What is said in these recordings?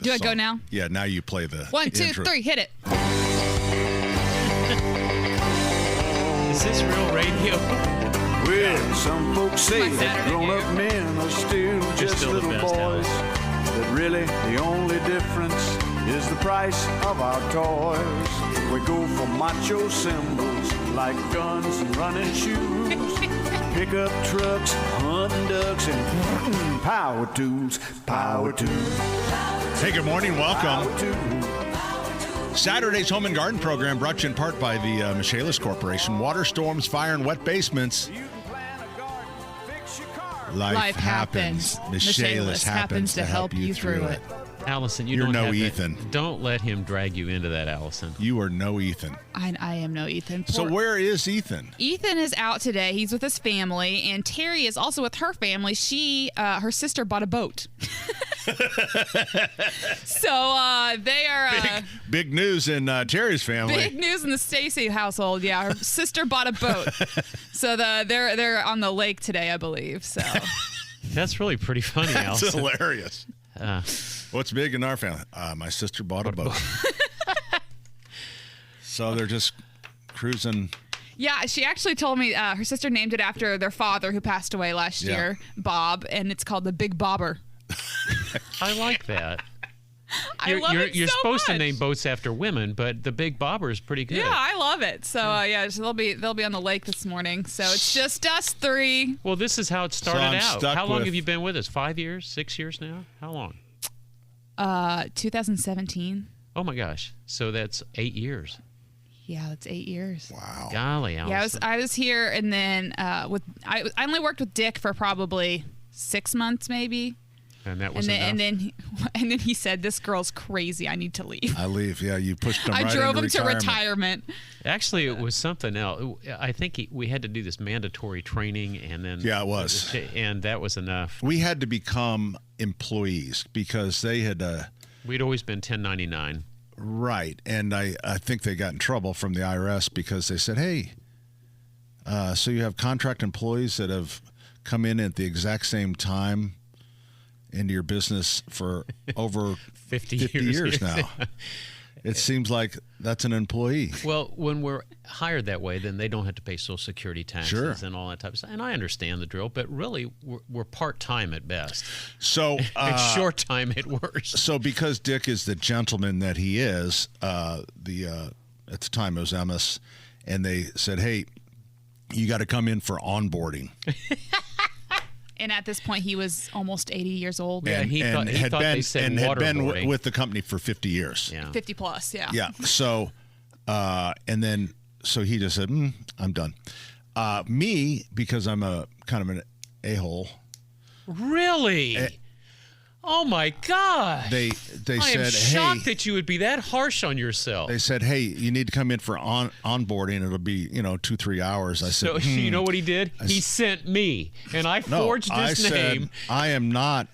Do I go now? Yeah, now you play the 1, 2, intro. 3, hit it. Is this real radio? Well, some folks say My that Saturday grown-up men are still just still the little best, boys. That really the only difference is the price of our toys. We go for macho symbols like guns and running shoes. Pickup trucks, hunting ducks, and power tools. Power tools. Hey, good morning. Welcome. Power tools. Saturday's Home and Garden program brought to you in part by the Michaelis Corporation. Water, storms, fire, and wet basements. You can plant a garden, fix your car. Life happens. Michaelis happens to help you through it. Allison, you You're don't no have to- Ethan. Don't let him drag you into that, Allison. You are no Ethan. I am no Ethan. So where is Ethan? Ethan is out today. He's with his family, and Terry is also with her family. Her sister bought a boat. So they are Big news in Terry's family. big news in the Stacy household. Yeah, her sister bought a boat. So they're on the lake today, I believe. So That's really pretty funny, That's Allison. hilarious. What's big in our family? My sister bought a boat. So they're just cruising. yeah, she actually told me her sister named it after their father who passed away last year, Bob, and it's called the Big Bobber. I like that. I love it You're so supposed to much. name boats after women, but the Big Bobber is pretty good. Yeah, I love it. So so they'll be on the lake this morning. So it's just us three. Well, this is how it started I'm out. stuck How long with- have you been with us? 5 years? 6 years now? How long? 2017. Oh my gosh! So that's 8 years. Yeah, that's 8 years. Wow. Golly, Allison. Yeah, I was here, and then I only worked with Dick for probably 6 months, maybe. And that was And then enough. and then he said, "This girl's crazy. I need to leave." I leave. Yeah, you pushed him I right drove into him to retirement. retirement. Actually, it was something else. I think we had to do this mandatory training, and then Yeah, it was. and that was enough. We had to become employees because they had We'd always been 1099. right, and I think they got in trouble from the IRS because they said, "Hey, so you have contract employees that have come in at the exact same time into your business for over 50 years now." It seems like that's an employee. Well, when we're hired that way, then they don't have to pay Social Security taxes Sure. and all that type of stuff. And I understand the drill, but really, we're part-time at best. So And short-time at worst. So because Dick is the gentleman that he is, at the time it was Emmis, and they said, "Hey, you got to come in for onboarding." And at this point, he was almost 80 years old. Yeah, he thought they said had been waterboarding. with the company for 50 years. Yeah. 50 plus. Yeah. Yeah. So, and then so he just said, "I'm done." Me, because I'm a kind of an a-hole. Really? Oh my God! They I said, am shocked "Hey." that you would be that harsh on yourself. They said, "Hey, you need to come in for onboarding. It'll be 2-3 hours." I said, So you know what he did? He sent me, and I No, forged I his said, name. I am not.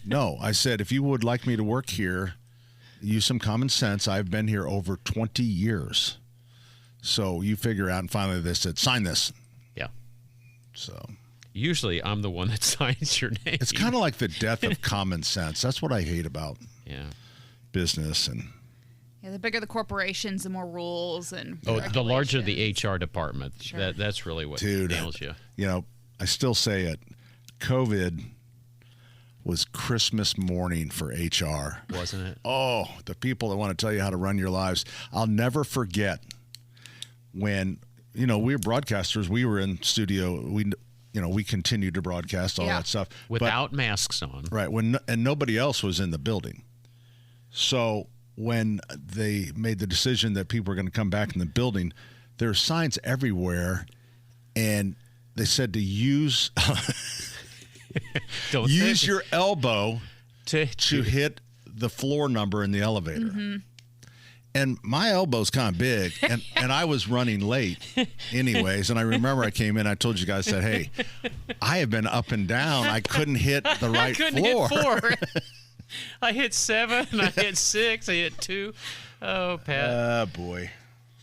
No, I said, if you would like me to work here, use some common sense. I've been here over 20 years. So you figure out, and finally they said, sign this. Yeah. So Usually, I'm the one that signs your name. it's kind of like the death of common sense. That's what I hate about yeah. business. And Yeah, the bigger the corporations, the more rules and Oh, the larger the regulations. HR department. Sure. That's really what dude, nails you. I still say it. COVID was Christmas morning for HR. Wasn't it? Oh, the people that want to tell you how to run your lives. I'll never forget when, we were broadcasters. We were in studio. We continued to broadcast all Yeah. that stuff. Without masks on. Right. And nobody else was in the building. So when they made the decision that people were going to come back in the building, there were signs everywhere. And they said to use Don't use think- your elbow to to hit the floor number in the elevator. Mm-hmm. And my elbow's kind of big, and I was running late anyways. And I remember I came in, I told you guys that, hey, I have been up and down. I couldn't hit the right I couldn't floor. hit 4. I hit 7. I hit 6. I hit 2. Oh, Pat. Boy.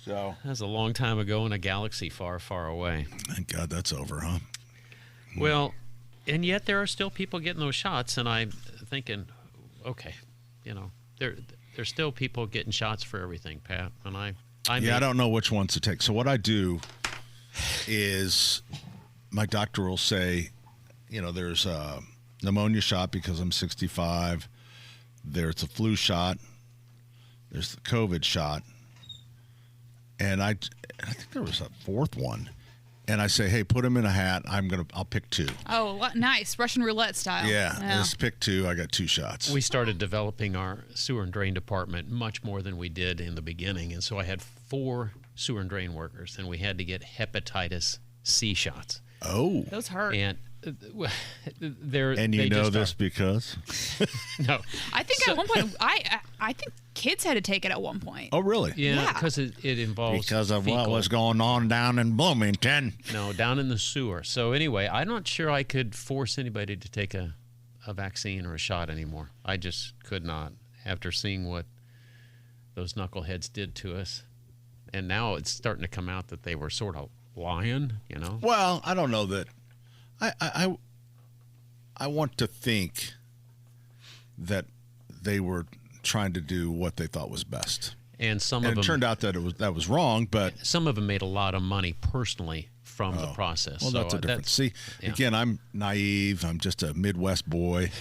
So, That was a long time ago in a galaxy far, far away. thank God that's over, huh? Well, and yet there are still people getting those shots, and I'm thinking, okay, there's still people getting shots for everything, Pat. And I don't know which ones to take. So what I do is my doctor will say, there's a pneumonia shot because I'm 65. There's a flu shot. There's the COVID shot. And I think there was a fourth one. And I say, hey, put them in a hat. I'll pick 2. Oh, nice. Russian roulette style. Yeah. Let's pick 2. I got 2 shots. We started developing our sewer and drain department much more than we did in the beginning. And so I had 4 sewer and drain workers, and we had to get hepatitis C shots. Oh. Those hurt. And this because? No. I think at one point, I think kids had to take it at one point. Oh, really? Yeah, because it involves because of what was going on down in Bloomington. No, down in the sewer. So anyway, I'm not sure I could force anybody to take a vaccine or a shot anymore. I just could not after seeing what those knuckleheads did to us. And now it's starting to come out that they were sort of lying, Well, I don't know that. I want to think that they were trying to do what they thought was best. And it turned out that that was wrong, but some of them made a lot of money personally from the process. Well, that's a difference. See, again, I'm naive. I'm just a Midwest boy.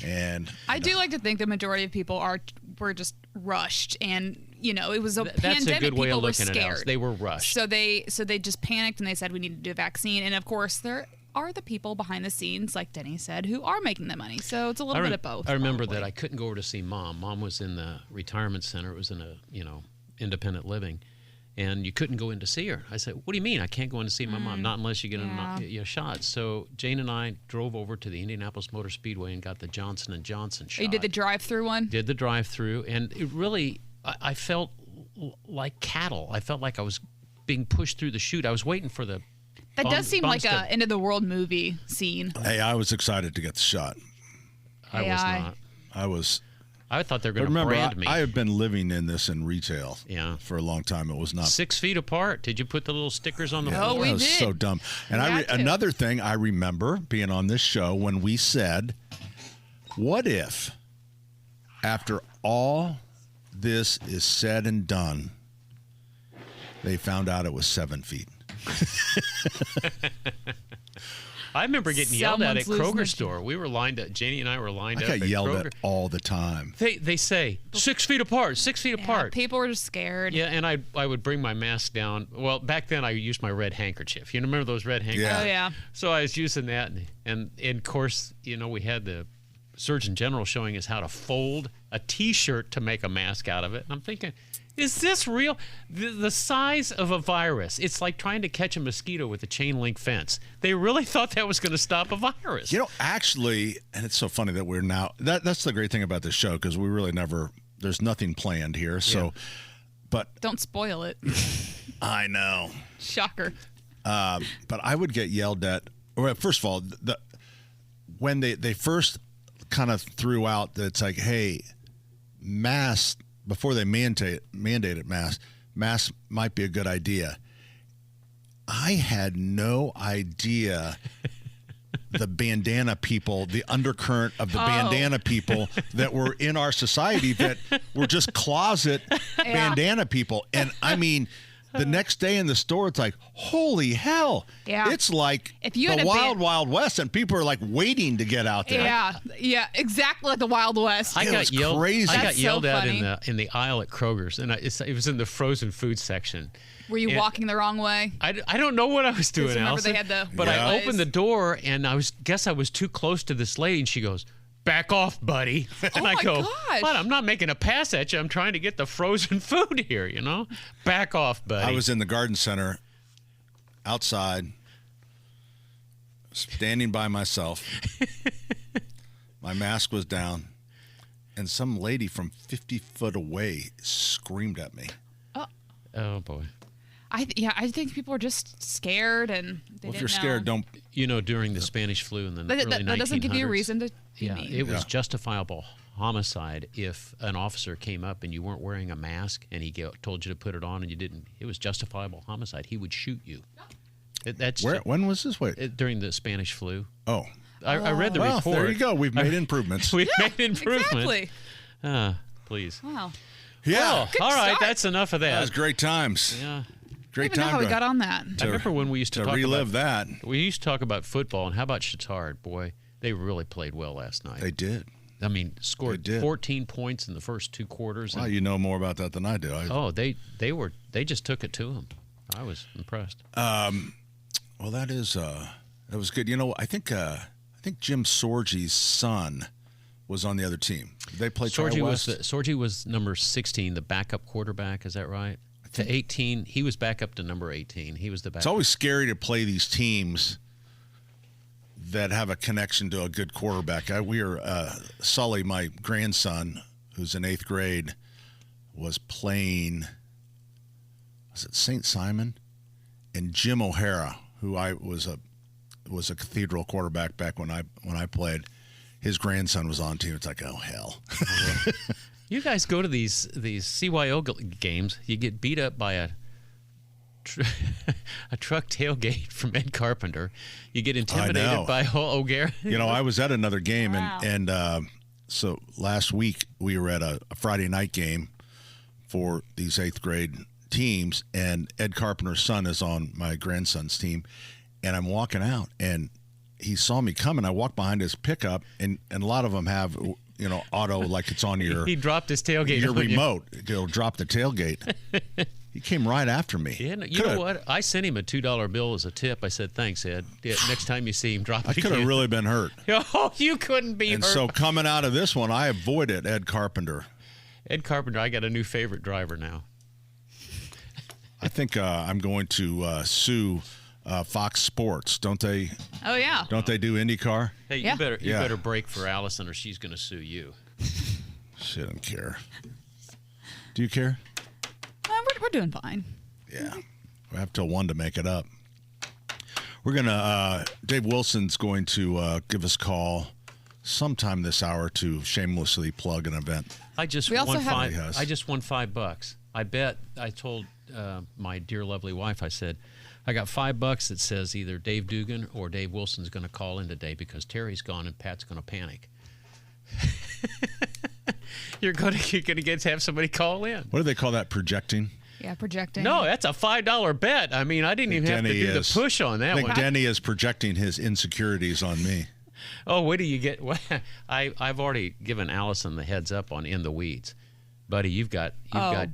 And I do like to think the majority of people were just rushed, and it was a pandemic. That's a good way people of looking were scared. at it. They were rushed. So they just panicked and they said we need to do a vaccine. And of course there are the people behind the scenes, like Denny said, who are making the money. So it's a little bit of both. I remember that I couldn't go over to see Mom. Mom was in the retirement center. It was in a independent living. And you couldn't go in to see her. I said, what do you mean I can't go in to see my mom? Not unless you get a shot. So Jane and I drove over to the Indianapolis Motor Speedway and got the Johnson & Johnson shot. You did the drive-through one? Did the drive-through. And it really, I felt like cattle. I felt like I was being pushed through the chute. I was waiting for the That does seem like a end-of-the-world movie scene. Hey, I was excited to get the shot. I was not. I thought they were going to brand me. I have been living in retail for a long time. It was not 6 feet apart. Did you put the little stickers on the floor? Oh, we did. That was so dumb. And another thing I remember being on this show when we said, what if after all this is said and done, they found out it was 7 feet? I remember getting yelled at Kroger store. We were lined up. Janie and I were lined up. I got yelled at all the time. They say 6 feet apart, 6 feet apart. People were just scared. Yeah, and I would bring my mask down. Well, back then I used my red handkerchief. You remember those red handkerchiefs? Yeah. Oh yeah. So I was using that, and of course, we had the Surgeon General showing us how to fold a T-shirt to make a mask out of it. And I'm thinking, is this real? The size of a virus. It's like trying to catch a mosquito with a chain link fence. They really thought that was going to stop a virus. Actually, and it's so funny that we're now, that's the great thing about this show, because we really there's nothing planned here. So, but don't spoil it. I know. Shocker. But I would get yelled at. Well, first of all, when they first kind of threw out that it's like, hey, masks, before they mandated masks might be a good idea. I had no idea the bandana people, the undercurrent of the bandana people that were in our society that were just closet bandana people. And I mean, the next day in the store, it's like, holy hell. Yeah. It's like if you the had Wild Wild West, and people are like waiting to get out there. Yeah, exactly like the Wild West. I got yelled so at funny. in the aisle at Kroger's, and it was in the frozen food section. Were you walking the wrong way? I don't know what I was doing, remember Allison, they had but I opened the door, and I was too close to this lady, and she goes, back off, buddy. And I go, gosh. What? I'm not making a pass at you. I'm trying to get the frozen food here, Back off, buddy. I was in the garden center outside, standing by myself. My mask was down, and some lady from 50 foot away screamed at me. Oh, boy. I think people are just scared, and they If didn't you're scared, know. don't. During the Spanish flu in the early 1900s. That doesn't give you a reason to be mean. It was justifiable homicide if an officer came up and you weren't wearing a mask and he told you to put it on and you didn't. It was justifiable homicide. He would shoot you. When was this? During the Spanish flu. Oh. I read the report. There you go. We've made improvements. We've made improvements. Exactly. Please. Wow. Yeah. Well, all right, start. that's enough of that. That was great times. Yeah. Great I don't know how time we got on that. I remember when we used to to talk relive about, that. We used to talk about football, and how about Chittard? Boy, they really played well last night. They did. I mean, scored They did. 14 points in the first 2 quarters. Wow, you know more about that than I do. They just took it to them. I was impressed. Well, that was good. You know, I think Jim Sorgi's son was on the other team. Did they play Tri-West? Sorgi was number 16, the backup quarterback. Is that right? To 18, he was back up to number 18. He was the backup. It's always scary to play these teams that have a connection to a good quarterback. Sully, my grandson, who's in 8th grade, was playing. Was it St. Simon? And Jim O'Hara, who was a Cathedral quarterback back when I played. His grandson was on team. It's like, oh hell. You guys go to these CYO games. You get beat up by a truck tailgate from Ed Carpenter. You get intimidated by O'Gara. You know, I was at another game, Wow. and so last week we were at a Friday night game for these 8th grade teams, and Ed Carpenter's son is on my grandson's team, and I'm walking out, and he saw me coming. I walked behind his pickup, and a lot of them have, you know, auto, like it's on your He dropped his tailgate. your on you. remote. It'll drop the tailgate. He came right after me. Yeah, you know what? I sent him a $2 bill as a tip. I said, "Thanks, Ed. Yeah, next time you see him, drop it." I could have again." really been hurt. Oh, you couldn't be And hurt. so coming out of this one, I avoided Ed Carpenter. Ed Carpenter, I got a new favorite driver now. I think I'm going to sue Fox Sports. Don't they? Oh yeah. Don't they do IndyCar? Hey, Yeah. you Yeah. better break for Allison, or she's going to sue you. She doesn't care. Do you care? We're doing fine. Yeah. We have till 1 to make it up. We're gonna. Dave Wilson's going to give us a call sometime this hour to shamelessly plug an event. I just We also won have- $5. I just won $5. I bet. I told my dear lovely wife. I said, I got $5 that says either Dave Dugan or Dave Wilson's going to call in today because Terry's gone and Pat's going to panic. You're going to get to have somebody call in. What do they call that? Projecting? Yeah, projecting. No, that's a $5 bet. I mean, I didn't even have to Denny do is. the push on I that think one. Denny is projecting his insecurities on me. Oh, what do you get? I've already given Allison the heads up on In the Weeds. Buddy, you've got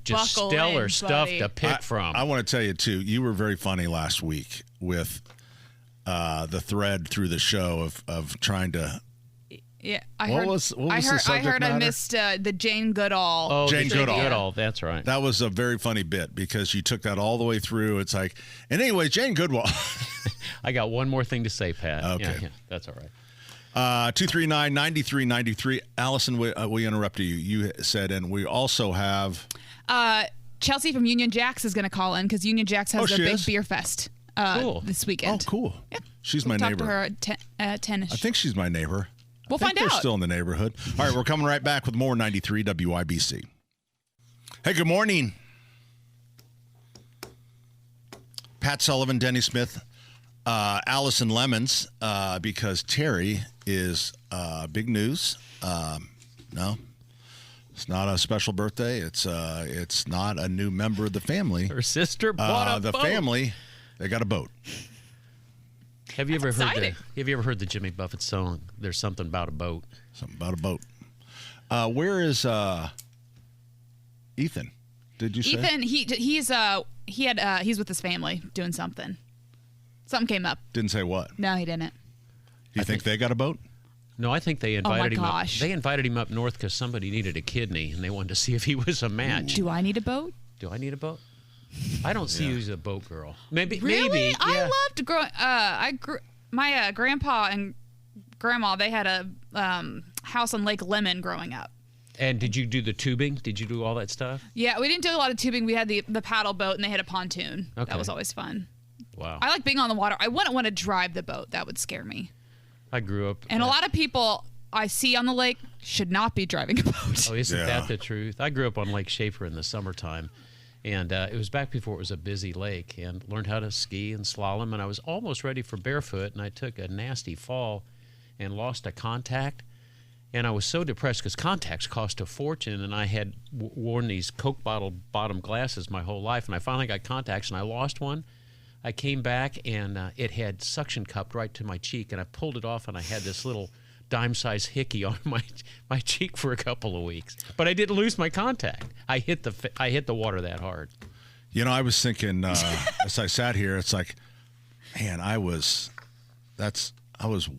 just buckle stellar in, stuff buddy. to pick from. I want to tell you, too, you were very funny last week with the thread through the show of trying to. Yeah, What was the I subject heard I matter? missed the Jane Goodall. Oh, Jane the Goodall. Goodall. That's right. That was a very funny bit because you took that all the way through. It's like, and anyway, Jane Goodall. I got one more thing to say, Pat. Okay. Yeah, that's all right. 239-9393. Allison, we interrupted you. You said, and we also have. Chelsea from Union Jacks is going to call in because Union Jacks has Oh, their she big is? beer fest Cool. this Oh, weekend. cool. Yeah. She's We'll my talk to neighbor. her at 10-ish. I think she's my neighbor. We'll I think find they're out. still in the neighborhood. All right, we're coming right back with more 93 WIBC. Hey, good morning. Pat Sullivan, Denny Smith, Allison Lemons, because Terry is big news. No, it's not a special birthday. It's not a new member of the family. Her sister bought a The boat. family, they got a boat. Have you ever exciting. heard the Jimmy Buffett song? There's something about a boat. Something about a boat. Where is Ethan? Did you say? Ethan, he's with his family doing something. Something came up. Didn't say what. No, he didn't. Do you think they got a boat? No, I think they invited him gosh. up. They invited him up north because somebody needed a kidney, and they wanted to see if he was a match. Do I need a boat? Do I need a boat? I don't see you as a boat girl. Maybe. Really? Maybe. I yeah. loved growing. My grandpa and grandma, they had a house on Lake Lemon growing up. And did you do the tubing? Did you do all that stuff? Yeah, we didn't do a lot of tubing. We had the paddle boat, and they had a pontoon. Okay. That was always fun. Wow. I like being on the water. I wouldn't want to drive the boat. That would scare me. I grew up. And a lot of people I see on the lake should not be driving a boat. Oh, isn't Yeah. that the truth? I grew up on Lake Schaefer in the summertime, and it was back before it was a busy lake, and learned how to ski and slalom, and I was almost ready for barefoot, and I took a nasty fall and lost a contact, And I was so depressed because contacts cost a fortune, and I had worn these Coke bottle bottom glasses my whole life, and I finally got contacts, and I lost one. I came back, and it had suction cupped right to my cheek, and I pulled it off, and I had this little dime-sized hickey on my cheek for a couple of weeks. But I didn't lose my contact. I hit the water that hard. You know, I was thinking as I sat here, it's like, man, I was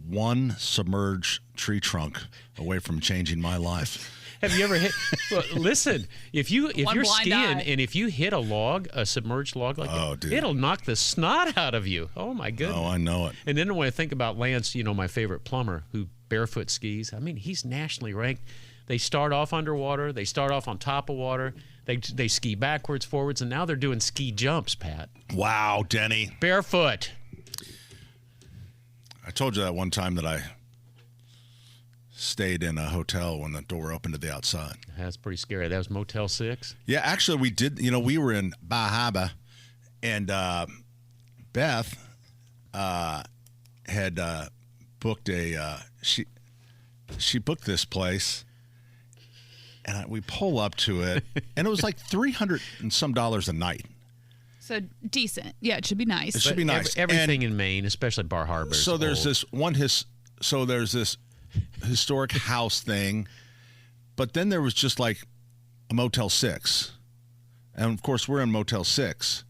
one submerged tree trunk away from changing my life. Have you ever hit? Well, listen, if you're skiing eye. and if you hit a submerged log like that, dude. it'll knock the snot out of you. Oh my goodness! Oh, I know it. And then when I think about Lance, my favorite plumber who barefoot skis. I mean, he's nationally ranked. They start off underwater. They start off on top of water. They ski backwards, forwards, and now they're doing ski jumps, Pat. Wow, Denny. Barefoot. I told you that one time that I stayed in a hotel when the door opened to the outside. That's pretty scary. That was Motel 6? Yeah, actually we did. We were in Bahaba, and Beth had booked she booked this place, and we pull up to it, and it was like $300 and some a night. So decent. Yeah, it should be nice. It should be nice. Everything in Maine, especially Bar Harbor. So there's this historic house thing, but then there was just like a Motel 6, and of course we're in Motel 6,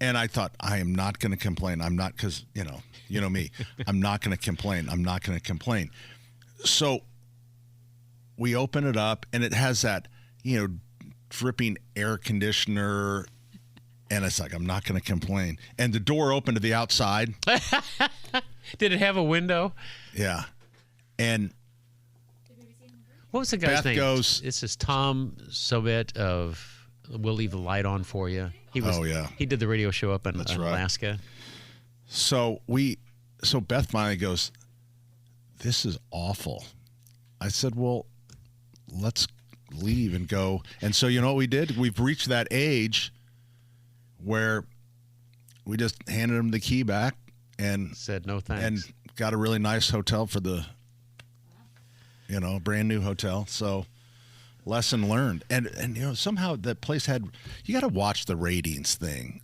and I thought, I am not going to complain. I'm not, because you know me. I'm not going to complain. I'm not going to complain. So we open it up, and it has that dripping air conditioner. And it's like, I'm not going to complain. And the door opened to the outside. Did it have a window? Yeah. And what was the guy's Beth name? goes, This is Tom Sobet of We'll Leave the Light On For You. He did the radio show up in Alaska. So Beth finally goes, this is awful. I said, well, let's leave and go. And so you know what we did? We've reached that age where we just handed him the key back and said no thanks, and got a really nice hotel for the brand new hotel. So lesson learned. And somehow that place you got to watch the ratings thing,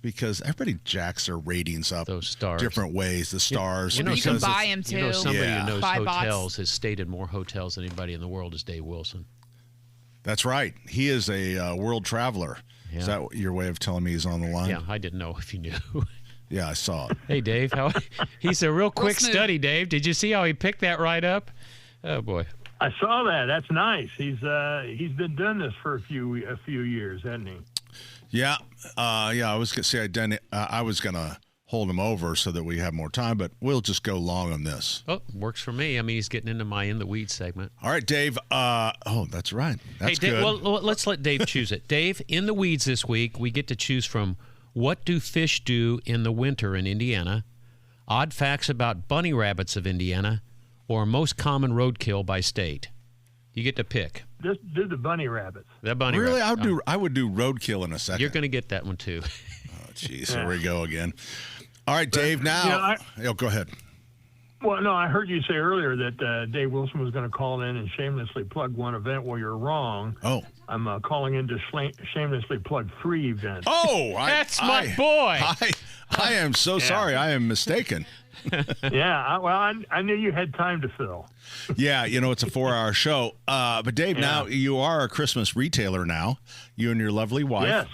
because everybody jacks their ratings up those stars different ways. The stars, you can buy them too. Somebody who knows Buy hotels bots. has stayed in more hotels than anybody in the world is Dave Wilson. That's right. He is a world traveler. Yeah. Is that your way of telling me he's on the line? Yeah, I didn't know if you knew. Yeah, I saw it. Hey, Dave. He's a real quick smooth. study, Dave. Did you see how he picked that right up? Oh, boy. I saw that. That's nice. He's been doing this for a few years, hasn't he? Yeah. I was gonna say I was gonna hold him over so that we have more time, but we'll just go long on this. Oh, works for me. I mean, he's getting into my In the Weeds segment. All right, Dave. That's right. That's Dave, good. well, let's let Dave choose it. Dave, In the Weeds this week, we get to choose from What Do Fish Do in the Winter in Indiana, Odd Facts About Bunny Rabbits of Indiana, or Most Common Roadkill by State. You get to pick. Just do the bunny rabbits. The bunny Really, rabbit. I would do roadkill in a second. You're going to get that one, too. Oh, jeez, here we go again. All right, Dave. Now, go ahead. Well, no, I heard you say earlier that Dave Wilson was going to call in and shamelessly plug one event. Well, you're wrong. Oh. I'm calling in to shamelessly plug 3 events. Oh, That's my boy. I am so sorry. I am mistaken. Yeah, I knew you had time to fill. Yeah, it's a 4-hour show. But Dave, now you are a Christmas retailer now. You and your lovely wife. Yes.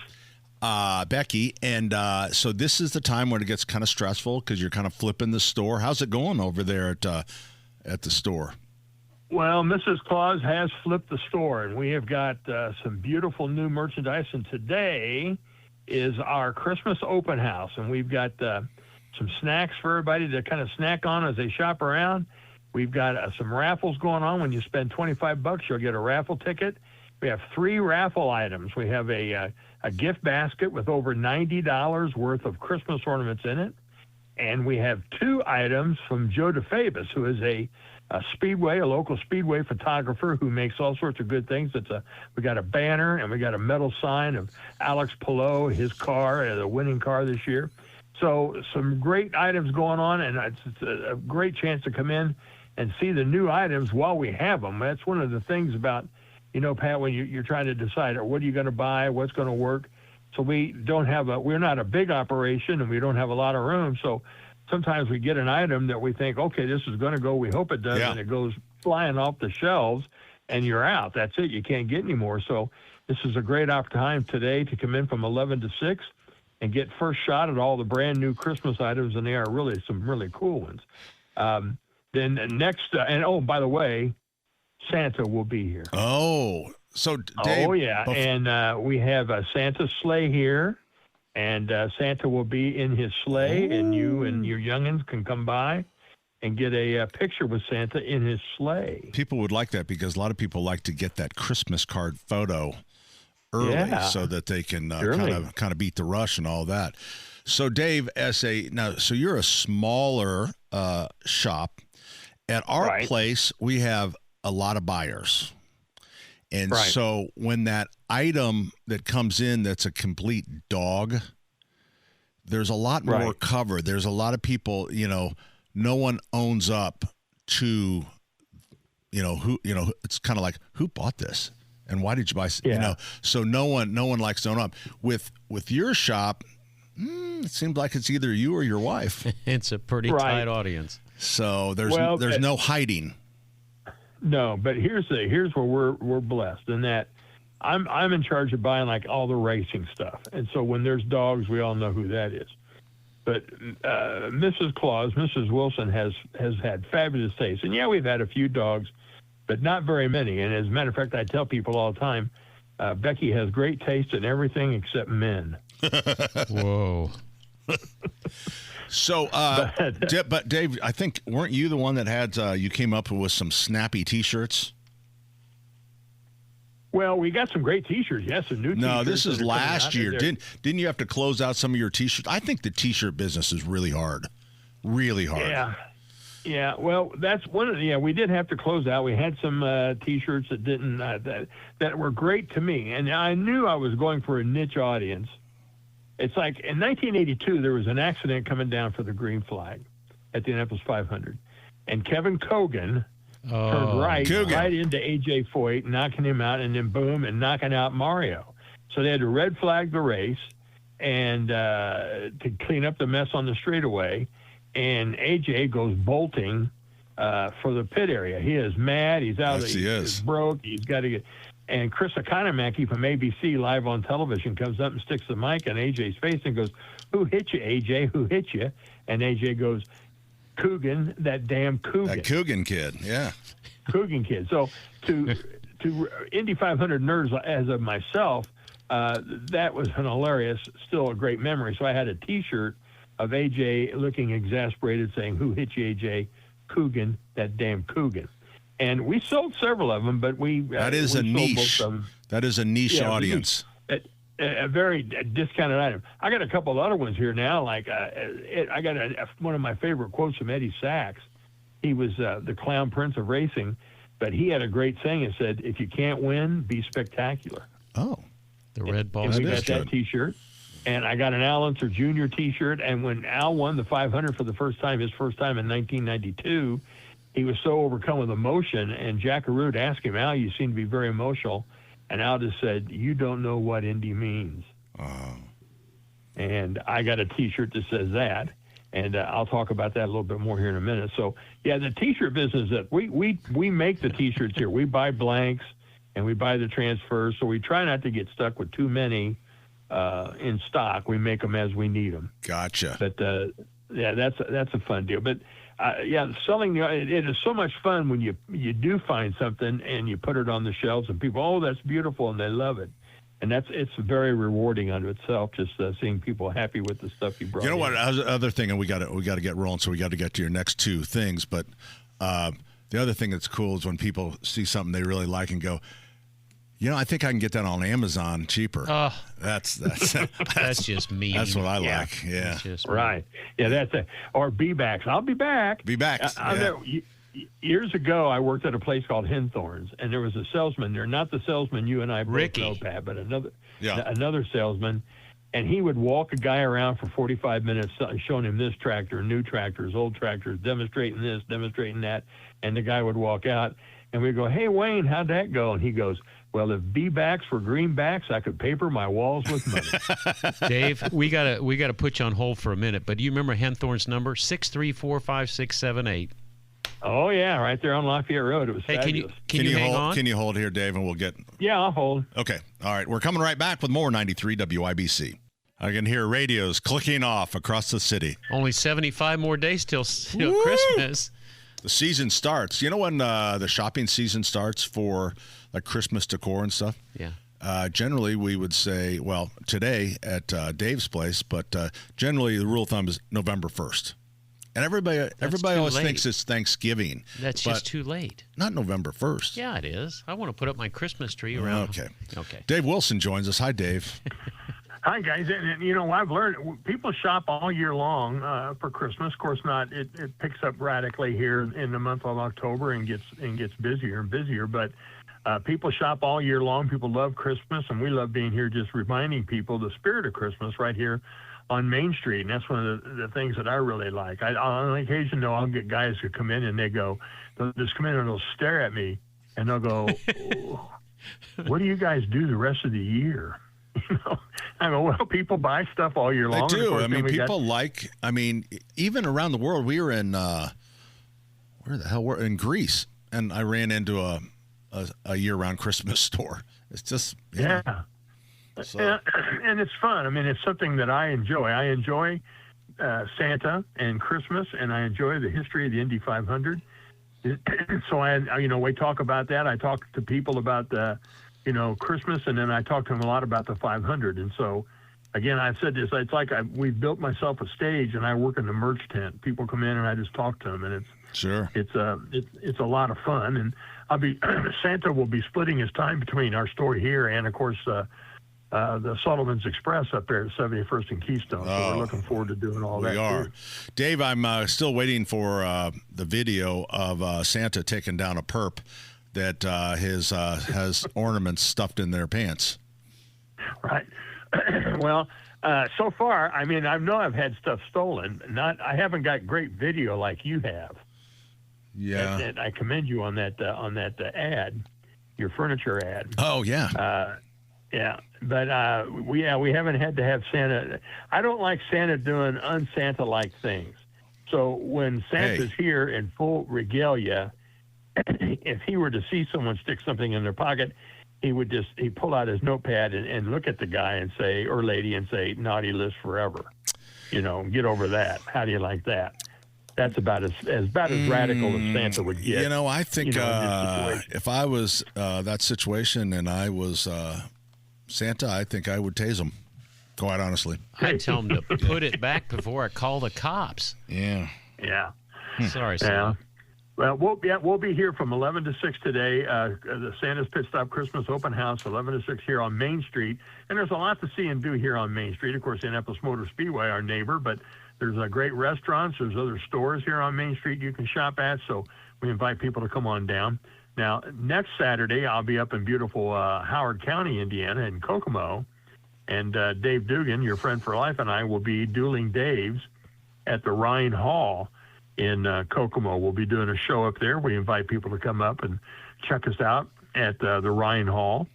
Becky, and so this is the time when it gets kind of stressful because you're kind of flipping the store. How's it going over there at the store? Well, Mrs. Claus has flipped the store, and we have got some beautiful new merchandise. And today is our Christmas open house, and we've got some snacks for everybody to kind of snack on as they shop around. We've got some raffles going on. When you spend $25, you'll get a raffle ticket. We have 3 raffle items. We have a gift basket with over $90 worth of Christmas ornaments in it. And we have 2 items from Joe DeFabis, who is a local speedway photographer who makes all sorts of good things. We got a banner and we got a metal sign of Alex Palou, his car, the winning car this year. So some great items going on, and it's a great chance to come in and see the new items while we have them. That's one of the things about, Pat, when you're trying to decide what are you going to buy, what's going to work. So we're not a big operation and we don't have a lot of room. So sometimes we get an item that we think, okay, this is going to go. We hope it does. And it goes flying off the shelves and you're out. That's it. You can't get any more. So this is a great time today to come in from 11 to 6 and get first shot at all the brand new Christmas items. And they are really some really cool ones. Then next, by the way, Santa will be here. Oh, so Dave. Oh, yeah. And we have a Santa sleigh here. And Santa will be in his sleigh, and you and your youngins can come by and get a picture with Santa in his sleigh. People would like that because a lot of people like to get that Christmas card photo early so that they can kind of beat the rush and all that. So, Dave, so you're a smaller shop. At our place, we have a lot of buyers. And so when that item that comes in that's a complete dog, there's a lot more cover. There's a lot of people, no one owns up to, it's kind of like, who bought this? And why did you buy, so no one likes to own up. With your shop, it seems like it's either you or your wife. It's a pretty tight audience. So there's no hiding. No, but here's where we're blessed in that I'm in charge of buying like all the racing stuff, and so when there's dogs, we all know who that is. But Mrs. Wilson has had fabulous taste, and we've had a few dogs, but not very many. And as a matter of fact, I tell people all the time, Becky has great taste in everything except men. Whoa. So, but Dave, I think, weren't you the one that had, you came up with some snappy T-shirts? Well, we got some great T-shirts. Yes, some new T-shirts. No, this is last year. Didn't you have to close out some of your T-shirts? I think the T-shirt business is really hard. Really hard. Yeah. Well, that's one of the, we did have to close out. We had some T-shirts that didn't, that were great to me. And I knew I was going for a niche audience. It's like in 1982, there was an accident coming down for the green flag at the Indianapolis 500. And Kevin Cogan turned right into A.J. Foyt, knocking him out, and then boom, and knocking out Mario. So they had to red flag the race and to clean up the mess on the straightaway. And A.J. goes bolting for the pit area. He is mad. He's out. He's broke. He's got to get... And Chris Economaki from ABC live on television comes up and sticks the mic in AJ's face and goes, "Who hit you, AJ? Who hit you?" And AJ goes, "Coogan, that damn Coogan." That Coogan kid, yeah. Coogan kid. So to Indy 500 nerds as of myself, that was an hilarious, still a great memory. So I had a T-shirt of AJ looking exasperated saying, "Who hit you, AJ? Coogan, that damn Coogan." And we sold several of them, but that is a niche. That is a niche audience. A very discounted item. I got a couple of other ones here now. Like I got one of my favorite quotes from Eddie Sachs. He was the clown prince of racing, but he had a great saying. It said, "If you can't win, be spectacular." Oh, the red ball. And we got that T-shirt. And I got an Al Unser Jr. T-shirt. And when Al won the 500 for the first time, his first time in 1992. He was so overcome with emotion, and Jack Arute asked him, "Al, you seem to be very emotional." And Al just said, "You don't know what Indy means." Oh. And I got a T-shirt that says that, and I'll talk about that a little bit more here in a minute. So, the T-shirt business, that we make the T-shirts here. We buy blanks, and we buy the transfers, so we try not to get stuck with too many in stock. We make them as we need them. Gotcha. But, that's a fun deal. But, selling, it is so much fun when you do find something and you put it on the shelves and people, "Oh, that's beautiful," and they love it. And it's very rewarding unto itself, just seeing people happy with the stuff you brought. You know what? Other thing, and we got to get rolling, so we got to get to your next two things. But the other thing that's cool is when people see something they really like and go, I think I can get that on Amazon cheaper. That's just me. That's what I like. Yeah. Right. Yeah, that's it. Or be-backs. I'll be back. Be-backs. Years ago, I worked at a place called Henthorns, and there was a salesman there, not the salesman you and I both know, Pat, but another salesman. and he would walk a guy around for 45 minutes, showing him this tractor, new tractors, old tractors, demonstrating this, demonstrating that, and the guy would walk out, and we'd go, "Hey, Wayne, how'd that go?" And he goes, "Well, if B-backs were greenbacks, I could paper my walls with money." Dave, we gotta put you on hold for a minute, but do you remember Henthorne's number? 6345678. Oh, yeah, right there on Lafayette Road. It was Hey, fabulous. can you hang hold, on? Can you hold here, Dave, and we'll get... Yeah, I'll hold. Okay. All right. We're coming right back with more 93 WIBC. I can hear radios clicking off across the city. Only 75 more days till Woo! Christmas. The season starts. You know when the shopping season starts for like Christmas decor and stuff? Yeah. Generally, we would say, well, today at Dave's place, but generally the rule of thumb is November 1st. And everybody too always late. thinks it's Thanksgiving. That's but just too late. Not November 1st. Yeah, it is. I want to put up my Christmas tree around. Okay. Dave Wilson joins us. Hi, Dave. Hi, guys. And, you know, I've learned people shop all year long for Christmas. Of course, not. It picks up radically here in the month of October and gets busier and busier. But people shop all year long. People love Christmas, and we love being here just reminding people the spirit of Christmas right here on Main Street. And that's one of the things that I really like. On occasion, though, I'll get guys who come in and they'll just come in and they'll stare at me and they'll go, "Oh, what do you guys do the rest of the year?" You know, I go, well, people buy stuff all year long. They do. Course, I mean, even around the world, we were in, where the hell were in Greece, and I ran into a year-round Christmas store. It's just, yeah. So. And it's fun. I mean, it's something that I enjoy. I enjoy Santa and Christmas, and I enjoy the history of the Indy 500. So we talk about that. I talk to people about Christmas, and then I talk to them a lot about the 500. And so, again, I said this. It's like we've built myself a stage, and I work in the merch tent. People come in, and I just talk to them, and it's a lot of fun. And Santa will be splitting his time between our store here and, of course, the Sullivan's Express up there at 71st and Keystone. So we're looking forward to doing all that. We are. Too. Dave, I'm still waiting for the video of Santa taking down a perp that has ornaments stuffed in their pants. Right. Well, so far, I mean, I know I've had stuff stolen. I haven't got great video like you have. Yeah. And I commend you on that ad, your furniture ad. Oh yeah. Yeah, but we haven't had to have Santa. I don't like Santa doing un-Santa-like things. So when Santa's here in full regalia, if he were to see someone stick something in their pocket, he'd pull out his notepad and look at the guy and say, or lady, and say, "Naughty list forever." Get over that. How do you like that? That's about as radical as Santa would get. I think if I was that situation and I was Santa, I think I would tase him, quite honestly. I'd tell him to put it back before I call the cops. Yeah. Yeah. Sorry, Santa. Well, we'll be here from 11 to 6 today. The Santa's Pit Stop Christmas Open House, 11 to 6 here on Main Street. And there's a lot to see and do here on Main Street. Of course, Indianapolis Motor Speedway, our neighbor, but there's great restaurants. There's other stores here on Main Street you can shop at. So we invite people to come on down. Now, next Saturday, I'll be up in beautiful Howard County, Indiana, in Kokomo. And Dave Dugan, your friend for life, and I will be dueling Daves at the Rhine Hall in Kokomo. We'll be doing a show up there. We invite people to come up and check us out at the Rhine Hall.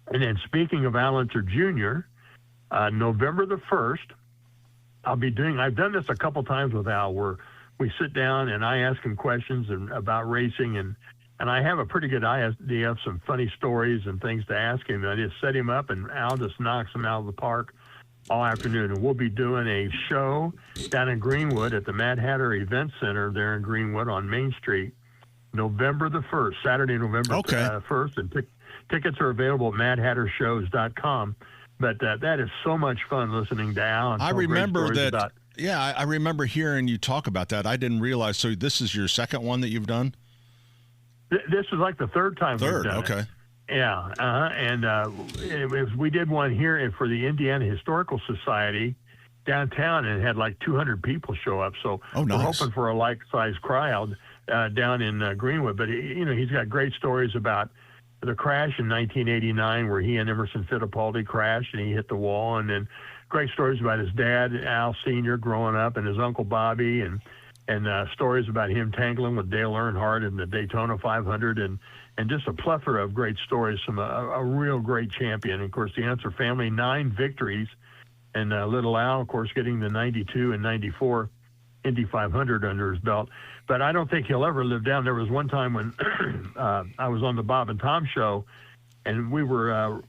And then speaking of Allenser Jr., November the 1st, I've done this a couple times with Al, where we sit down and I ask him questions about racing, and I have a pretty good idea of some funny stories and things to ask him. I just set him up, and Al just knocks him out of the park all afternoon. And we'll be doing a show down in Greenwood at the Mad Hatter Event Center there in Greenwood on Main Street, November the 1st, Saturday, November 1st. And tickets are available at madhattershows.com. But that is so much fun listening to Al. And I remember that. I remember hearing you talk about that. I didn't realize. So this is your second one that you've done? This is like the third time we've done okay. it. Yeah, and we did one here for the Indiana Historical Society downtown, and it had like 200 people show up. So nice. We're hoping for a like-size crowd down in Greenwood. But he's got great stories about the crash in 1989, where he and Emerson Fittipaldi crashed and he hit the wall, and then great stories about his dad, Al Sr., growing up, and his Uncle Bobby, and stories about him tangling with Dale Earnhardt in the Daytona 500, and just a plethora of great stories from a real great champion. And of course, the Answer family, 9 victories, and little Al, of course, getting the 92 and 94 Indy 500 under his belt. But I don't think he'll ever live down. There was one time when I was on the Bob and Tom show, and we were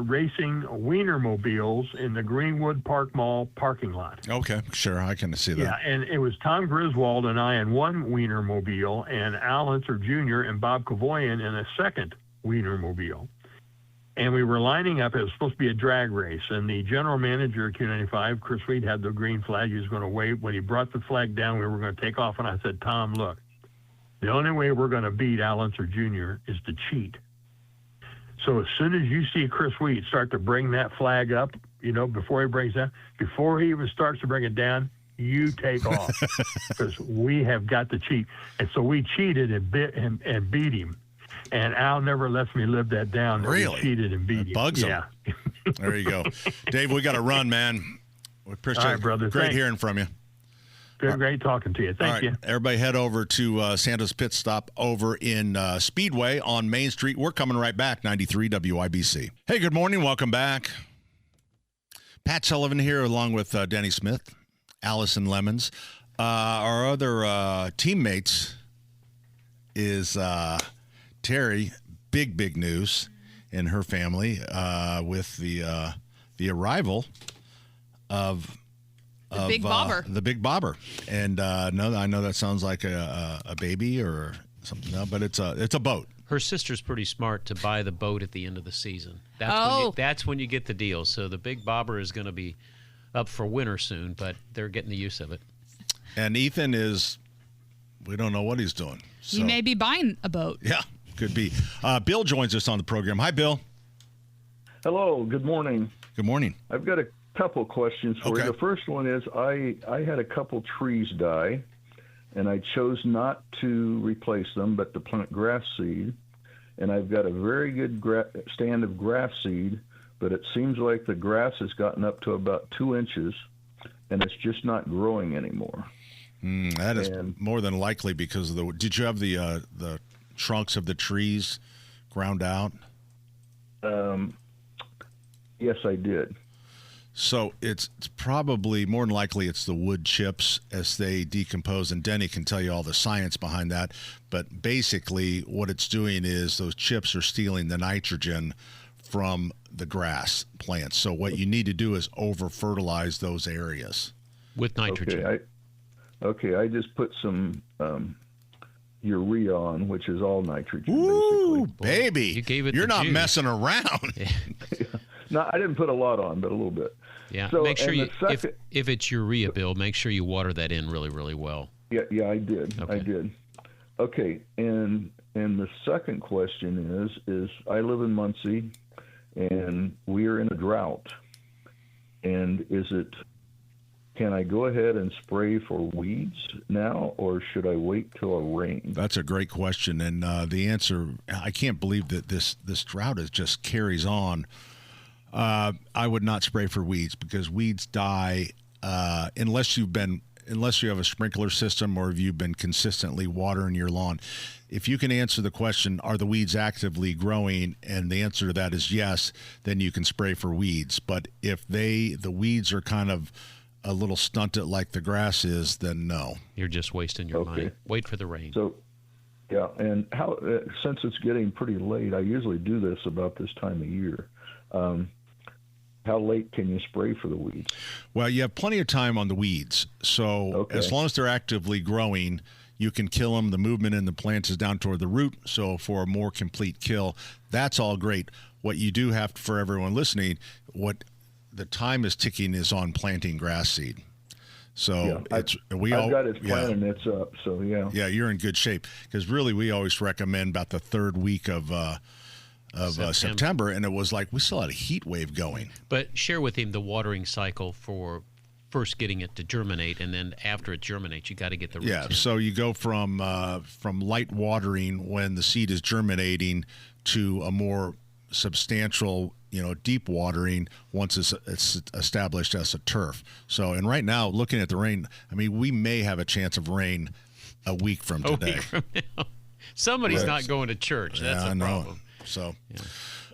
racing Wienermobiles in the Greenwood Park Mall parking lot. Okay, sure, I can see that. Yeah, and it was Tom Griswold and I in one Wienermobile, and Al Unser Jr. and Bob Kavoyan in a second Wienermobile. And we were lining up. It was supposed to be a drag race, and the general manager of Q95, Chris Reed, had the green flag. He was going to wave. When he brought the flag down, we were going to take off, and I said, Tom, look, the only way we're going to beat Al Unser Jr. is to cheat. So as soon as you see Chris Reed start to bring that flag up, before he brings that, before he even starts to bring it down, you take off, because we have got to cheat. And so we cheated and beat him. And Al never lets me live that down. Really? We cheated and beat him. Bugs him. Yeah. There you go. Dave, we got to run, man. We appreciate All right, brother. Great Thanks. hearing from you. Great talking to you. Thank All right, you. everybody head over to Santa's Pit Stop over in Speedway on Main Street. We're coming right back, 93 WIBC. Hey, good morning. Welcome back. Pat Sullivan here along with Denny Smith, Allison Lemons. Our other teammates is Terry. Big news in her family with the arrival of The Big Bobber. The Big Bobber. And no, I know that sounds like a baby or something, no, but it's a boat. Her sister's pretty smart to buy the boat at the end of the season. That's when you get the deal. So the Big Bobber is going to be up for winter soon, but they're getting the use of it. And Ethan we don't know what he's doing. So. He may be buying a boat. Yeah, could be. Bill joins us on the program. Hi, Bill. Hello, good morning. Good morning. I've got a couple questions for Okay. you. The first one is I had a couple trees die, and I chose not to replace them, but to plant grass seed. And I've got a very good stand of grass seed, but it seems like the grass has gotten up to about 2 inches, and it's just not growing anymore. That is more than likely because of the. Did you have the trunks of the trees ground out? Yes, I did. So it's probably more than likely it's the wood chips as they decompose, and Denny can tell you all the science behind that. But basically, what it's doing is those chips are stealing the nitrogen from the grass plants. So what you need to do is over-fertilize those areas With nitrogen. Okay, I just put some urea on, which is all nitrogen, Ooh, basically. baby. You gave it You're the not juice. messing around. No, I didn't put a lot on, but a little bit. Yeah, So, make sure and you, the second- if it's urea, Bill, make sure you water that in really, really well. Yeah, I did. Okay. I did. Okay, and the second question is I live in Muncie, and we are in a drought. And can I go ahead and spray for weeds now, or should I wait till a rain? That's a great question, and the answer, I can't believe that this drought just carries on. I would not spray for weeds because weeds die unless you have a sprinkler system or if you've been consistently watering your lawn. If you can answer the question, are the weeds actively growing, and the answer to that is yes, then you can spray for weeds. But if the weeds are kind of a little stunted like the grass is, then no. You're just wasting your money. Wait for the rain. So, yeah, and how since it's getting pretty late, I usually do this about this time of year. How late can you spray for the weeds? Well, you have plenty of time on the weeds. So as long as they're actively growing, you can kill them. The movement in the plants is down toward the root. So for a more complete kill, that's all great. What you do have to, for everyone listening, what the time is ticking is on planting grass seed. So I've got it planted and it's up. So yeah, you're in good shape because really we always recommend about the third week of September, and it was like we still had a heat wave going. But share with him the watering cycle for first getting it to germinate, and then after it germinates, you got to get the roots in. So you go from light watering when the seed is germinating to a more substantial, deep watering once it's established as a turf. So, and right now, looking at the rain, I mean, we may have a chance of rain a week from today. A week from now. Somebody's not going to church. That's a problem. So,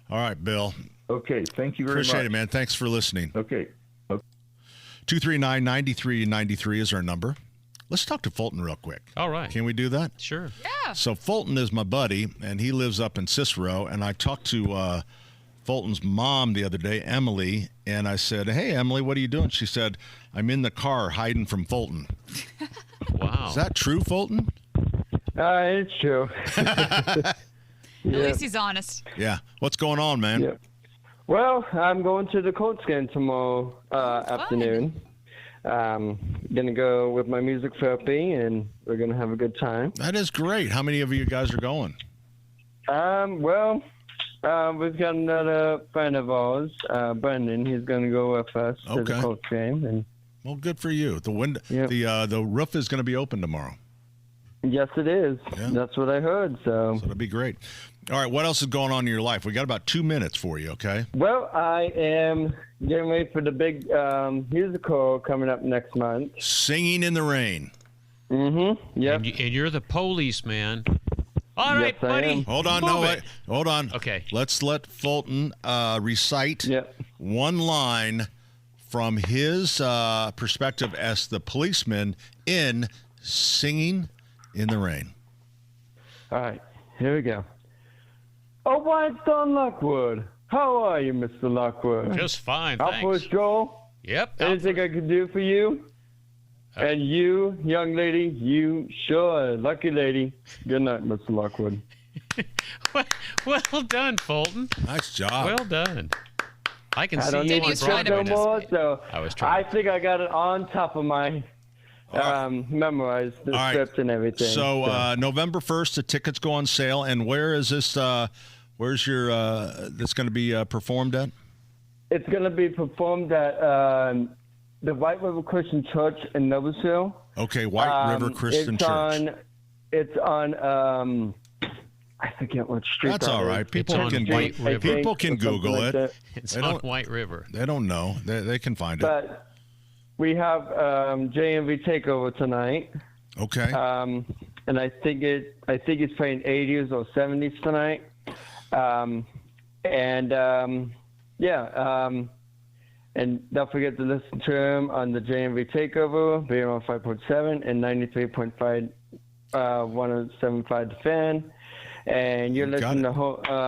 all right, Bill. Okay, thank you very much. Appreciate it, man. Thanks for listening. Okay. 239-9393 is our number. Let's talk to Fulton real quick. All right. Can we do that? Sure. Yeah. So Fulton is my buddy, and he lives up in Cicero. And I talked to Fulton's mom the other day, Emily, and I said, "Hey, Emily, what are you doing?" She said, "I'm in the car hiding from Fulton." Wow. Is that true, Fulton? It's true. At least he's honest. Yeah. What's going on, man? Yeah. Well, I'm going to the Colts game tomorrow afternoon. Gonna go with my music therapy, and we're gonna have a good time. That is great. How many of you guys are going? We've got another friend of ours, Brendan. He's gonna go with us to the Okay. Colts game, and Well, good for you. The roof is going to be open tomorrow. yes, it is. Yeah. That's what I heard. So, So it'll be great. All right, what else is going on in your life? We got about 2 minutes for you, okay? well, I am getting ready for the big musical coming up next month. Singing in the Rain. Mm-hmm. Yep. And you're the policeman. All right, Yes, I buddy. am. Hold on, Move it. wait. Hold on. Okay. Let's let Fulton recite Yep. one line from his perspective as the policeman in Singing in the Rain. All right. Here we go. Oh, Whitestone Lockwood. How are you, Mr. Lockwood? Just fine, Out for a thanks. stroll? Yep. Anything I can do for you? And you, young lady, you sure, lucky lady. Good night, Mr. Lockwood. Well done, Fulton. Nice job. Well done. I can I see don't you need Did on you to try talk to no Broadway. more, so I was I trying. think I got it on top of my memorized the All right. script and everything. So November 1st, the tickets go on sale. And where is this? Where's your? That's going to be performed at? It's going to be performed at the White River Christian Church in Noblesville. Okay, White River Christian Church. It's on I forget what street. That's that all is. right. People on can White River. people can or something Google like it. that. It's They on don't- White River. They don't know. They can find it. But we have JMV Takeover tonight, Okay. and I think it's playing 80s or 70s tonight. And don't forget to listen to him on the JMV Takeover, BMR 5.7 and 93.5, 107.5 The Fan. And you're Got listening it. to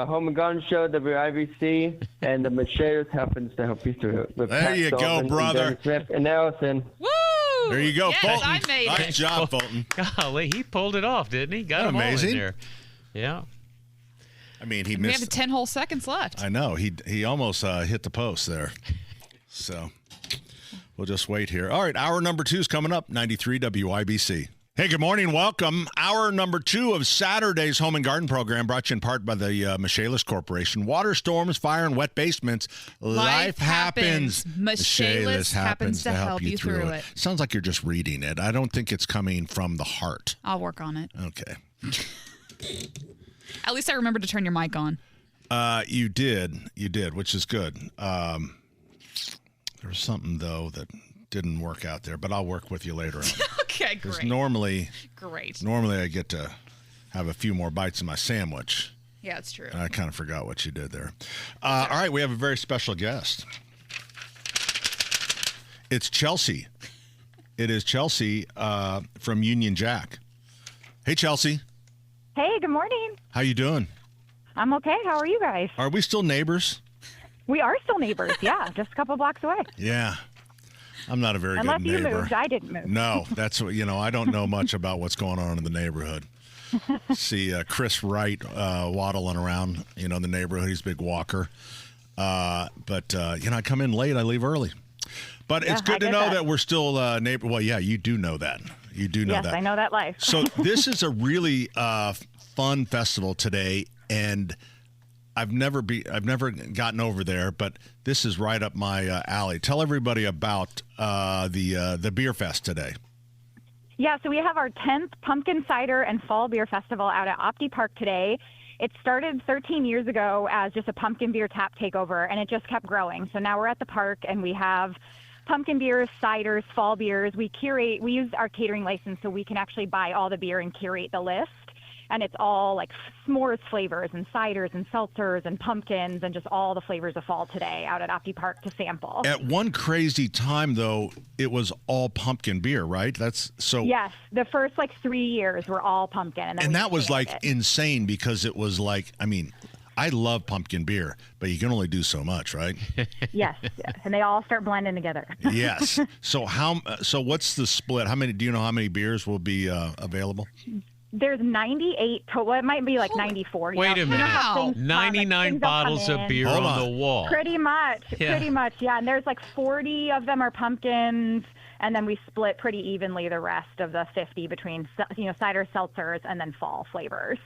Home and Garden Show, WIBC, and the Machetes happens to help you through it. With There Pat you go, Sullivan and brother. Dennis Smith and Allison. Woo! There you go, yes, Fulton. I made Nice it. job, Fulton. Golly, he pulled it off, didn't he? Got Isn't them all amazing? in there. Yeah. I mean, he We have missed. 10 whole seconds left. I know. He almost hit the post there. So we'll just wait here. All right, hour number 2 is coming up. 93 WIBC. Hey, good morning. Welcome. Hour number 2 of Saturday's Home and Garden program, brought to you in part by the Michaelis Corporation. Water storms, fire, and wet basements. Life happens. Michaelis happens to help you through it. Sounds like you're just reading it. I don't think it's coming from the heart. I'll work on it. Okay. At least I remember to turn your mic on. You did, which is good. There was something, though, that didn't work out there, but I'll work with you later on. Okay, Because great. normally Great. I get to have a few more bites of my sandwich. Yeah, it's true. And I kind of forgot what you did there. All right, we have a very special guest. It's Chelsea. It is Chelsea from Union Jack. Hey, Chelsea. Hey, good morning. How you doing? I'm okay. How are you guys? Are we still neighbors? We are still neighbors. Yeah, just a couple blocks away. Yeah. I'm not a very Unless good you neighbor. moved, I didn't move. No, that's what, I don't know much about what's going on in the neighborhood. See Chris Wright waddling around, the neighborhood. He's a big walker. But I come in late. I leave early. But it's Yeah, good I to get know that. that we're still neighbor. Well, yeah, you do know that. You do know Yes, that. I know that life. So this is a really fun festival today, and I've never gotten over there, but this is right up my alley. Tell everybody about the beer fest today. Yeah, so we have our 10th Pumpkin Cider and Fall Beer Festival out at Opti Park today. It started 13 years ago as just a pumpkin beer tap takeover, and it just kept growing. So now we're at the park, and we have pumpkin beers, ciders, fall beers. We use our catering license so we can actually buy all the beer and curate the list. And it's all like s'mores flavors and ciders and seltzers and pumpkins and just all the flavors of fall today out at Opti Park to sample. At one crazy time, though, it was all pumpkin beer, right? That's so. Yes, the first 3 years were all pumpkin, and, then we that was expanded it. insane because it was I love pumpkin beer, but you can only do so much, right? Yes, and they all start blending together. Yes. So what's the split? Do you know how many beers will be available? There's 98 total. It might be 94. Wait a minute. Wow. 99 bottles of beer Hold on on. the wall. Pretty much, yeah. And there's 40 of them are pumpkins, and then we split pretty evenly the rest of the 50 between cider, seltzers, and then fall flavors.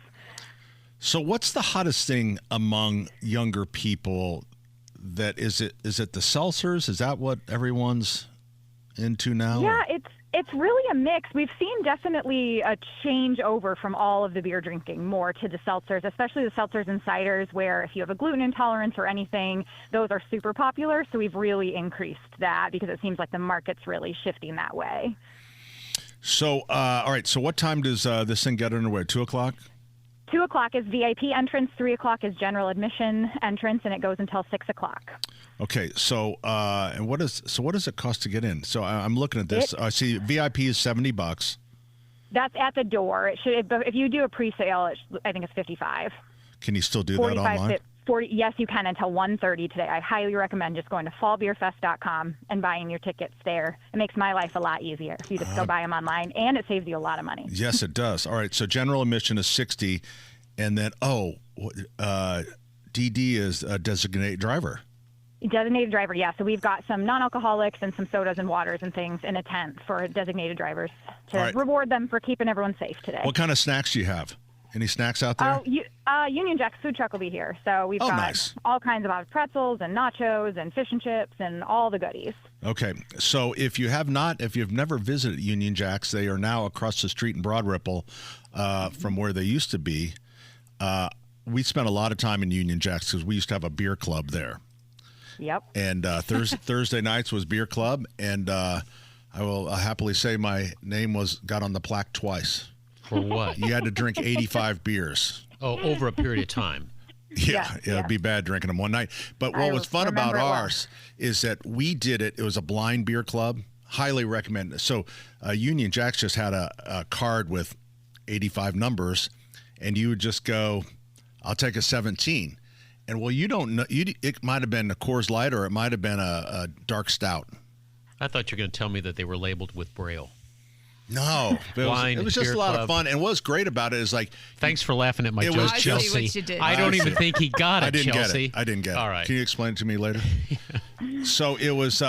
So what's the hottest thing among younger people? Is it the seltzers? Is that what everyone's into now? Yeah, it's really a mix. We've seen definitely a change over from all of the beer drinking more to the seltzers, especially the seltzers and ciders, where if you have a gluten intolerance or anything, those are super popular. So we've really increased that because it seems like the market's really shifting that way. So, all right. So what time does this thing get underway? 2:00? 2 o'clock is VIP entrance, 3 o'clock is general admission entrance, and it goes until 6 o'clock. Okay, so and what does it cost to get in? So I'm looking at this. I see VIP is $70. That's at the door. If you do a pre-sale, I think it's $55. Can you still do that online? 40. Yes, you can until 1:30 today. I highly recommend just going to fallbeerfest.com and buying your tickets there. It makes my life a lot easier if you just go buy them online, and it saves you a lot of money. Yes, it does. All right, so general admission is $60, and then DD is a designated driver. Designated driver, yeah. So we've got some non-alcoholics and some sodas and waters and things in a tent for designated drivers to reward them for keeping everyone safe today. What kind of snacks do you have? Any snacks out there? Union Jack's food truck will be here. So we've got all kinds of pretzels and nachos and fish and chips and all the goodies. Okay. So if you've never visited Union Jack's, they are now across the street in Broad Ripple from where they used to be. We spent a lot of time in Union Jack's because we used to have a beer club there. Yep. And Thursday nights was beer club, and I will happily say my name got on the plaque twice. For what? You had to drink 85 beers. Oh, over a period of time. Yeah, it'd be bad drinking them one night. But what was fun about ours is that we did it. It was a blind beer club. Highly recommend it. So Union Jack's just had a card with 85 numbers, and you would just go, I'll take a 17. And you don't know. It might have been a Coors Light or it might have been a dark stout. I thought you were going to tell me that they were labeled with Braille. No, it was just a lot of fun. And what's great about it is thanks for laughing at my joke, Chelsea. What you did. I don't even think he got it, Chelsea. I didn't get it. All right. Can you explain it to me later? So it was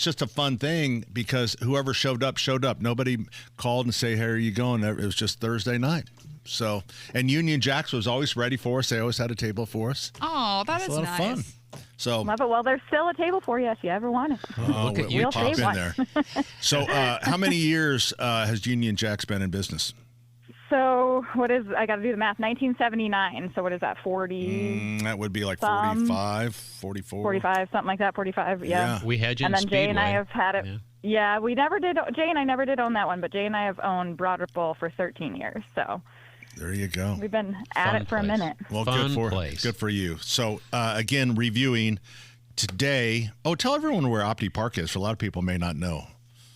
just a fun thing because whoever showed up. Nobody called and say, "Hey, are you going?" It was just Thursday night. So, and Union Jack's was always ready for us. They always had a table for us. Oh, that is a lot nice. of fun. So love it. Well, there's still a table for you if you ever want it. Look at you. We'll pop save in one. there. So, how many years has Union Jack's been in business? So I got to do the math, 1979. So what is that, 40? That would be like 45, 44. 45, something like that, 45, yeah. We had you and in then Jay and I Speedway. have had it. Yeah, we never did. Jay and I never did own that one, but Jay and I have owned Broad Ripple for 13 years. So there you go. we've been at it for a minute. Well, Fun good place. for you. So, again, reviewing today. Oh, tell everyone where Opti Park is. For a lot of people may not know.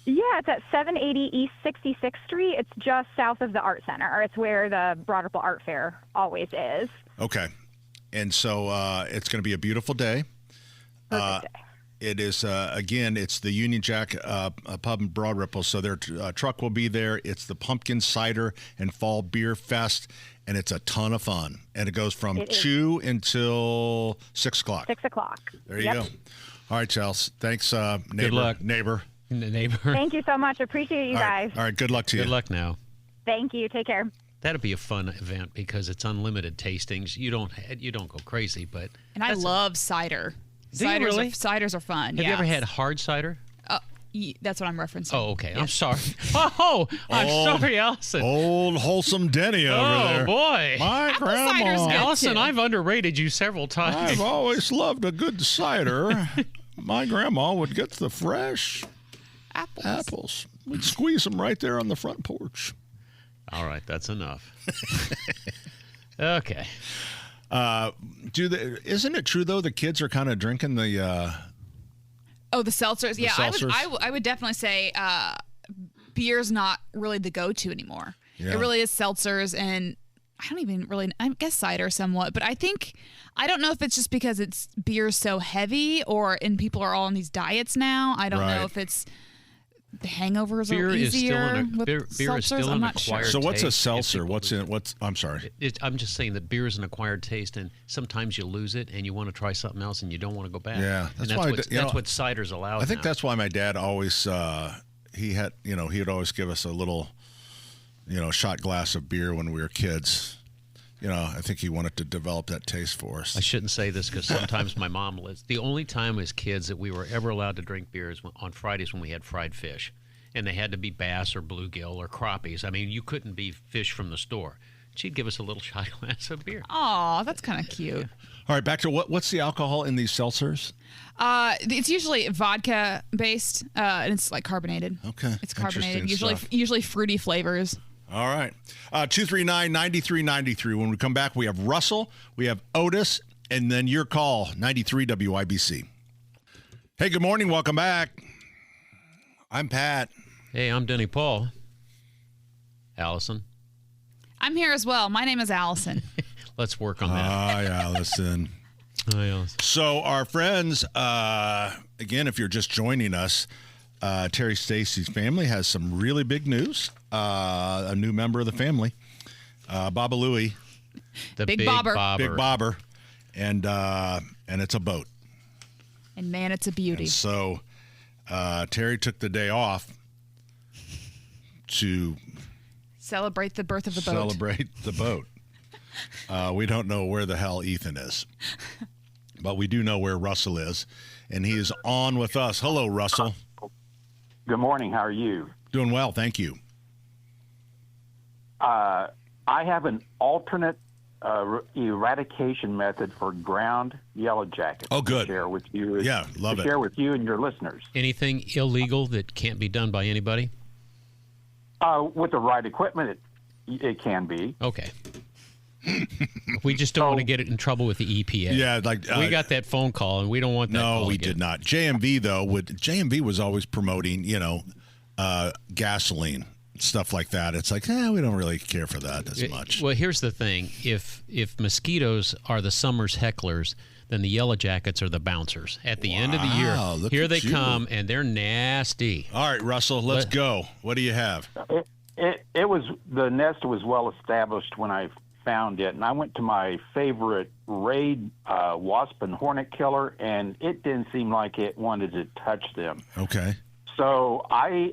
Yeah, it's at 780 East 66th Street. It's just south of the Art Center. It's where the Broad Ripple Art Fair always is. Okay. And so it's going to be a beautiful day. Perfect day. It is, again, it's the Union Jack pub in Broad Ripple. So their truck will be there. It's the Pumpkin Cider and Fall Beer Fest, and it's a ton of fun. And it goes from 2 until 6 o'clock. 6 o'clock. There you go. All right, Chelsea. Thanks, neighbor. Good luck. Neighbor. Thank you so much. Appreciate you guys. All right, good luck to you. Good luck now. Thank you. Take care. That'd be a fun event because it's unlimited tastings. You don't go crazy, but And I love cider. Do you really? Ciders are fun. Have you ever had hard cider? That's what I'm referencing. Oh, okay. I'm sorry. Oh, I'm sorry, Allison. Old wholesome Denny over Oh, there. boy. My Apple cider's grandma. good. Allison, too. I've underrated you several times. I've always loved a good cider. My grandma would get the fresh apples. We'd squeeze them right there on the front porch. All right, that's enough. Okay. Isn't it true though? The kids are kind of drinking the. Oh, the seltzers. Yeah, seltzers? I would definitely say beer's not really the go-to anymore. Yeah. It really is seltzers, and I don't even really. I guess cider somewhat, but I don't know if it's just because it's beer's so heavy, and people are all on these diets now. I don't know if it's the hangovers Beer are is still easier an with beer seltzers. is still I'm an not sure. acquired So what's a taste. seltzer? I'm sorry. I'm just saying that beer is an acquired taste, and sometimes you lose it, and you want to try something else, and you don't want to go back. Yeah, that's what cider's allowed. I think now. that's why my dad always he'd always give us a little shot glass of beer when we were kids. I think he wanted to develop that taste for us. I shouldn't say this because sometimes my mom lives. The only time as kids that we were ever allowed to drink beer is on Fridays when we had fried fish. And they had to be bass or bluegill or crappies. I mean, you couldn't be fish from the store. She'd give us a little shot glass of beer. Aw, that's kind of cute. All right, back to what's the alcohol in these seltzers? It's usually vodka based, and it's like carbonated. Okay, it's carbonated. interesting stuff. Usually fruity flavors. All right, 239-9393. When we come back, we have Russell, we have Otis, and then your call 93 WIBC. Hey, good morning. Welcome back. I'm Pat. Hey, I'm Denny Paul. Allison. I'm here as well. My name is Allison. Let's work on that. Hi, Allison. Hi, Allison. So our friends, again, if you're just joining us, Terry Stacy's family has some really big news. A new member of the family, Baba Louie. The Big Bobber. Big Bobber. And it's a boat. And man, it's a beauty. And so Terry took the day off to Celebrate the birth of the boat. celebrate the boat. We don't know where the hell Ethan is, but we do know where Russell is, and he is on with us. Hello, Russell. Good morning. How are you? Doing well, thank you. I have an alternate eradication method for ground yellow jackets. Oh, good. To share with you. Yeah, love to it. Share with you and your listeners. Anything illegal that can't be done by anybody? With the right equipment, it can be. Okay. We just don't want to get it in trouble with the EPA. Yeah, like we got that phone call, and we don't want that. No, call we again. did not. JMV though, JMV was always promoting, gasoline, stuff like that. It's like, we don't really care for that as much. Well, here's the thing: if mosquitoes are the summer's hecklers, then the yellow jackets are the bouncers. At the end of the year, look here at they you. come, and they're nasty. All right, Russell, let's go. What do you have? It was the nest was well established when I found it, and I went to my favorite raid wasp and hornet killer, and it didn't seem like it wanted to touch them. Okay. So I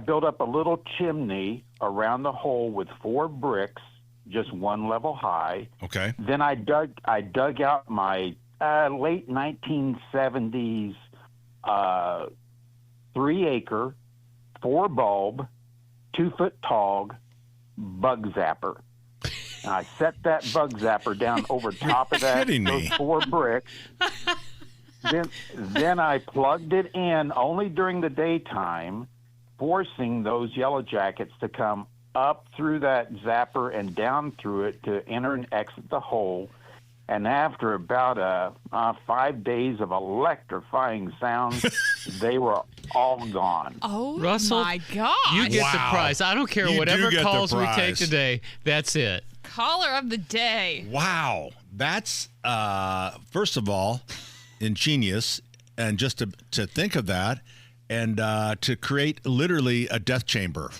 built up a little chimney around the hole with 4 bricks, just one level high. Okay. Then I dug out my late 1970s 3-acre, 4-bulb, 2-foot tall bug zapper. And I set that bug zapper down over top of that kidding me. those 4 bricks. Then I plugged it in only during the daytime, forcing those yellow jackets to come up through that zapper and down through it to enter and exit the hole. And after about 5 days of electrifying sounds, they were all gone. Oh, Russell, my God. You get the Wow. prize. I don't care You whatever do get the calls we take prize. today. That's it. Caller of the day. Wow. That's, first of all, ingenious. And just to think of that and to create literally a death chamber.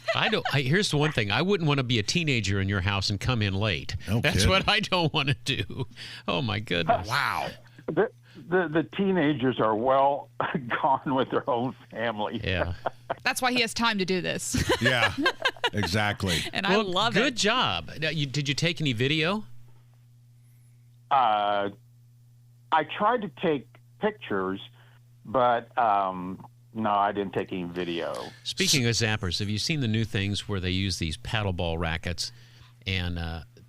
Here's the one thing. I wouldn't want to be a teenager in your house and come in late. No That's kidding. what I don't want to do. Oh, my goodness. Wow. The teenagers are well gone with their own family. Yeah. That's why he has time to do this. Yeah, exactly. And I love good it. job. Now, did you take any video? I tried to take pictures, but no, I didn't take any video. Speaking of zappers, have you seen the new things where they use these paddleball rackets and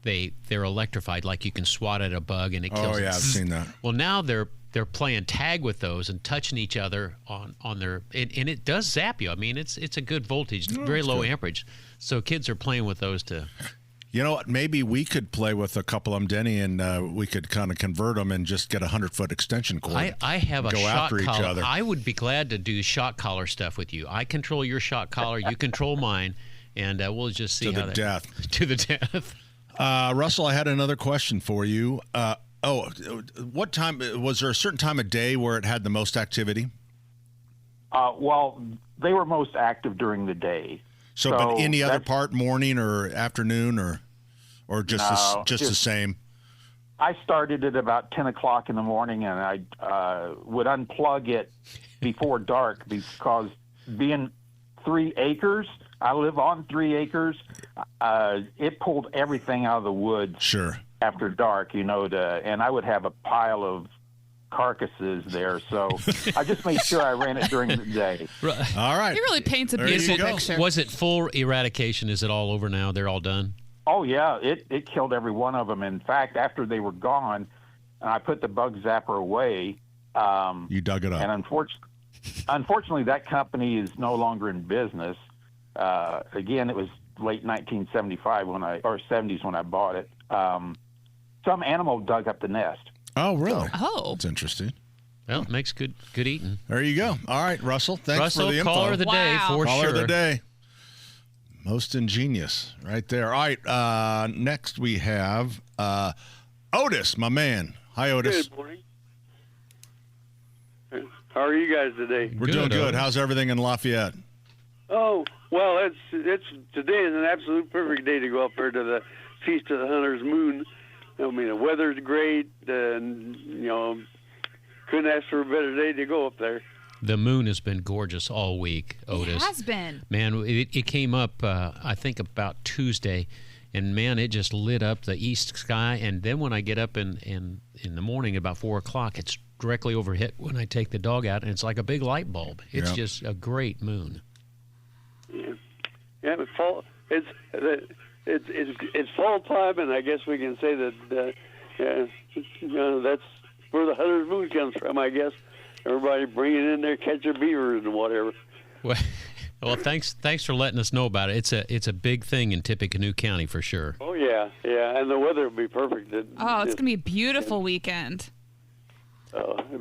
they're electrified, like you can swat at a bug and it kills it? Oh yeah, I've seen that. Well, now they're playing tag with those and touching each other on their and it does zap you. I mean, it's a good voltage, very low amperage. So kids are playing with those to. You know what? Maybe we could play with a couple of them, Denny, and we could kind of convert them and just get a 100-foot extension cord. I have a go shock after each collar. other. I would be glad to do shock collar stuff with you. I control your shock collar, you control mine, and we'll just see To how the death. To the death. Russell, I had another question for you. What time was there a certain time of day where it had the most activity? Well, they were most active during the day. So but any other part, morning or afternoon, or just the same? I started at about 10 o'clock in the morning, and I would unplug it before dark because being 3 acres, I live on 3 acres, it pulled everything out of the woods. Sure. After dark, and I would have a pile of carcasses there, so I just made sure I ran it during the day. All right. He really paints a beautiful picture. Was it full eradication? Is it all over now? They're all done? Oh, yeah, it killed every one of them. In fact, after they were gone, and I put the bug zapper away. You dug it up. And unfortunately, that company is no longer in business. Again, it was late 1975 or 70s when I bought it. Some animal dug up the nest. Oh, really? Oh. That's interesting. Well, it makes good eating. There you go. All right, Russell. Thanks for the info. Caller of the day for Caller sure. of the day. Most ingenious right there. All right, next we have Otis, my man. Hi, Otis. Good morning. How are you guys today? We're doing good. How's everything in Lafayette? Oh, well, it's today is an absolute perfect day to go up there to the Feast of the Hunter's Moon. I mean, the weather's great, and couldn't ask for a better day to go up there. The moon has been gorgeous all week, Otis. It has been. Man, it came up, I think, about Tuesday, and, man, it just lit up the east sky. And then when I get up in the morning about 4 o'clock, it's directly overhead when I take the dog out, and it's like a big light bulb. It's just a great moon. Yeah, but fall. It's fall time, and I guess we can say that that's where the hunter's moon comes from. I guess everybody bringing in their catcher beavers and whatever. Well, thanks for letting us know about it. It's a big thing in Tippecanoe County for sure. Oh yeah, and the weather will be perfect. It's gonna be a beautiful weekend.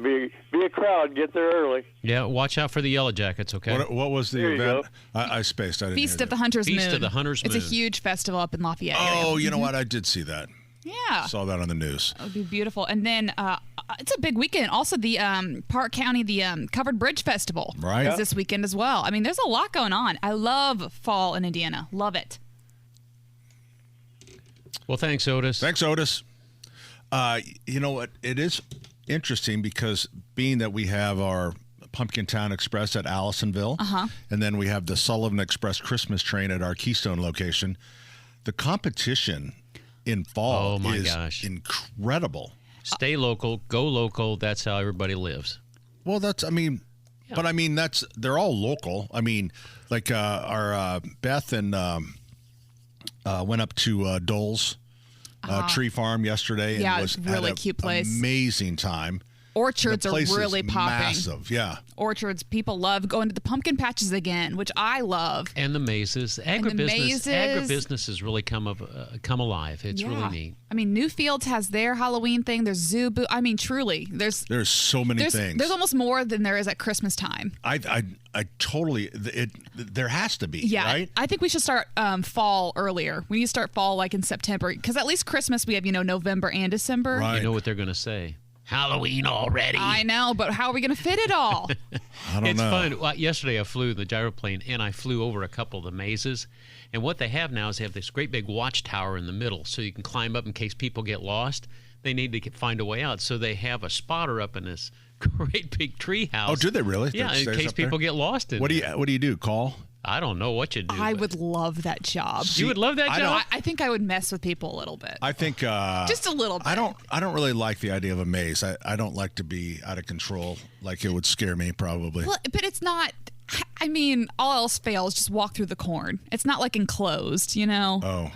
Be a crowd. Get there early. Yeah, watch out for the Yellow Jackets, okay? What was the event? I spaced. I didn't Feast hear of the Hunter's Moon. Feast of the Hunter's Moon. It's a huge festival up in Lafayette. Oh, you know what? I did see that. Yeah. Saw that on the news. It would be beautiful. And then it's a big weekend. Also, the Park County, the Covered Bridge Festival is this weekend as well. I mean, there's a lot going on. I love fall in Indiana. Love it. Well, thanks, Otis. Thanks, Otis. You know what? It is interesting because being that we have our Pumpkin Town Express at Allisonville, and then we have the Sullivan Express Christmas train at our Keystone location, the competition in fall is incredible. Stay local, go local. That's how everybody lives. Well, they're all local. I mean, like our Beth and went up to Dole's Tree Farm yesterday. Yeah, and it was really cute place. Amazing time. Orchards are really popping. Massive, yeah. Orchards, people love going to the pumpkin patches again, which I love. And the mazes, agribusiness has really come alive. It's really neat. I mean, Newfields has their Halloween thing. There's Zoo Boo. I mean, truly, there's so many things. There's almost more than there is at Christmas time. I totally. There has to be. Yeah, right. I think we should start fall earlier. We need to start fall like in September because at least Christmas we have November and December. Right. You know what they're going to say. Halloween already. I know, but how are we going to fit it all? I don't know. It's fun. Well, yesterday I flew the gyroplane, and I flew over a couple of the mazes. And what they have now is they have this great big watchtower in the middle, so you can climb up in case people get lost. They need to find a way out, so they have a spotter up in this great big tree house. Oh, do they really? Yeah, in case people get lost. What do you do? Call? I don't know what you'd do. I would love that job. You would love that job? I think I would mess with people a little bit. I think just a little bit. I don't really like the idea of a maze. I don't like to be out of control. Like, it would scare me probably. Well, but it's not. I mean, all else fails, just walk through the corn. It's not like enclosed, you know. Oh.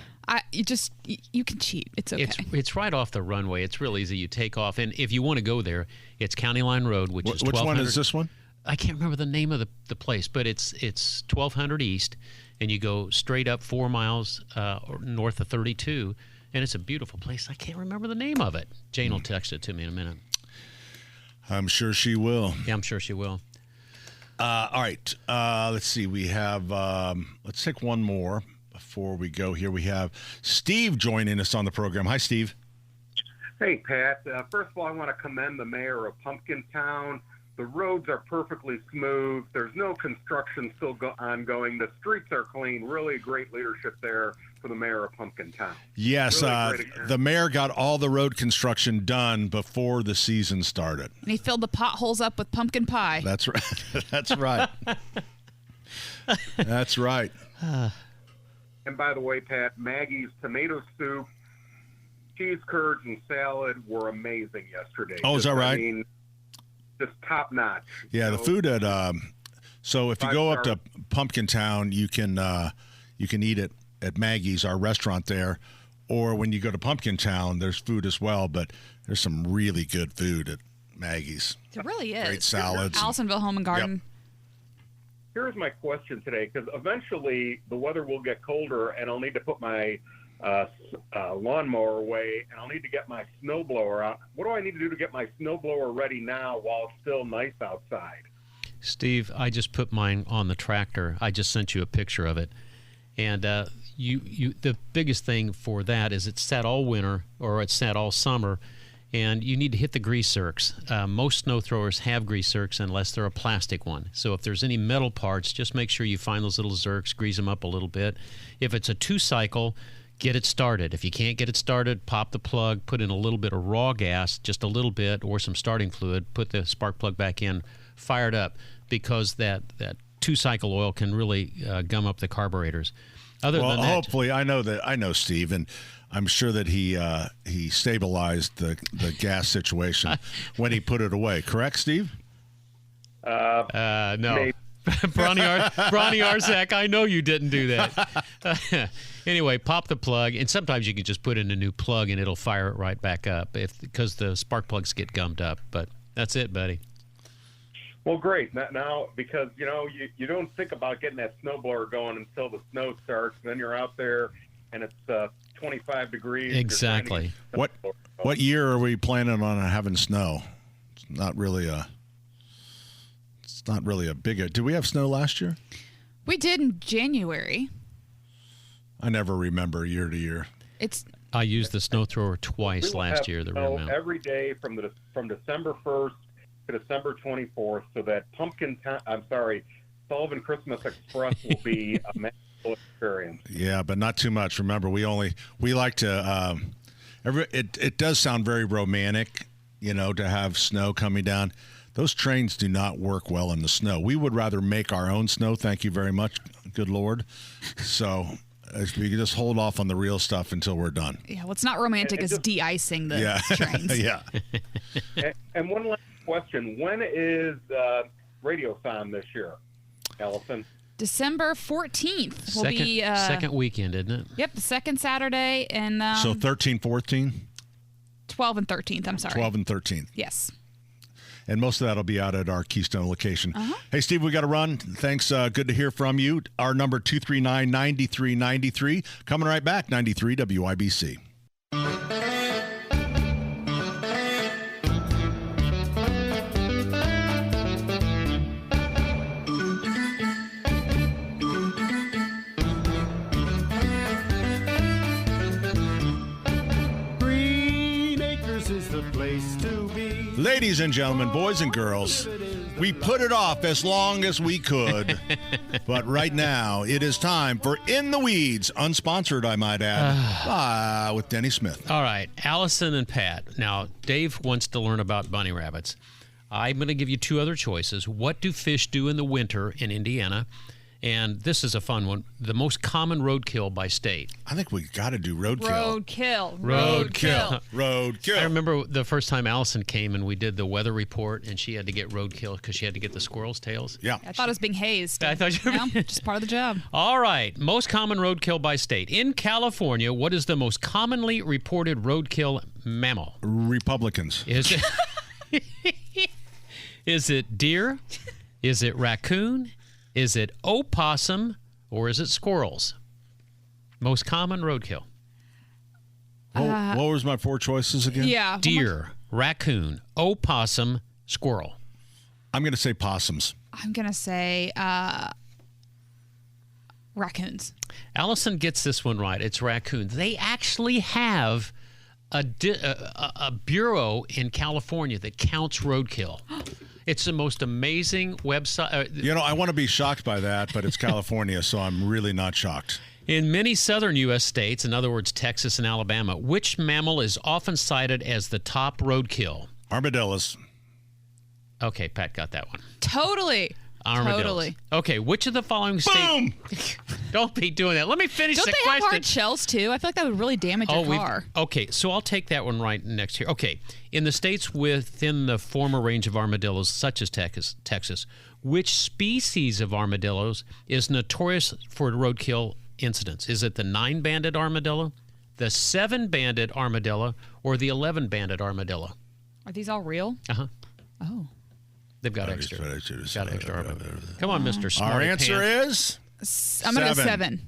You can cheat. It's okay. It's right off the runway. It's real easy. You take off, and if you want to go there, it's County Line Road, which is 1200. Which one is this one? I can't remember the name of the place, but it's 1200 East, and you go straight up 4 miles north of 32, and it's a beautiful place. I can't remember the name of it. Jane will text it to me in a minute. I'm sure she will. Yeah, I'm sure she will. All right. Let's see. We have. Let's take one more before we go here. We have Steve joining us on the program. Hi, Steve. Hey, Pat. First of all, I want to commend the mayor of Pumpkin Town. The roads are perfectly smooth. There's no construction still ongoing. The streets are clean. Really great leadership there for the mayor of Pumpkin Town. Yes, really the mayor got all the road construction done before the season started. And he filled the potholes up with pumpkin pie. That's right. That's right. That's right. And by the way, Pat, Maggie's tomato soup, cheese curds, and salad were amazing yesterday. Oh, is that right? I mean, just top notch. Yeah, the food at so if you go up to Pumpkin Town, you can eat it at Maggie's, our restaurant there, or when you go to Pumpkin Town, there's food as well, but there's some really good food at Maggie's. It really is. Great salads. Allisonville Home and Garden. Yep. Here's my question today, because eventually the weather will get colder, and I'll need to put my lawnmower away, and I'll need to get my snowblower out. What do I need to do to get my snowblower ready now while it's still nice outside? Steve, I just put mine on the tractor. I just sent you a picture of it. And you the biggest thing for that is it's sat all winter or it's sat all summer, and you need to hit the grease zerks. Most snow throwers have grease zerks unless they're a plastic one. So if there's any metal parts, just make sure you find those little zerks, grease them up a little bit. If it's a 2-cycle, get it started. If you can't get it started, pop the plug, put in a little bit of raw gas, just a little bit, or some starting fluid, put the spark plug back in, fire it up, because that 2-cycle oil can really gum up the carburetors. Other than that, hopefully, I know Steve, and I'm sure that he stabilized the gas situation when he put it away. Correct, Steve? No. Maybe. Bronny Arzak, I know you didn't do that. Anyway, pop the plug, and sometimes you can just put in a new plug and it'll fire it right back up because the spark plugs get gummed up. But that's it, buddy. Well, great. Now, because, you don't think about getting that snowblower going until the snow starts, and then you're out there and it's 25 degrees. Exactly. What year are we planning on having snow? It's not really a big. Did we have snow last year? We did in January. I never remember year to year. I used the snow thrower twice last year. The real amount. Every day from December 1st to December 24th, so that Sullivan Christmas Express will be a magical experience. Yeah, but not too much. Remember, we like to. It does sound very romantic, to have snow coming down. Those trains do not work well in the snow. We would rather make our own snow. Thank you very much. Good Lord. So if we can just hold off on the real stuff until we're done. Yeah, what's not romantic is de-icing the trains. Yeah. And one last question. When is Radiothon this year, Allison? December 14th will be... second weekend, isn't it? Yep, the second Saturday. And so 13, 14? 12 and 13th, I'm sorry. 12 and 13th. Yes. And most of that will be out at our Keystone location. Hey, Steve, we got to run. Thanks. Good to hear from you. Our number 239-9393. Coming right back, 93 WIBC. Ladies and gentlemen, boys and girls, we put it off as long as we could, but right now it is time for In the Weeds, unsponsored, I might add, with Denny Smith. All right, Allison and Pat. Now, Dave wants to learn about bunny rabbits. I'm going to give you two other choices. What do fish do in the winter in Indiana? And this is a fun one. The most common roadkill by state. I think we got to do roadkill. Roadkill. I remember the first time Allison came and we did the weather report, and she had to get roadkill because she had to get the squirrels' tails. Yeah. I thought it was being hazed. I thought you were just part of the job. All right. Most common roadkill by state. In California, what is the most commonly reported roadkill mammal? Republicans. Is it, is it deer? Is it raccoon? Is it opossum? Or is it squirrels? Most common roadkill. What was my 4 choices again? Yeah. Deer, raccoon, opossum, squirrel. I'm going to say possums. I'm going to say raccoons. Allison gets this one right. It's raccoons. They actually have a bureau in California that counts roadkill. It's the most amazing website. I want to be shocked by that, but it's California, so I'm really not shocked. In many southern U.S. states, in other words, Texas and Alabama, which mammal is often cited as the top roadkill? Armadillos. Okay, Pat got that one. Totally. Armadillos. Totally. Okay, which of the following states? Boom! Don't be doing that. Let me finish Don't the they question. have hard shells, too? I feel like that would really damage your car. Okay, so I'll take that one right next here. Okay, in the states within the former range of armadillos, such as Texas, which species of armadillos is notorious for roadkill incidents? Is it the 9-banded armadillo, the 7-banded armadillo, or the 11-banded armadillo? Are these all real? Uh-huh. Oh. They've got extra. Got extra armadillo. Come on, Mr. Smarty Our answer Pants. is? I'm going to go 7.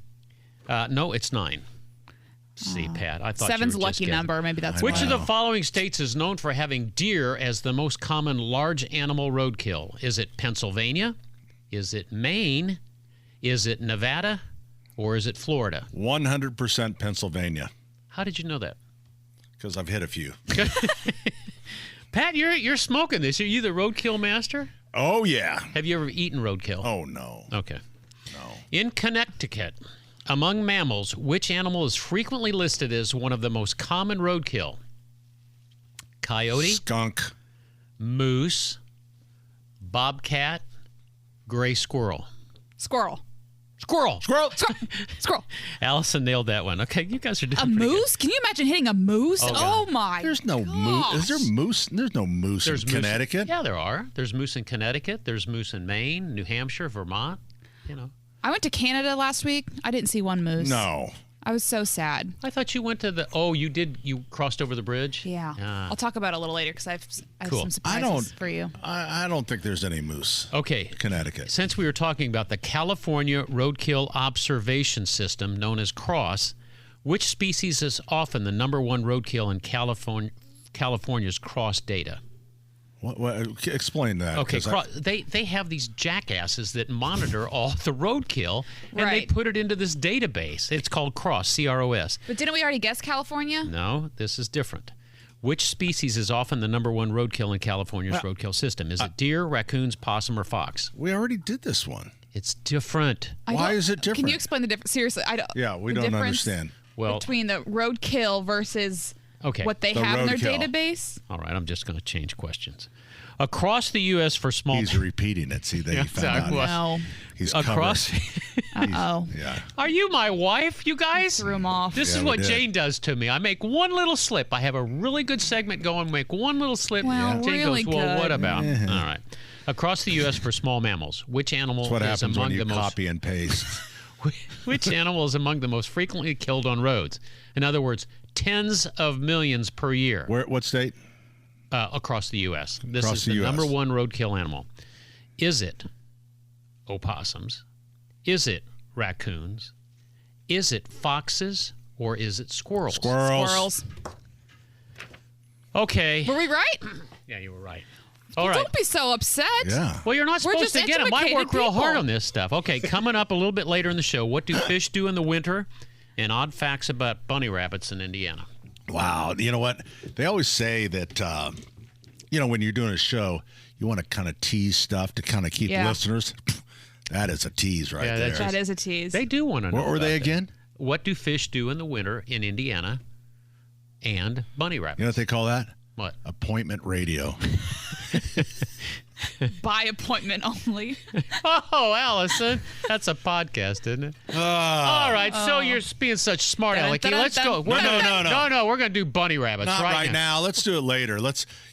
No, it's 9. See, Pat, I thought 7's you a were lucky just guessing. number. Maybe that's Which why. of the following states is known for having deer as the most common large animal roadkill? Is it Pennsylvania? Is it Maine? Is it Nevada? Or is it Florida? 100% Pennsylvania. How did you know that? Because I've hit a few. Pat, you're smoking this. Are you the roadkill master? Oh, yeah. Have you ever eaten roadkill? Oh, no. Okay. No. In Connecticut, among mammals, which animal is frequently listed as one of the most common roadkill? Coyote, Skunk. moose, bobcat, gray squirrel. Squirrel. Squirrel. Squirrel. Allison nailed that one. Okay, you guys are doing A pretty good. moose? Can you imagine hitting a moose? Oh, Oh, God. my There's no moose. Is there moose? There's no moose in Connecticut. Yeah, there are. There's moose in Connecticut. There's moose in Maine, New Hampshire, Vermont. I went to Canada last week. I didn't see one moose. No. I was so sad. I thought you went to the. Oh, you did. You crossed over the bridge. Yeah. Ah. I'll talk about it a little later because I have Cool. some surprises for you. I don't think there's any moose. Okay. Connecticut. Since we were talking about the California Roadkill Observation System, known as CROSS, which species is often the number one roadkill in California's CROSS data? What, explain that. Okay, 'cause they have these jackasses that monitor all the roadkill, and they Right. put it into this database. It's called CROSS, C-R-O-S. But didn't we already guess California? No, this is different. Which species is often the number one roadkill in California's roadkill system? Is it deer, raccoons, possum, or fox? we already did this one. It's different. Why is it different? Can you explain the difference? Seriously, I don't. Yeah, we the don't difference understand. Well, between the roadkill versus okay. what they The have in their roadkill. database. All right, I'm just going to change questions. Across the U.S. for small... He's repeating it. See, that Yeah, he found out. well, No. He's Across... Uh-oh. Yeah. Are you my wife, you guys? Threw him off. This Yeah, is we what did. Jane does to me. I make one little slip. I have a really good segment going, make one little slip. Well, Jane really goes, well, good. what about? All right. Across the U.S. for small mammals, which animal That's what is happens when among you the most... copy and paste. Which animal is among the most frequently killed on roads? In other words, tens of millions per year. What state? Across the U.S. This Across is the the US. number one roadkill animal. Is it opossums? Is it raccoons? Is it foxes? Or is it squirrels? Squirrels. Okay. Were we right? Yeah, you were right. All right. Don't be so upset. Yeah. Well, you're not We're supposed just to get them. I work educated real hard people. on this stuff. Okay, coming up a little bit later in the show, what do fish do in the winter? And odd facts about bunny rabbits in Indiana. Wow. You know what? They always say that, when you're doing a show, you want to kind of tease stuff to kind of keep Yeah. listeners. That is a tease right Yeah, there. that's That is a tease. They do want to know. What were they about that. again? What do fish do in the winter in Indiana and bunny rabbits? You know what they call that? What? Appointment radio. By appointment only. Oh, Allison, that's a podcast, isn't it? All right, so you're being such smart alecky. Let's go. No, we're going to do bunny rabbits Not right now. Let's do it later.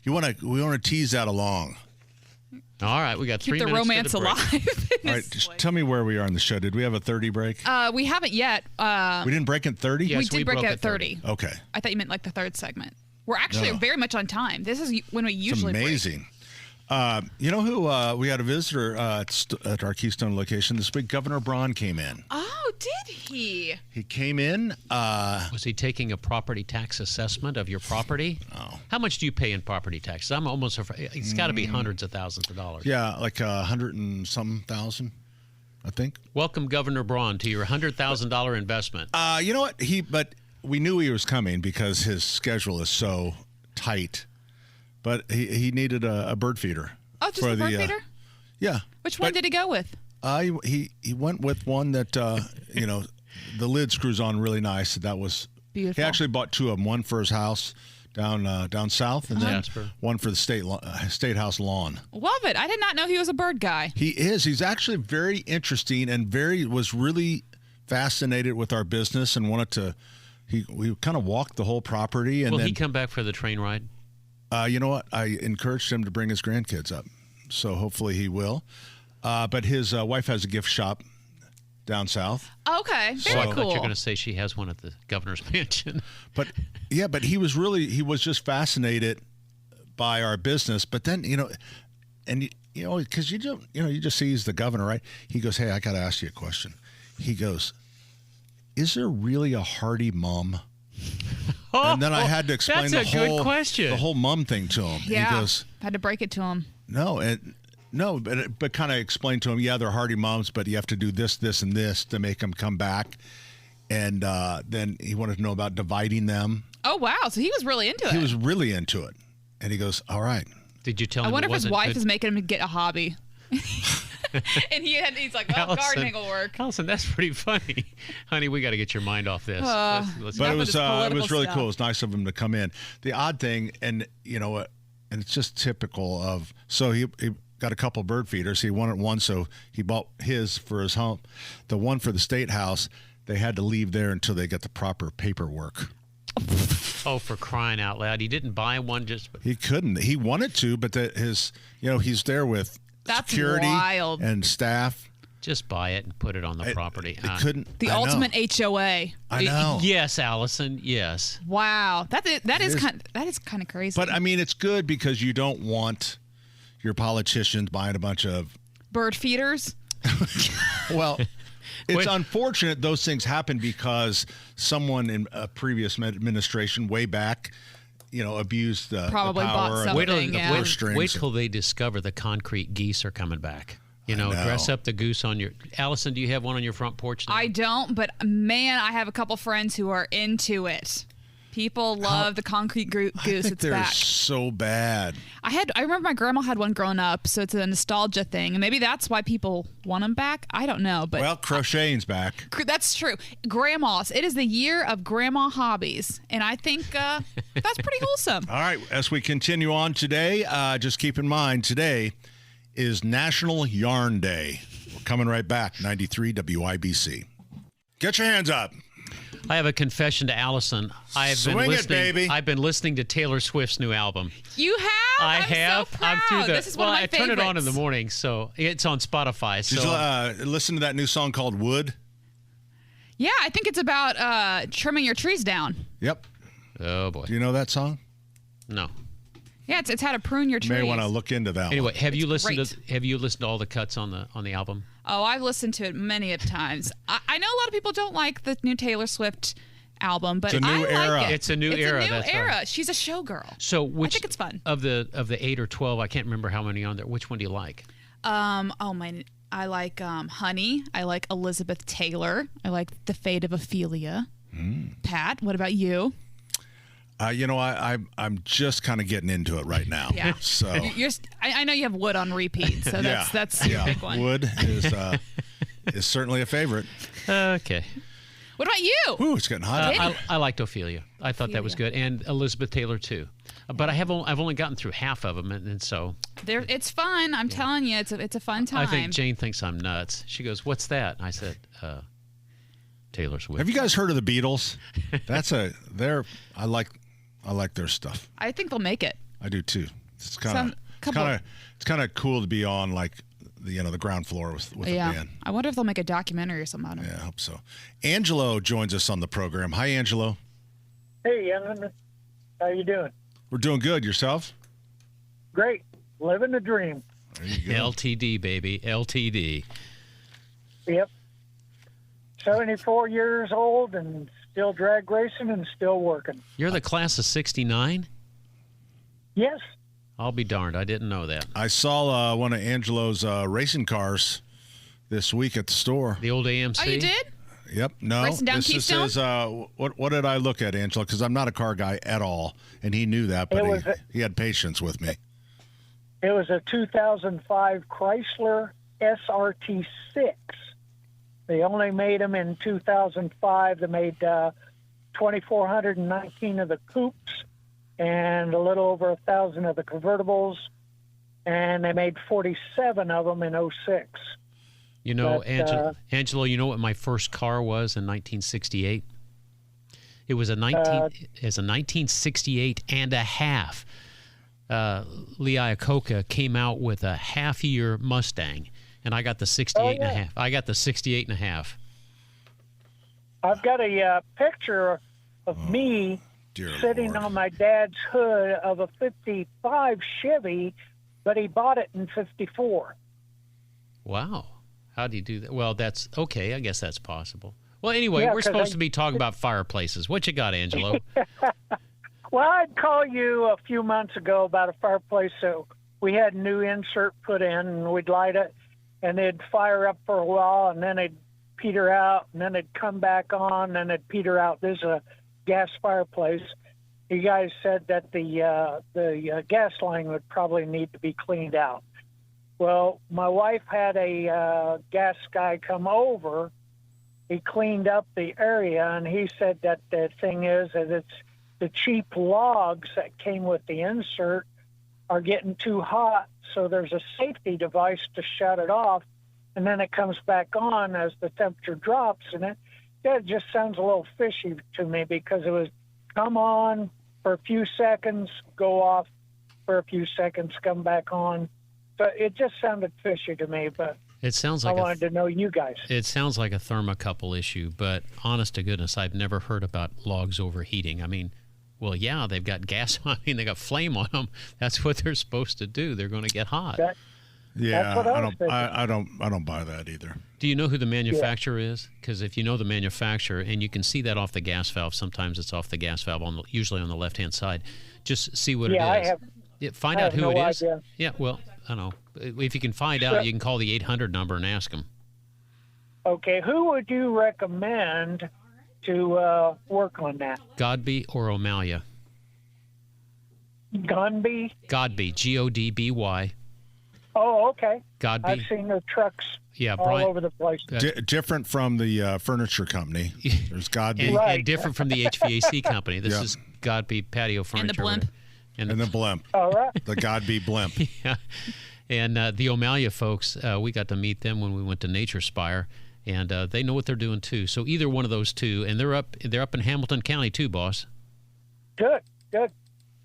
We want to tease that along. All right, we got 3 Keep the minutes. romance alive. All right, just tell me where we are in the show. Did we have a 30 break? We haven't yet. We didn't break at 30? Yes, we did break at 30. Okay. I thought you meant like the third segment. We're actually very much on time. This is when we usually It's amazing. You know who we had a visitor at our Keystone location this week? Governor Braun came in. Oh, did he? He came in. Was he taking a property tax assessment of your property? Oh. How much do you pay in property taxes? I'm almost afraid. It's got to be hundreds of thousands of dollars. Yeah, like $100 and some thousand, I think. Welcome, Governor Braun, to your $100,000 investment. You know what? But we knew he was coming because his schedule is so tight. But he needed a bird feeder. Oh, just a bird feeder? Yeah. Which one did he go with? He went with one that the lid screws on really nice. That was beautiful. He actually bought 2 of them. One for his house down south, and then one for the state house lawn. Love it. I did not know he was a bird guy. He is. He's actually very interesting and was really fascinated with our business and wanted to. We kind of walked the whole property. And Will then, he come back for the train ride? You know what? I encouraged him to bring his grandkids up, so hopefully he will. But his wife has a gift shop down south. Okay, very I cool. thought you were going to say she has one at the governor's mansion. But he was just fascinated by our business. But then because you just see he's the governor, right? He goes, "Hey, I got to ask you a question." He goes, "Is there really a Hardy mom?" And then I had to explain That's a good question. The whole mom thing to him. Yeah, He goes, had to break it to him. No, but kind of explain to him, yeah, they're Hardy moms, but you have to do this, this, and this to make them come back. And then he wanted to know about dividing them. Oh, wow. So he was really into it. He was really into it. And he goes, all right. Did you tell him I wonder if his wife good? is making him get a hobby. And he's like, well, gardening will work. Allison, that's pretty funny. Honey, we got to get your mind off this. But it was really cool. It was nice of him to come in. The odd thing, and it's just typical of, so he got a couple bird feeders. He wanted one, so he bought his for his home. The one for the state house, they had to leave there until they got the proper paperwork. Oh, for crying out loud. He didn't buy one just... He couldn't. He wanted to, but he's there with security wild. And staff. Just buy it and put it on the property. It couldn't. The ultimate HOA. I know. Yes, Allison. Yes. Wow. That is kind of crazy. But I mean, it's good because you don't want your politicians buying a bunch of bird feeders. Well, it's unfortunate those things happen because someone in a previous administration way back, abused the probably the bought power something. Wait till they discover the concrete geese are coming back. Dress up the goose on your... Allison, do you have one on your front porch now? I don't, but man, I have a couple friends who are into it. People love the concrete goose. I think it's they're back. so bad. I remember my grandma had one growing up, so it's a nostalgia thing, and maybe that's why people want them back. I don't know, but crocheting's back. That's true. Grandmas. It is the year of grandma hobbies, and I think that's pretty wholesome. All right, as we continue on today, just keep in mind today is National Yarn Day. We're coming right back. 93 WIBC. Get your hands up. I have a confession to Allison. I've been listening to Taylor Swift's new album. You have? I have. So proud. I'm through this is one of my I turn it on in the favorites. morning, so it's on Spotify. Did you listen to that new song called Wood? Yeah, I think it's about trimming your trees down. Yep. Oh boy. Do you know that song? No. Yeah, it's how to prune your You trees. may want to look into that. Anyway, one. have you listened great. to all the cuts on the album? Oh, I've listened to it many of times. I know a lot of people don't like the new Taylor Swift album, but It's a new I era. like it. It's a new era. It's a new That's era. right. She's a showgirl. So I think it's fun. Of the 8 or 12, I can't remember how many on there. Which one do you like? I like Honey. I like Elizabeth Taylor. I like The Fate of Ophelia. Pat, what about you? I'm just kind of getting into it right now. Yeah. So I know you have Wood on repeat, so that's your big one. Wood is certainly a favorite. Okay. What about you? Ooh, it's getting hot. I liked Ophelia. I thought that was good, and Elizabeth Taylor too. But I've only gotten through half of them, and so it's fun. I'm telling you, it's a fun time. I think Jane thinks I'm nuts. She goes, "What's that?" I said, "Taylor Swift." Have you guys heard of the Beatles? I like their stuff. I think they'll make it. I do too. It's kind of cool to be on like the ground floor with a band. I wonder if they'll make a documentary or something about it. Yeah, I hope so. Angelo joins us on the program. Hi, Angelo. Hey, Alan. How you doing? We're doing good. Yourself? Great. Living the dream. There you go. LTD, baby. LTD. Yep. 74 years old and still drag racing and still working. You're the class of 69? Yes. I'll be darned. I didn't know that. I saw one of Angelo's racing cars this week at the store. The old AMC? Oh, you did? Yep. No. Racing down Keystone? This is, what did I look at, Angelo? Because I'm not a car guy at all, and he knew that, but he had patience with me. It was a 2005 Chrysler SRT6. They only made them in 2005. They made 2,419 of the coupes and a little over 1,000 of the convertibles, and they made 47 of them in 06. You know, Angelo, you know what my first car was in 1968? It was a 1968 and a half. Lee Iacocca came out with a half-year Mustang, and I got the 68 and a half. I got the 68 and a half. I've got a picture of me sitting on my dad's hood of a 55 Chevy, but he bought it in 54. Wow. How do you do that? Well, that's okay. I guess that's possible. Well, anyway, we're supposed to be talking about fireplaces. What you got, Angelo? Well, I'd call you a few months ago about a fireplace. So we had a new insert put in, and we'd light it, and it'd fire up for a while, and then it'd peter out, and then it'd come back on, and it'd peter out. This is a gas fireplace. You guys said that the gas line would probably need to be cleaned out. Well, my wife had a gas guy come over. He cleaned up the area, and he said that the thing is that it's the cheap logs that came with the insert are getting too hot, so there's a safety device to shut it off, and then it comes back on as the temperature drops, and it just sounds a little fishy to me because it was come on for a few seconds, go off for a few seconds, come back on. But it just sounded fishy to me, but it sounds like I wanted to know you guys. It sounds like a thermocouple issue, but honest to goodness, I've never heard about logs overheating. I mean, well, yeah, they've got gas. I mean, they got flame on them. That's what they're supposed to do. They're going to get hot. I don't buy that either. Do you know who the manufacturer is? Because if you know the manufacturer, and you can see that off the gas valve, sometimes it's off the gas valve, usually on the left-hand side. Just see what it is. Find out who it is. Yeah, well, I don't know. If you can find out, you can call the 800 number and ask them. Okay, who would you recommend to work on that? Godby or O'Malia? Godby? Godby, Godby. Oh, okay. Godby. I've seen the trucks all over the place. Different from the furniture company. There's Godby. And different from the HVAC company. This is Godby Patio Furniture. And the blimp. And the blimp. All right. The Godby blimp. Yeah. And the O'Malia folks, we got to meet them when we went to Nature Spire, and they know what they're doing too. So either one of those two, and they're up in Hamilton County too, boss. Good. All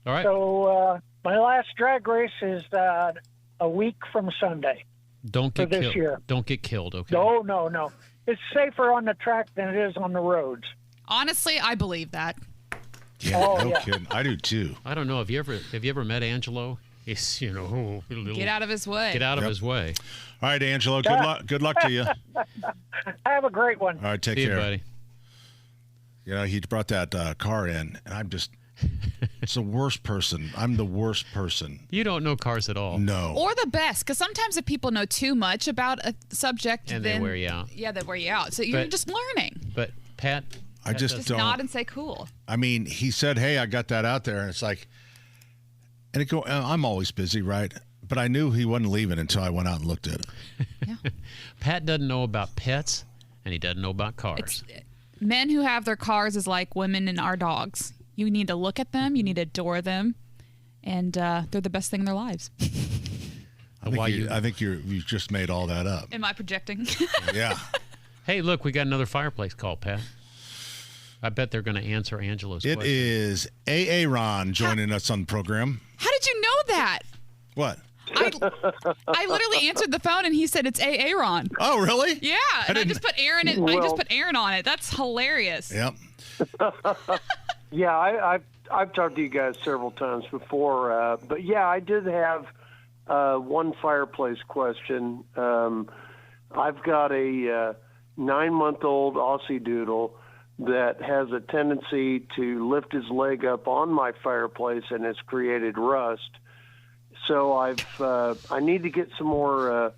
right. So my last drag race is a week from Sunday. Don't get this killed. Year. Don't get killed. Okay. No. It's safer on the track than it is on the roads. Honestly, I believe that. Yeah, kidding. I do too. I don't know. Have you ever met Angelo? He's get out of his way. Get out of his way. All right, Angelo. Good luck to you. Have a great one. All right, take See care, you, buddy. You know, he brought that car in, and I'm just. It's the worst person. I'm the worst person. You don't know cars at all. No. Or the best, because sometimes if people know too much about a subject, and then they wear you out. Yeah, they wear you out. So you're just learning. But Pat, I just don't nod and say cool. I mean, he said, "Hey, I got that out there," and it's like, I'm always busy, right? But I knew he wasn't leaving until I went out and looked at it. Yeah. Pat doesn't know about pets, and he doesn't know about cars. Men who have their cars is like women and our dogs. You need to look at them. You need to adore them. And they're the best thing in their lives. I think you've just made all that up. Am I projecting? Yeah. Hey, look, we got another fireplace call, Pat. I bet they're going to answer Angela's question. It is A.A. Ron joining us on the program. How did you know that? What? I literally answered the phone and he said it's A.A. Ron. Oh, really? Yeah, and I just put Aaron. I just put Aaron on it. That's hilarious. Yep. Yeah, I've talked to you guys several times before, but yeah, I did have one fireplace question. I've got a 9-month-old Aussie Doodle that has a tendency to lift his leg up on my fireplace, and it's created rust. So I need to get some more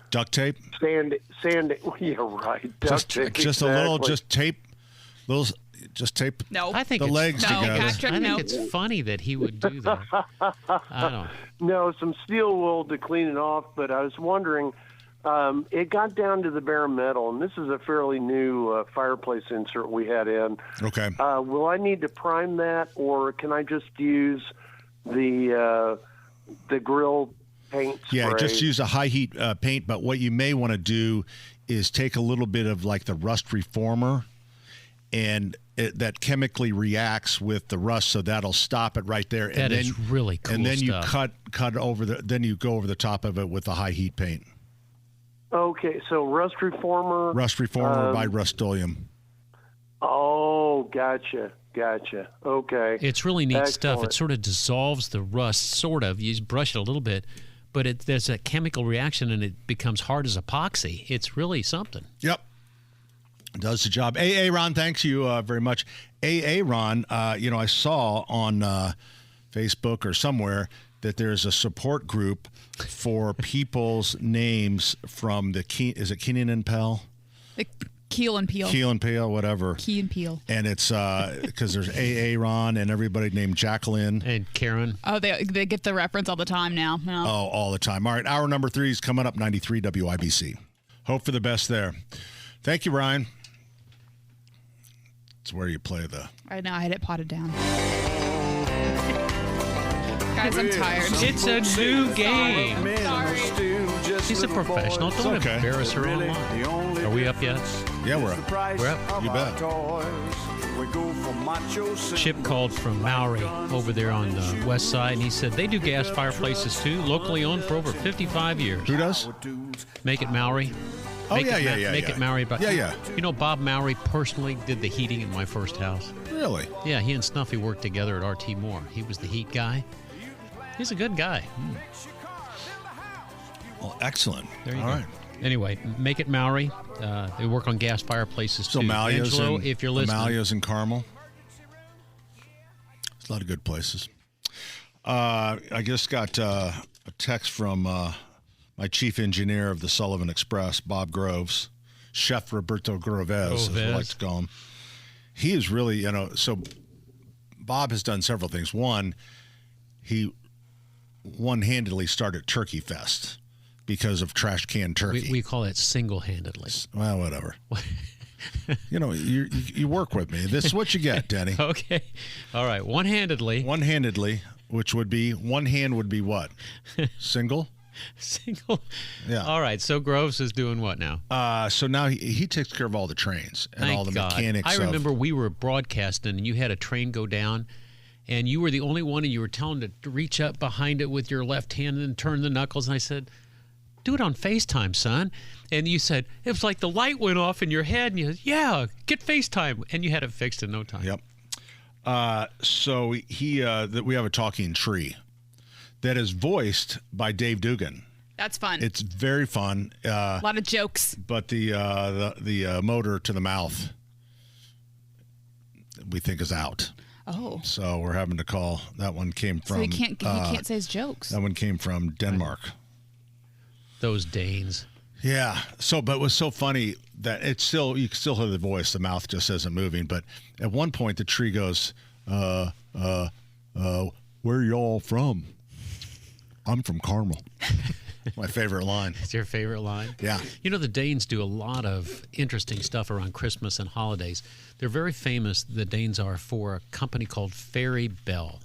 duct tape. Sand. Yeah, right. Duct tape. Just exactly. a little. Just tape. Just tape. No, I think the legs together. Patrick, I think it's funny that he would do that. I don't. No, some steel wool to clean it off. But I was wondering, it got down to the bare metal, and this is a fairly new fireplace insert we had in. Okay. Will I need to prime that, or can I just use the grill paint spray? Yeah, just use a high heat paint. But what you may want to do is take a little bit of like the rust reformer, and that chemically reacts with the rust, so that'll stop it right there. That is really cool. And then stuff. you cut over then you go over the top of it with the high heat paint. Okay, so rust reformer. Rust reformer by Rust-Oleum. Oh, gotcha. Okay. It's really neat stuff. Excellent. It sort of dissolves the rust, sort of. You just brush it a little bit, but there's a chemical reaction, and it becomes hard as epoxy. It's really something. Yep. Does the job. A.A. Ron, thanks you very much. A.A. Ron, I saw on Facebook or somewhere that there's a support group for people's names from is it Keenan and Peele? Keel and Peel. Keel and Peele, whatever. Key and Peel. And it's because there's A.A. Ron and everybody named Jacqueline. And Karen. Oh, they get the reference all the time now. No. Oh, all the time. All right, hour number 3 is coming up, 93 WIBC. Hope for the best there. Thank you, Ryan. It's where you play the... Right now, I had it potted down. Guys, I'm tired. It's a new game. Sorry. She's a professional. Don't okay. embarrass her online. Are we up yet? Yeah, we're up. We're up. You bet. Chip called from Maori over there on the west side, and he said they do gas fireplaces too, locally owned for over 55 years. Who does? Make It Maori. Oh, Make yeah. It Maori. But Yeah. You know, Bob Maori personally did the heating in my first house. Really? Yeah, he and Snuffy worked together at RT Moore. He was the heat guy. He's a good guy. Well, excellent. There you All go. right. Anyway, Make It Maori. They work on gas fireplaces So too. Malia's Angelo, and, if you're listening. Malia's and Carmel. There's a lot of good places. I just got a text from my chief engineer of the Sullivan Express, Bob Groves, Chef Roberto Groves, as we like to call him. He is really, so Bob has done several things. One, he one-handedly started Turkey Fest because of trash can turkey. We call it single-handedly. Well, whatever. You work with me. This is what you get, Denny. Okay. All right. One-handedly. One-handedly, which would be, one hand would be what? Single? Single. Yeah. All right. So Groves is doing what now? So now he takes care of all the trains and Thank all the God. mechanics. I remember we were broadcasting and you had a train go down and you were the only one and you were telling to reach up behind it with your left hand and turn the knuckles. And I said, do it on FaceTime, son. And you said, it was like the light went off in your head and you said, yeah, get FaceTime. And you had it fixed in no time. Yep. So we have a talking tree that is voiced by Dave Dugan. That's fun. It's very fun. A lot of jokes. But the motor to the mouth we think is out. Oh. So we're having to call. That one came from. So he can't say his jokes. That one came from Denmark. Those Danes. Yeah. So, but it was so funny that you can still hear the voice. The mouth just isn't moving. But at one point, the tree goes, "Where are y'all from?" I'm from Carmel. My favorite line. It's your favorite line? Yeah. You know, the Danes do a lot of interesting stuff around Christmas and holidays. They're very famous, the Danes are, for a company called Fairy Bell.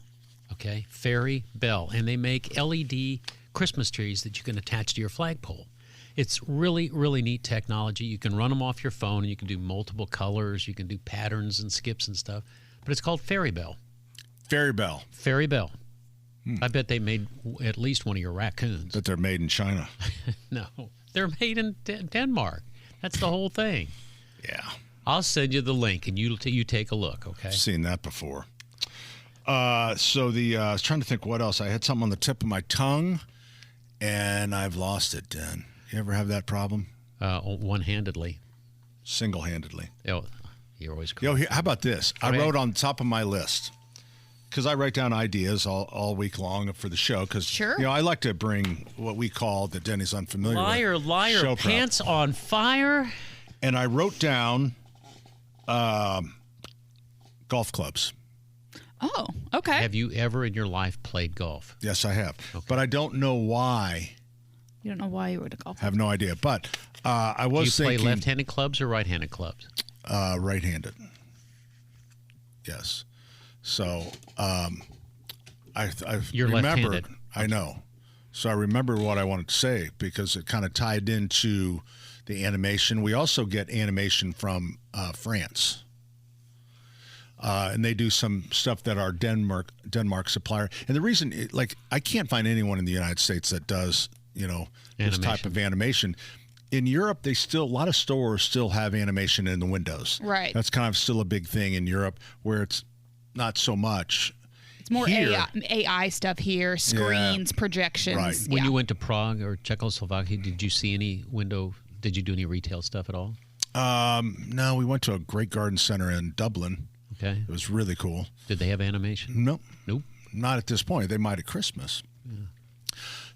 Okay? Fairy Bell. And they make LED Christmas trees that you can attach to your flagpole. It's really, really neat technology. You can run them off your phone, and you can do multiple colors. You can do patterns and skips and stuff. But it's called Fairy Bell. Fairy Bell. Fairy Bell. I bet they made at least one of your raccoons. That they're made in China. No, they're made in Denmark. That's the whole thing. Yeah. I'll send you the link, and you take a look, okay? I've seen that before. I was trying to think what else. I had something on the tip of my tongue, and I've lost it, Dan. You ever have that problem? One-handedly. Single-handedly. Oh, you're always correct. Yo, how about this? Okay. I wrote on top of my list, because I write down ideas all week long for the show. Because I like to bring what we call the Denny's Unfamiliar with. Liar, show pants on fire. And I wrote down golf clubs. Oh, okay. Have you ever in your life played golf? Yes, I have. Okay. But I don't know why. You don't know why you were to golf. I have no idea. But I was thinking. Do you play left-handed clubs or right-handed clubs? Right-handed. Yes. So I You're remembered. left-handed. I know. So I remember what I wanted to say because it kind of tied into the animation. We also get animation from France. And they do some stuff that our Denmark supplier. And the reason, I can't find anyone in the United States that does, this type of animation. In Europe, a lot of stores still have animation in the windows. Right. That's kind of still a big thing in Europe, where it's not so much. It's more AI stuff here, screens, projections. Right. When you went to Prague or Czechoslovakia, did you see any window? Did you do any retail stuff at all? No, we went to a great garden center in Dublin. Okay. It was really cool. Did they have animation? Nope. Nope. Not at this point. They might at Christmas. Yeah.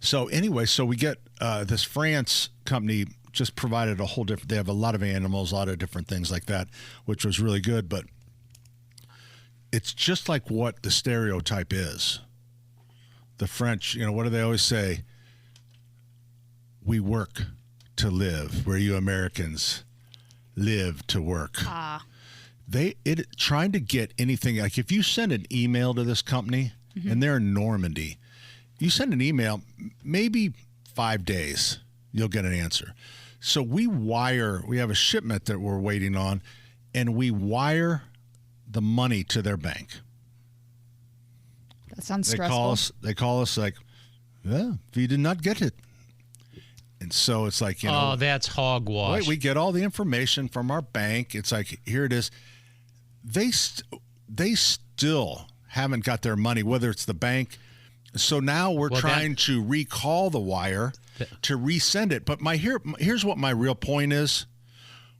So anyway, we get this France company just provided a whole different. They have a lot of animals, a lot of different things like that, which was really good. But it's just like what the stereotype is. The French, what do they always say? We work to live, where you Americans live to work. Trying to get anything, like if you send an email to this company and they're in Normandy, you send an email, maybe 5 days, you'll get an answer. So we have a shipment that we're waiting on, and we wire the money to their bank. That sounds stressful. They call us like, we did not get it. And so it's like, oh, that's hogwash. Wait, we get all the information from our bank. It's like, here it is. They still haven't got their money, whether it's the bank. So now we're trying to recall the wire to resend it. But here's what my real point is.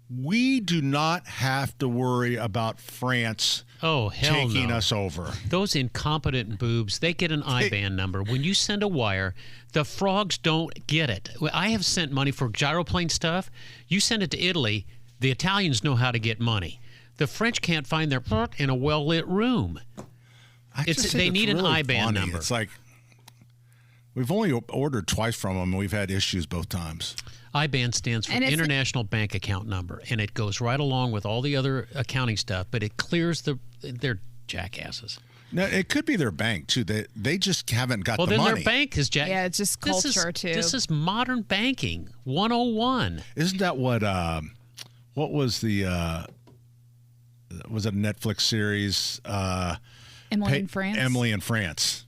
We do not have to worry about France taking us over. Those incompetent boobs, they get an IBAN number. When you send a wire, the frogs don't get it. I have sent money for gyroplane stuff. You send it to Italy, the Italians know how to get money. The French can't find their in a well-lit room. They need an IBAN number. It's like we've only ordered twice from them, and we've had issues both times. IBAN stands for International Bank Account Number, and it goes right along with all the other accounting stuff, but it clears their jackasses. No, it could be their bank, too. They just haven't got the money. Well, then their bank is Yeah, it's just culture, too. This is modern banking 101. Isn't that what was the was it a Netflix series? Emily in France? Emily in France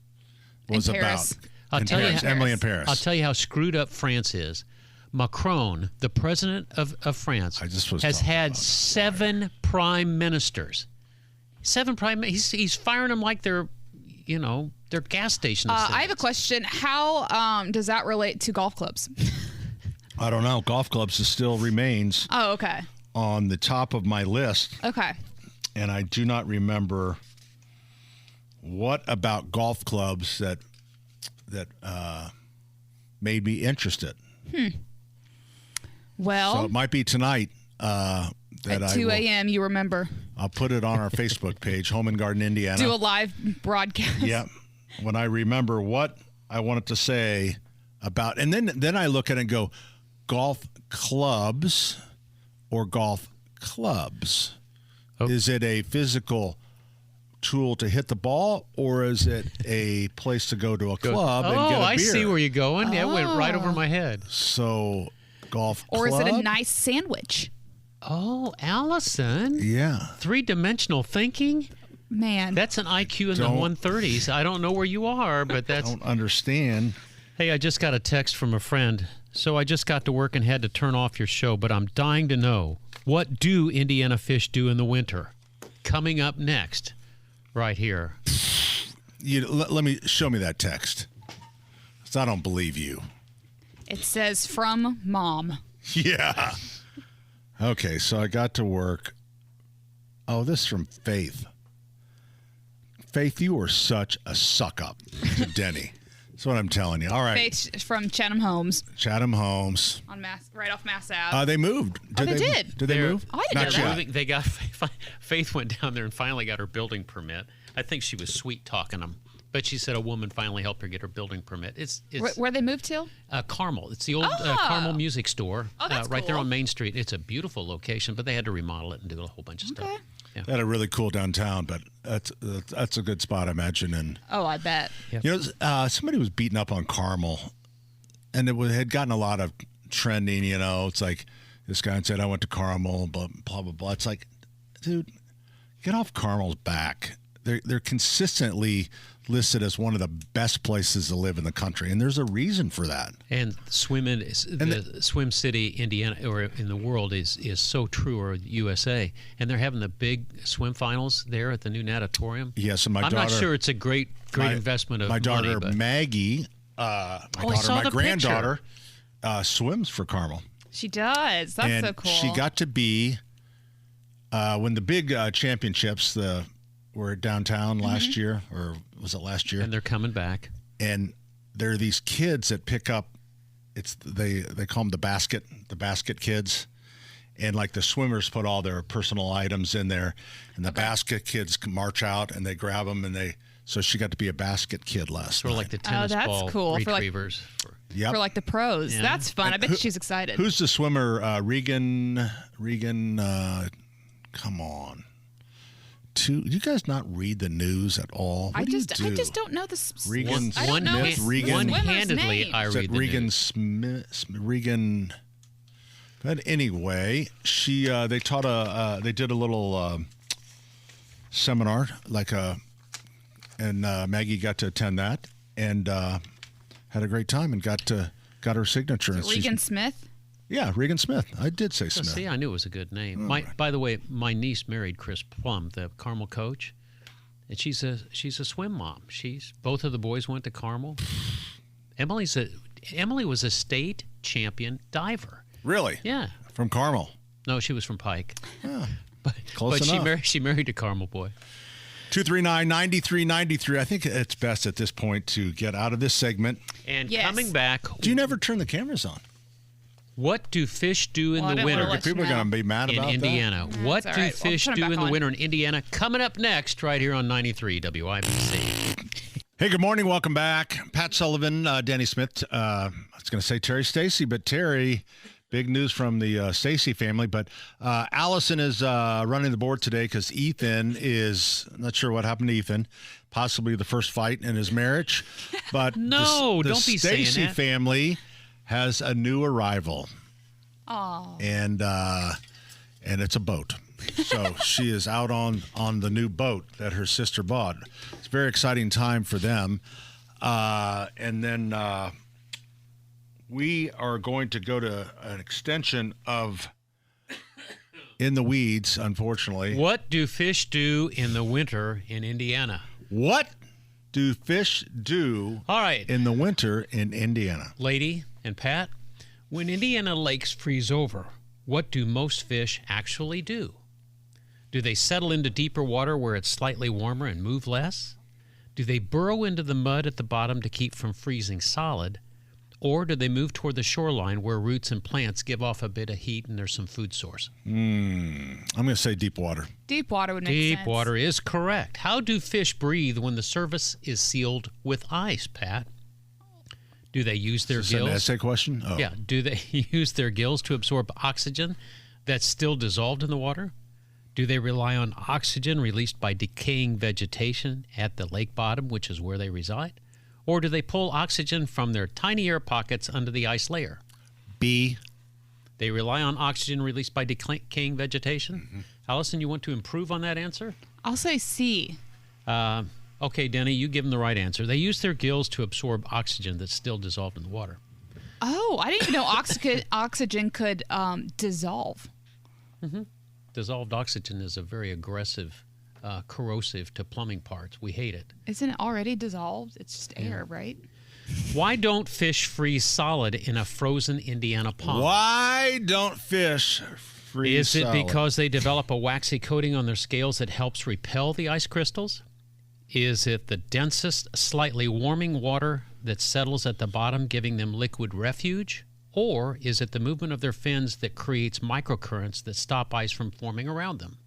was about. Emily in Paris. I'll tell you how screwed up France is. Macron, the president of France, has had 7 prime ministers. 7 prime. He's firing them like they're gas stations. I have a question. How does that relate to golf clubs? I don't know. Golf clubs still remains. Oh, okay. On the top of my list. Okay. And I do not remember what about golf clubs that made me interested. Well, so it might be tonight. At 2 a.m. You remember. I'll put it on our Facebook page, Home and Garden Indiana. Do a live broadcast. Yep. When I remember what I wanted to say about, and then I look at it and go, golf clubs or golf clubs. Oh. Is it a physical tool to hit the ball, or is it a place to go to a club and get a beer? I see where you're going. That went right over my head. So, golf club? Or is it a nice sandwich? Oh, Allison. Yeah. Three-dimensional thinking? Man. That's an IQ in the 130s. I don't know where you are, but that's... I don't understand. Hey, I just got a text from a friend. So I just got to work and had to turn off your show, but I'm dying to know, what do Indiana fish do in the winter? Coming up next, right here. Let me show me that text. 'Cause I don't believe you. It says from Mom. Yeah. Okay, so I got to work. Oh, this is from Faith. Faith, you are such a suck-up to Denny. That's what I'm telling you. All right. Faith from Chatham Homes. Chatham Homes. On right off Mass Ave. They moved. They did. Did they move? Oh, I didn't know that. They got Faith went down there and finally got her building permit. I think she was sweet talking them, but she said a woman finally helped her get her building permit. It's where they moved to? Carmel. It's the old Carmel Music Store. Oh, that's right there cool. on Main Street. It's a beautiful location, but they had to remodel it and do a whole bunch of stuff. Yeah. They had a really cool downtown, but that's a good spot, I imagine. And oh, I bet. Yep. you know, somebody was beating up on Carmel, and it had gotten a lot of trending. You know, it's like this guy said, "I went to Carmel," blah blah blah blah. It's like, dude, get off Carmel's back. They're consistently listed as one of the best places to live in the country, and there's a reason for that. And the Swim City, Indiana, or in the world is so true, or USA, and they're having the big swim finals there at the new natatorium. Yes, and I'm not sure it's a great investment of my daughter money, but Maggie, my granddaughter, swims for Carmel. She does. That's and so cool. She got to be when the big championships were downtown last year, or was it last year? And they're coming back. And there are these kids that pick up. They call them the basket kids, and like the swimmers put all their personal items in there, and the basket kids can march out and they grab them, and so she got to be a basket kid last night. Or like the tennis ball cool. retrievers. For like the pros. Yeah. That's fun. I bet she's excited. Who's the swimmer? Regan. Come on. Do you guys not read the news at all? I just don't know the Regan one-handedly I read the Regan news. Smith. Regan. But anyway, they taught they did a little seminar and Maggie got to attend that and had a great time and got her signature. Regan Smith. Yeah, Regan Smith. I did say Smith. See, I knew it was a good name. By the way, my niece married Chris Plum, the Carmel coach, and she's a swim mom. Both of the boys went to Carmel. Emily was a state champion diver. Really? Yeah. From Carmel? No, she was from Pike. Yeah. But she married a Carmel boy. 239-9393. I think it's best at this point to get out of this segment. And coming back. Do you never turn the cameras on? What do fish do in the winter? People are going to be mad about that. In Indiana. What do fish do in the winter in Indiana? Coming up next, right here on 93 WIBC. Hey, good morning. Welcome back. Pat Sullivan, Danny Smith. I was going to say Terry Stacy, but Terry, big news from the Stacy family. But Allison is running the board today because Ethan is not sure what happened to Ethan. Possibly the first fight in his marriage. But don't be saying that. The Stacy family has a new arrival. Oh. And it's a boat. So she is out on the new boat that her sister bought. It's a very exciting time for them. And then we are going to go to an extension of In the Weeds, unfortunately. What do fish do in the winter in Indiana? What do fish do in the winter in Indiana? Lady and Pat, when Indiana lakes freeze over, what do most fish actually do? Do they settle into deeper water where it's slightly warmer and move less? Do they burrow into the mud at the bottom to keep from freezing solid? Or do they move toward the shoreline where roots and plants give off a bit of heat and there's some food source? I'm going to say deep water. Deep water would make sense. Deep water is correct. How do fish breathe when the surface is sealed with ice, Pat? Do they use their Is this gills? an essay question? Oh. Yeah. Do they use their gills to absorb oxygen that's still dissolved in the water? Do they rely on oxygen released by decaying vegetation at the lake bottom, which is where they reside? Or do they pull oxygen from their tiny air pockets under the ice layer? B. They rely on oxygen released by decaying vegetation. Mm-hmm. Allison, you want to improve on that answer? I'll say C. Okay, Denny, you give them the right answer. They use their gills to absorb oxygen that's still dissolved in the water. Oh, I didn't even know oxygen could dissolve. Mm-hmm. Dissolved oxygen is a very aggressive, corrosive to plumbing parts. We hate it. Isn't it already dissolved? It's just air, right? Why don't fish freeze solid in a frozen Indiana pond? Why don't fish freeze solid? Is it solid? because they develop a waxy coating on their scales that helps repel the ice crystals? Is it the densest, slightly warming water that settles at the bottom, giving them liquid refuge? Or is it the movement of their fins that creates microcurrents that stop ice from forming around them?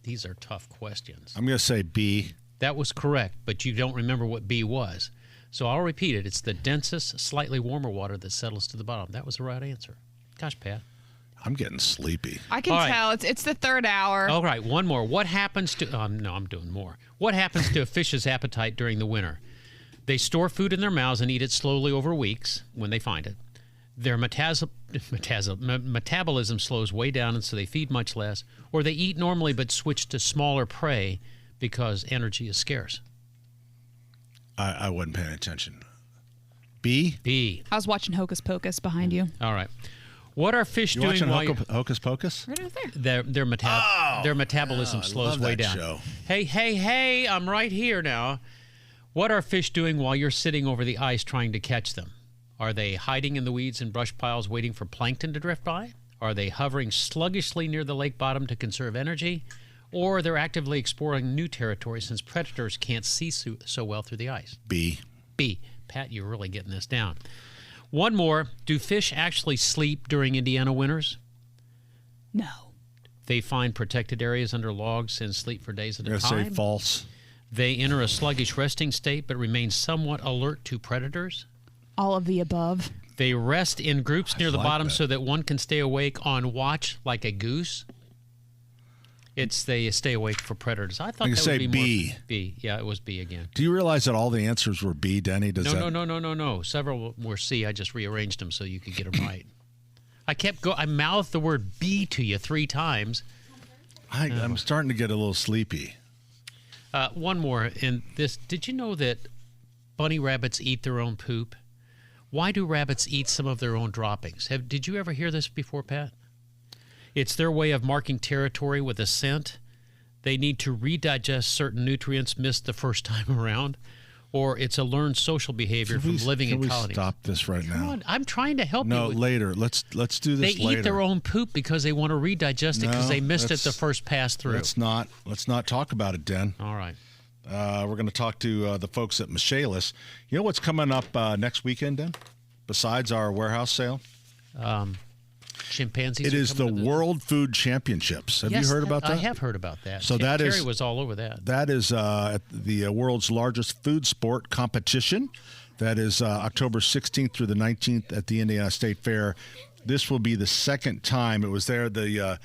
These are tough questions. I'm going to say B. That was correct, but you don't remember what B was. So I'll repeat it. It's the densest, slightly warmer water that settles to the bottom. That was the right answer. Gosh, Pat. I'm getting sleepy. I can tell. It's the third hour. All right, one more. What happens to... no, I'm doing more. What happens to a fish's appetite during the winter? They store food in their mouths and eat it slowly over weeks when they find it. Their metabolism slows way down, and so they feed much less. Or they eat normally but switch to smaller prey because energy is scarce. I wasn't paying attention. B? B. I was watching Hocus Pocus behind you. All right. What are fish You doing watching while Hocus Pocus? Right over there. their metabolism slows love way that down? show. Hey, I'm right here now. What are fish doing while you're sitting over the ice trying to catch them? Are they hiding in the weeds and brush piles waiting for plankton to drift by? Are they hovering sluggishly near the lake bottom to conserve energy? Or they're actively exploring new territory since predators can't see so well through the ice? B. B. Pat, you're really getting this down. One more. Do fish actually sleep during Indiana winters? No. They find protected areas under logs and sleep for days at a I'm time. going to say false. They enter a sluggish resting state but remain somewhat alert to predators. All of the above. They rest in groups near the bottom that. so that one can stay awake on watch like a goose. They stay awake for predators. I thought I that can say would be B. more B. Yeah, it was B again. Do you realize that all the answers were B, Denny? No. Several were C. I just rearranged them so you could get them right. I mouthed the word B to you 3 times. I'm starting to get a little sleepy. One more. In this, did you know that bunny rabbits eat their own poop? Why do rabbits eat some of their own droppings? Did you ever hear this before, Pat? It's their way of marking territory with a scent. They need to redigest certain nutrients missed the first time around, or it's a learned social behavior from living in colonies. Can we stop this right Come now? on, I'm trying to help you. No, later. Let's do this They later. eat their own poop because they want to redigest it because No, they missed it the that's- first pass through. Let's not talk about it, Den. All right. We're going to talk to the folks at Michaelis. You know what's coming up next weekend, Den? Besides our warehouse sale? Chimpanzees. It is the World Food Championships. Have you heard about that? I have heard about that. So that Terry is- was all over that. That is the world's largest food sport competition. That is October 16th through the 19th at the Indiana State Fair. This will be the second time it was there. The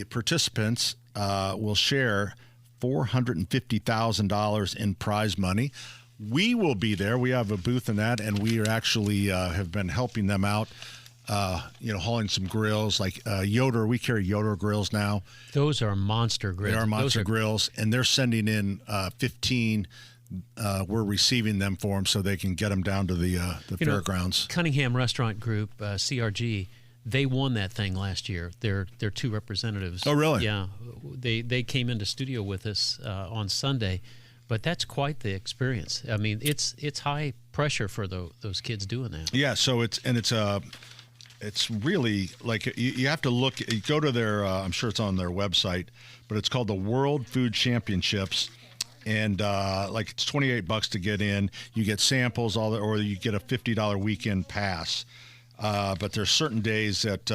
participants will share $450,000 in prize money. We will be there. We have a booth in that, and we are actually have been helping them out. Hauling some grills like Yoder. We carry Yoder grills now. Those are monster grills. They are monster grills, and they're sending in 15. We're receiving them for them so they can get them down to the fairgrounds. Cunningham Restaurant Group, CRG, they won that thing last year. They're 2 representatives. Oh, really? Yeah. They came into studio with us on Sunday, but that's quite the experience. I mean, it's high pressure for those kids doing that. Yeah. So it's really like you have to look. You go to their. I'm sure it's on their website, but it's called the World Food Championships. And it's $28 to get in. You get samples, or you get a $50 weekend pass. But there's certain days that,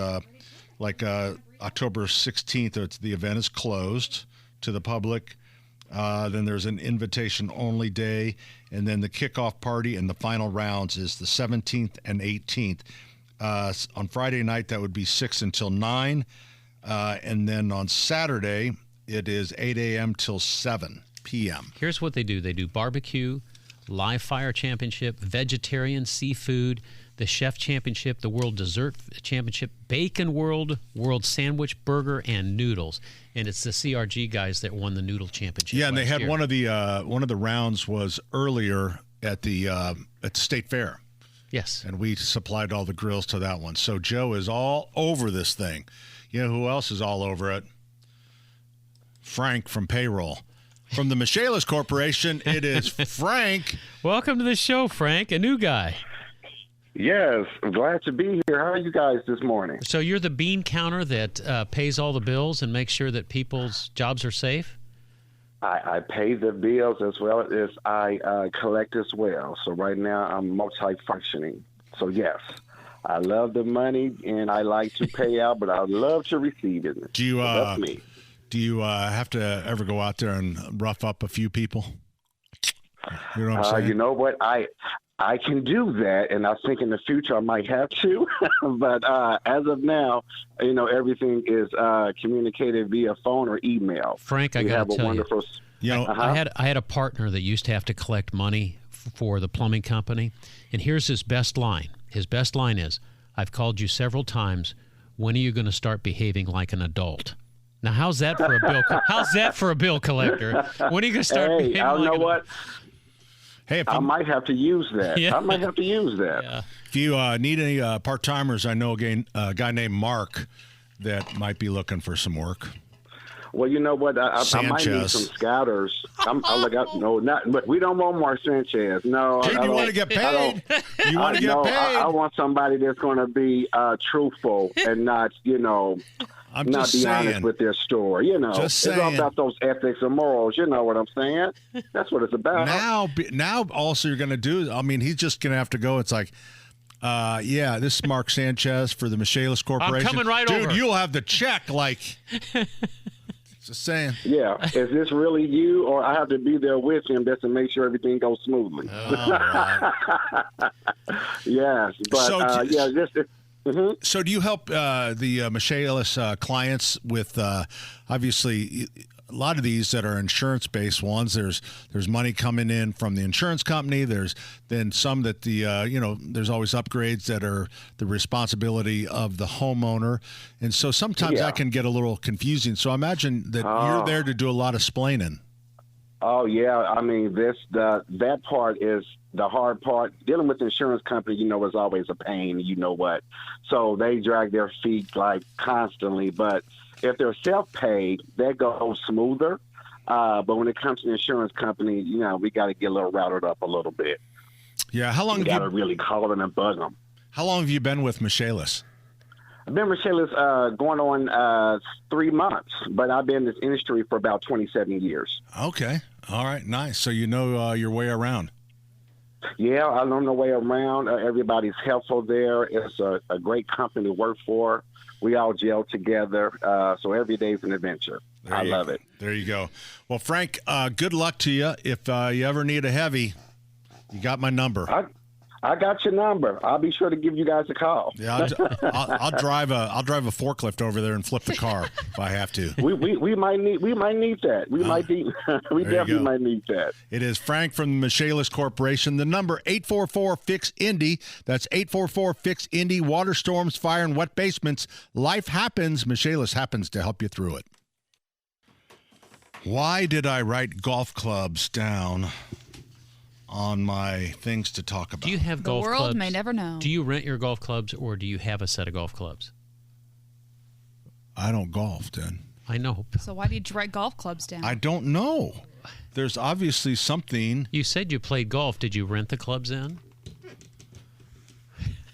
October 16th, the event is closed to the public. Then there's an invitation-only day. And then the kickoff party and the final rounds is the 17th and 18th. On Friday night, that would be 6 until 9. And then on Saturday, it is 8 a.m. till 7 p.m. Here's what they do. They do barbecue, live fire championship, vegetarian, seafood, the chef championship, the world dessert championship, bacon world, world sandwich, burger, and noodles. And it's the CRG guys that won the noodle championship. Yeah, and they had year. one of the rounds was earlier at the state fair. Yes. And we supplied all the grills to that one. So Joe is all over this thing. You know who else is all over it? Frank from payroll. From the Michaelis Corporation, it is Frank. Welcome to the show, Frank, a new guy. Yes, I'm glad to be here. How are you guys this morning? So you're the bean counter that pays all the bills and makes sure that people's jobs are safe? I pay the bills as well as I collect as well. So right now I'm multifunctioning. So yes, I love the money and I like to pay out, but I love to receive it. Do you that's me. Do you have to ever go out there and rough up a few people? You know what I'm saying? You know what? I can do that, and I think in the future I might have to. But as of now, everything is communicated via phone or email. Frank, I got to tell you, I had a partner that used to have to collect money for the plumbing company, and here's his best line. His best line is, "I've called you several times. When are you going to start behaving like an adult?" Now, how's that for a bill? How's that for a bill collector? When are you going to start behaving I like know an what. Hey, I might have to use that. Yeah. I might have to use that. Yeah. If you need any part-timers, I know a guy named Mark that might be looking for some work. Well, you know what? I might need some scouters. But we don't want Mark Sanchez. No, Dude, you want to get paid? You want to get paid? I want somebody that's going to be truthful and not, I'm not just be saying. honest with their story. Just it's all saying. about those ethics and morals. You know what I'm saying? That's what it's about. Now, also you're going to do. I mean, he's just going to have to go. It's like, this is Mark Sanchez for the Michaelis Corporation. I'm coming right Dude, over. you'll have the check. Like, just saying. Yeah, is this really you, or I have to be there with him just to make sure everything goes smoothly? Right. Yes, but So, So do you help the Michaelis clients with, obviously, a lot of these that are insurance-based ones, there's money coming in from the insurance company. There's then some that there's always upgrades that are the responsibility of the homeowner. And so sometimes that can get a little confusing. So I imagine that you're there to do a lot of splaining. Oh yeah, I mean that part is the hard part. Dealing with the insurance company, is always a pain. You know what? So they drag their feet like constantly. But if they're self-paid, that goes smoother. But when it comes to the insurance company, we got to get a little routed up a little bit. Yeah, how long? You got to really call them and bug them. How long have you been with Michaelis? I've been with Michaelis going on 3 months, but I've been in this industry for about 27 years. Okay. All right. Nice. So you know your way around. Yeah, I know my way around. Everybody's helpful there. It's a great company to work for. We all gel together. So every day is an adventure. I love it. There you go. Well, Frank, good luck to you. If you ever need a heavy, you got my number. I got your number. I'll be sure to give you guys a call. Yeah, I'll drive a forklift over there and flip the car if I have to. We might need that. We definitely might need that. It is Frank from the Michaelis Corporation. The number 844-FIX-INDY. That's 844-FIX-INDY. Water storms, fire, and wet basements. Life happens. Michaelis happens to help you through it. Why did I write golf clubs down on my things to talk about? Do you have golf clubs? The world may never know. Do you rent your golf clubs, or do you have a set of golf clubs? I don't golf, Dan. I know. So why did you write golf clubs down? I don't know. There's obviously something. You said you played golf. Did you rent the clubs in?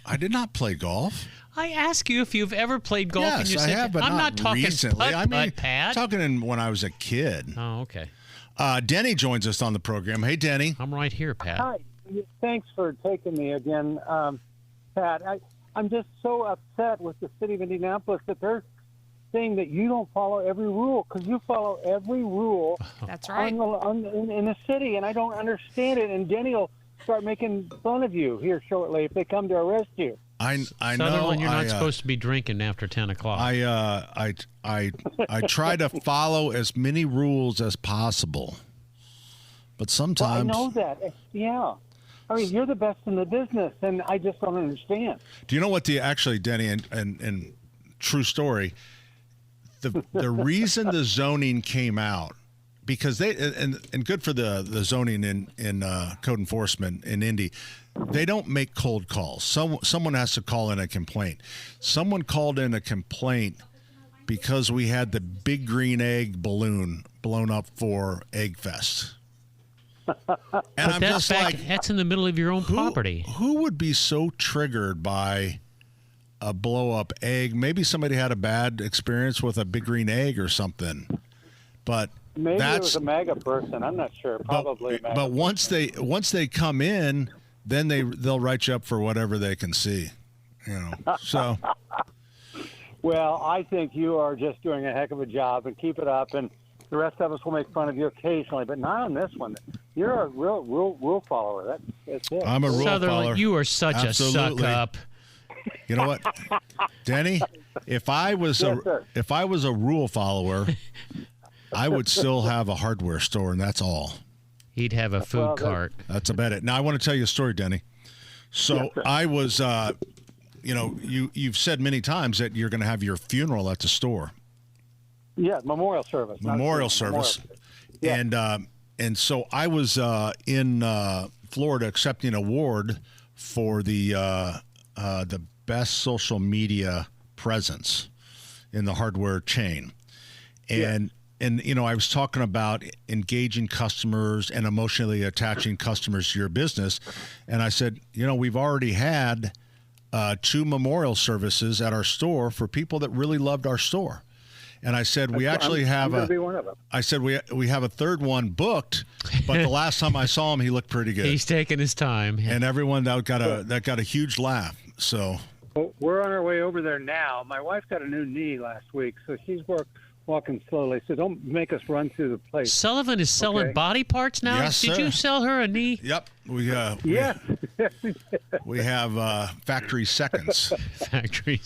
I did not play golf. I ask you if you've ever played golf. Yes, and you I said, have, but I'm not talking recently. Pat. Talking when I was a kid. Oh, okay. Denny joins us on the program. Hey, Denny. I'm right here, Pat. Hi. Thanks for taking me again, Pat. I'm just so upset with the city of Indianapolis that they're saying that you don't follow every rule, because you follow every rule. That's right. In the city, and I don't understand it. And Denny will start making fun of you here shortly if they come to arrest you. I know. Sutherland, you're not supposed to be drinking after 10 o'clock. I try to follow as many rules as possible, but sometimes. Well, I know that. Yeah. I mean, you're the best in the business, and I just don't understand. Do you know what actually, Denny, and true story, the reason the zoning came out, because they and good for the zoning in code enforcement in Indy, they don't make cold calls. Someone has to call in a complaint. Someone called in a complaint because we had the big green egg balloon blown up for Egg Fest. And I'm just like, that's in the middle of your own property. Who would be so triggered by a blow-up egg? Maybe somebody had a bad experience with a big green egg or something. But maybe it was a MAGA person. I'm not sure. Probably. But once they come in, then they'll write you up for whatever they can see. So. Well, I think you are just doing a heck of a job, and keep it up. And the rest of us will make fun of you occasionally, but not on this one. You're a real rule follower. That's it. I'm a rule follower. You are such a suck up. You know what, Denny? If I was a rule follower, I would still have a hardware store, and that's all. He'd have a food cart. That's about it. Now I want to tell you a story, Denny. So I was, you've said many times that you're going to have your funeral at the store. Yeah, memorial service. Memorial service. Yeah. And so I was in Florida accepting an award for the best social media presence in the hardware chain. And I was talking about engaging customers and emotionally attaching customers to your business. And I said, we've already had 2 memorial services at our store for people that really loved our store. And I said, we actually have I said, we have a third one booked, but the last time I saw him, he looked pretty good. He's taking his time. And everyone that got a huge laugh. So we're on our way over there now. My wife got a new knee last week, so she's walking slowly. So don't make us run through the place. Sullivan is selling body parts now? Yes, Did you sell her a knee? Yep. We have factory seconds. Factory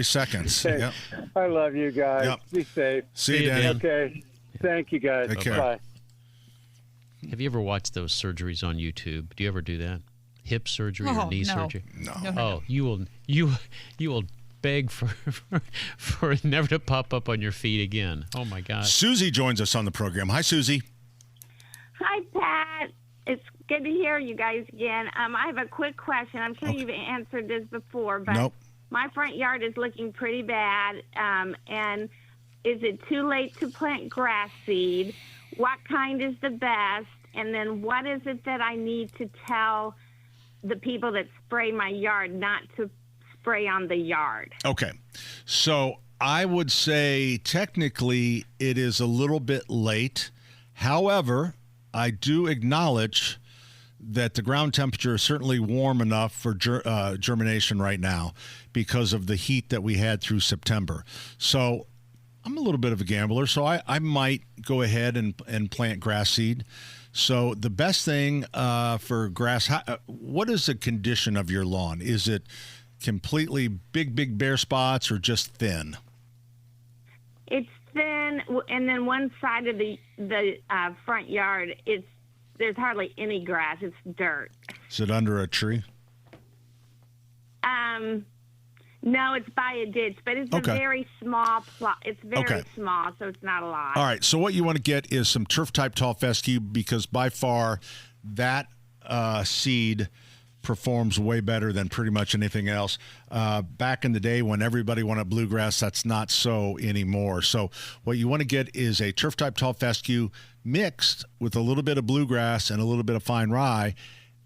seconds. Hey, yep. I love you guys. Yep. Be safe. See you, Dan. Okay. Thank you, guys. Take care. Bye. Have you ever watched those surgeries on YouTube? Do you ever do that? Hip surgery or knee surgery? No. Oh, you will beg for it never to pop up on your feet again. Oh my God. Susie joins us on the program. Hi, Susie. Hi, Pat. It's good to hear you guys again. I have a quick question. I'm sure you've answered this before, but my front yard is looking pretty bad. And is it too late to plant grass seed? What kind is the best? And then what is it that I need to tell the people that spray my yard not to spray on the yard? Okay. So I would say technically it is a little bit late. However, I do acknowledge that the ground temperature is certainly warm enough for germination right now because of the heat that we had through September. So I'm a little bit of a gambler, so I might go ahead and plant grass seed. So the best thing for grass, what is the condition of your lawn? Is it completely big bare spots or just thin? It's thin, and then one side of the front yard, there's hardly any grass. It's dirt. Is it under a tree? No, it's by a ditch, but it's a very small plot. It's very small, so it's not a lot. All right, so what you want to get is some turf-type tall fescue because by far that seed performs way better than pretty much anything else. Back in the day when everybody wanted bluegrass, that's not so anymore. So what you want to get is a turf-type tall fescue mixed with a little bit of bluegrass and a little bit of fine rye.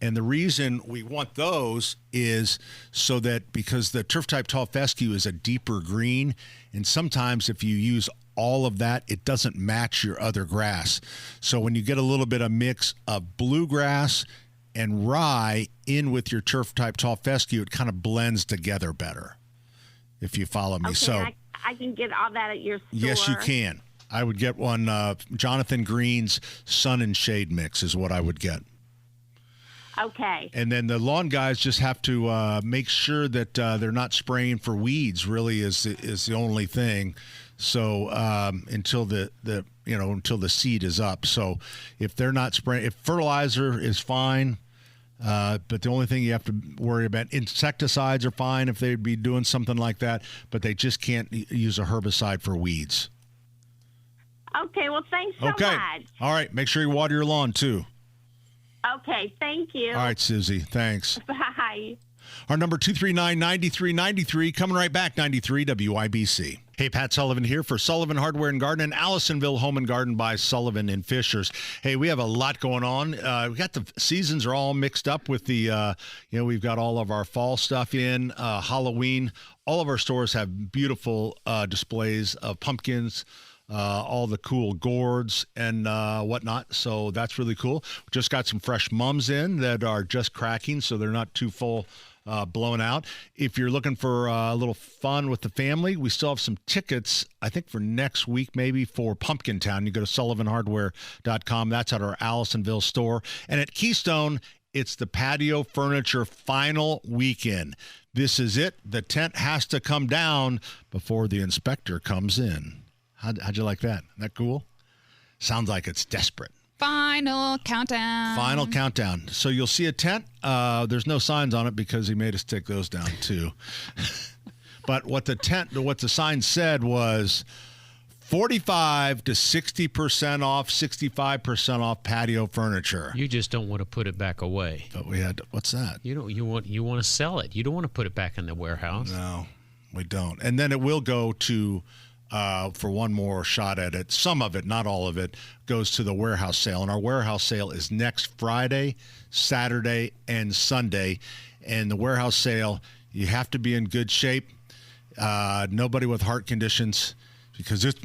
And the reason we want those is so that because the turf-type tall fescue is a deeper green, and sometimes if you use all of that, it doesn't match your other grass. So when you get a little bit of mix of bluegrass and rye in with your turf-type tall fescue, it kind of blends together better, if you follow me. Okay, so I I can get all that at your store? Yes, you can. I would get one. Jonathan Green's Sun and Shade Mix is what I would get. Okay. And then the lawn guys just have to make sure that they're not spraying for weeds. Really, is the only thing. So until the seed is up. So if they're not spraying, if fertilizer is fine, but the only thing you have to worry about, insecticides are fine if they'd be doing something like that, but they just can't use a herbicide for weeds. Okay. Well, thanks so much. All right. Make sure you water your lawn too. Okay. Thank you. All right, Susie. Thanks. Bye. Our number 239-9393, coming right back, 93 WIBC. Hey, Pat Sullivan here for Sullivan Hardware and Garden and Allisonville Home and Garden by Sullivan and Fishers. Hey, we have a lot going on. We got the seasons are all mixed up with the, we've got all of our fall stuff in, Halloween. All of our stores have beautiful displays of pumpkins, all the cool gourds and whatnot. So that's really cool. We just got some fresh mums in that are just cracking, so they're not too full. Blown out. If you're looking for a little fun with the family, we still have some tickets, I think for next week, maybe for Pumpkin Town. You go to sullivanhardware.com. That's at our Allisonville store. And at Keystone, it's the patio furniture final weekend. This is it. The tent has to come down before the inspector comes in. How'd you like that? Isn't that cool? Sounds like it's desperate. Final countdown. So you'll see a tent. There's no signs on it because he made us take those down too. But what the sign said was 45 to 60% off, 65% off patio furniture. You just don't want to put it back away. But we had, what's that? You want to sell it. You don't want to put it back in the warehouse. No, we don't. And then it will go to for one more shot at it. Some of it, not all of it, goes to the warehouse sale. And our warehouse sale is next Friday, Saturday, and Sunday. And the warehouse sale, you have to be in good shape. Nobody with heart conditions. Because it's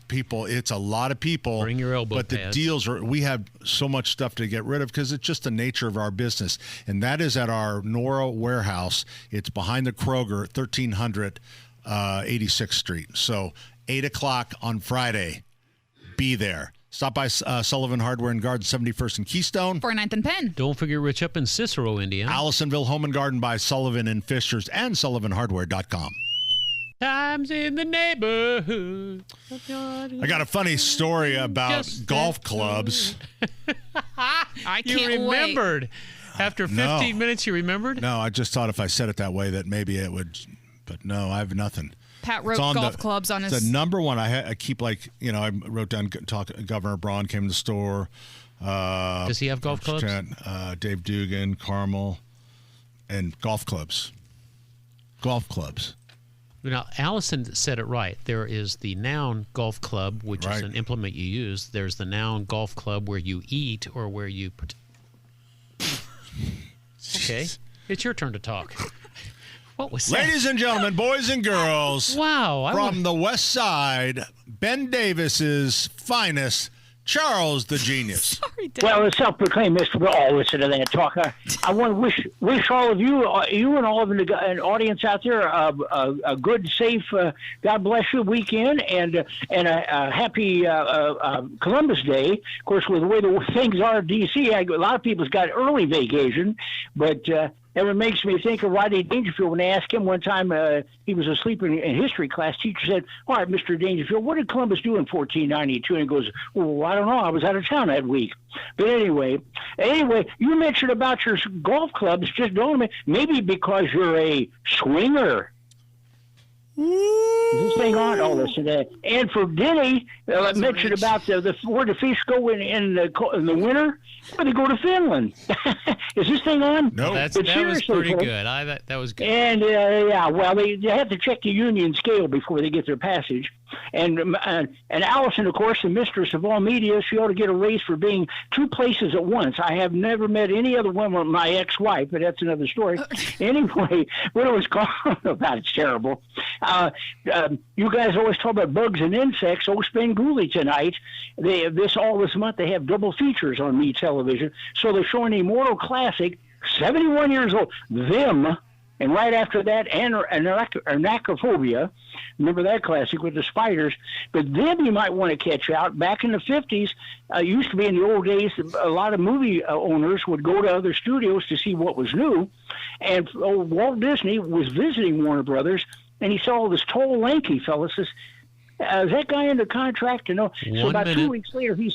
people. It's a lot of people. Bring your elbow pads. But the deals we have so much stuff to get rid of because it's just the nature of our business. And that is at our Nora warehouse. It's behind the Kroger, 1300 86th Street. So 8 o'clock on Friday. Be there. Stop by Sullivan Hardware and Garden, 71st and Keystone. 49th and Penn. Don't forget Rich up in Cicero, Indiana. Allisonville Home and Garden by Sullivan and Fishers and SullivanHardware.com. Times in the neighborhood. I got a funny story about golf clubs. I can't You remembered. After 15 minutes, you remembered? No, I just thought if I said it that way that maybe it would... But no, I have nothing. Pat wrote golf clubs on his... The number one, I keep I wrote down, Governor Braun came to the store. Does he have golf clubs? Dave Dugan, Carmel, and golf clubs. Golf clubs. Now, Allison said it right. There is the noun golf club, which is an implement you use. There's the noun golf club where you eat or where you... Okay, it's your turn to talk. What was that? Ladies and gentlemen, boys and girls. Wow. From the West Side, Ben Davis's finest, Charles the Genius. Sorry, Dave. Well, the self-proclaimed Mr. Oh, listen to that talk. I want to wish all of you and all of the audience out there a good, safe, God bless you weekend and a happy Columbus Day. Of course, with the way the things are in D.C., a lot of people's got early vacation, but it makes me think of Rodney Dangerfield when they asked him one time, he was asleep in history class. Teacher said, all right, Mr. Dangerfield, what did Columbus do in 1492? And he goes, well, I don't know. I was out of town that week. But anyway, you mentioned about your golf clubs. Just don't maybe because you're a swinger. Is this thing on? Oh, listen to that. And for Denny, mentioned about where the fish go in the winter. Where they go to Finland. Is this thing on? No. That was pretty good. That was good. And, well, they have to check the union scale before they get their passage. And Allison, of course, the mistress of all media, she ought to get a raise for being two places at once. I have never met any other woman, my ex-wife, but that's another story. Anyway, what it was called about, it's terrible. You guys always talk about bugs and insects. Oh, Spanguli tonight. All this month they have double features on Me Television. So they're showing Immortal Classic, 71 years old. Them And right after that, Anarchophobia. Remember that classic with the spiders? But then you might want to catch out. Back in the 50s, used to be in the old days, a lot of movie owners would go to other studios to see what was new. And Walt Disney was visiting Warner Brothers, and he saw this tall, lanky fellow. Says, "Is that guy under contract?" You know. So about 2 weeks later, he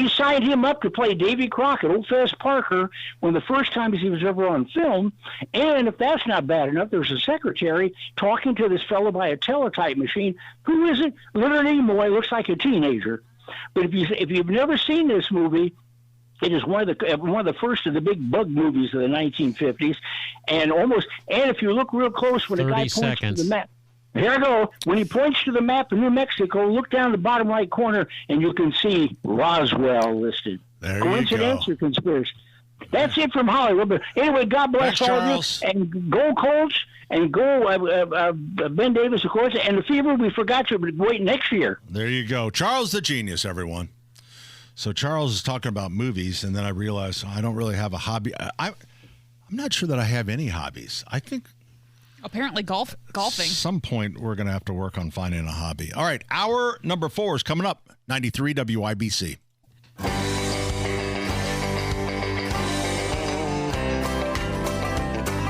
signed him up to play Davy Crockett, Old Fez Parker, one of the first times he was ever on film. And if that's not bad enough, there's a secretary talking to this fellow by a teletype machine. Who is it? Leonard Nimoy looks like a teenager. But if you've never seen this movie, it is one of the first of the big bug movies of the 1950s, and if you look real close when the guy points to the map. Here I go. When he points to the map of New Mexico, look down the bottom right corner, and you can see Roswell listed. There Coincidence or conspiracy? That's it from Hollywood. But anyway, God bless all of you. And go Colts, and go Ben Davis, of course, and the Fever. We forgot to wait next year. There you go. Charles the Genius, everyone. So Charles is talking about movies, and then I realized I don't really have a hobby. I'm not sure that I have any hobbies. I think... Apparently golfing. At some point, we're going to have to work on finding a hobby. All right, hour number 4 is coming up. 93 WIBC.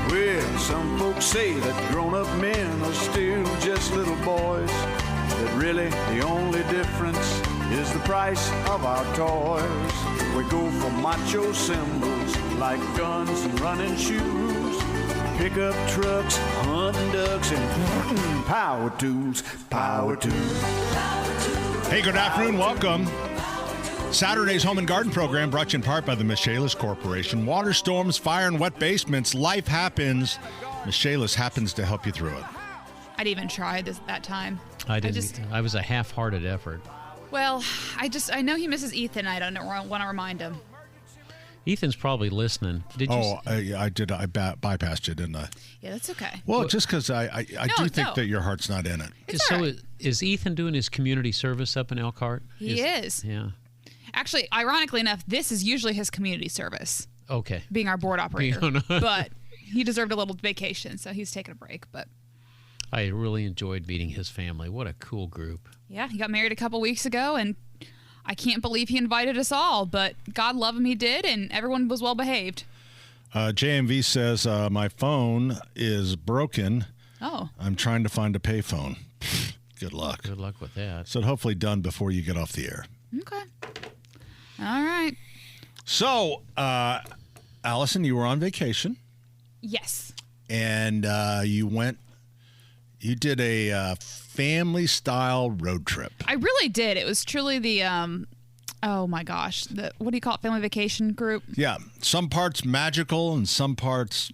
Well, some folks say that grown-up men are still just little boys. That really the only difference is the price of our toys. We go for macho symbols like guns and running shoes. Pickup trucks, hunting ducks, and power tools. Hey, good afternoon. Welcome. Saturday's Home and Garden program brought to you in part by the Michaelis Corporation. Water storms, fire, and wet basements. Life happens. Michaelis happens to help you through it. I'd even try that time. I didn't. I was a half-hearted effort. Well, I know he misses Ethan. I don't want to remind him. Ethan's probably listening. Did you? I did. I bypassed you, didn't I? Yeah, that's okay. Well, just because I do think that your heart's not in it. Is Ethan doing his community service up in Elkhart? He is. Yeah. Actually, ironically enough, this is usually his community service. Okay. Being our board operator. But he deserved a little vacation, so he's taking a break. But I really enjoyed meeting his family. What a cool group. Yeah, he got married a couple weeks ago, and I can't believe he invited us all, but God love him, he did, and everyone was well behaved. JMV says, my phone is broken. Oh. I'm trying to find a payphone. Good luck. Good luck with that. So hopefully done before you get off the air. Okay. All right. So, Allison, you were on vacation. Yes. And you did a family-style road trip. I really did. It was truly the, oh my gosh, what do you call it, family vacation group? Yeah. Some parts magical and some parts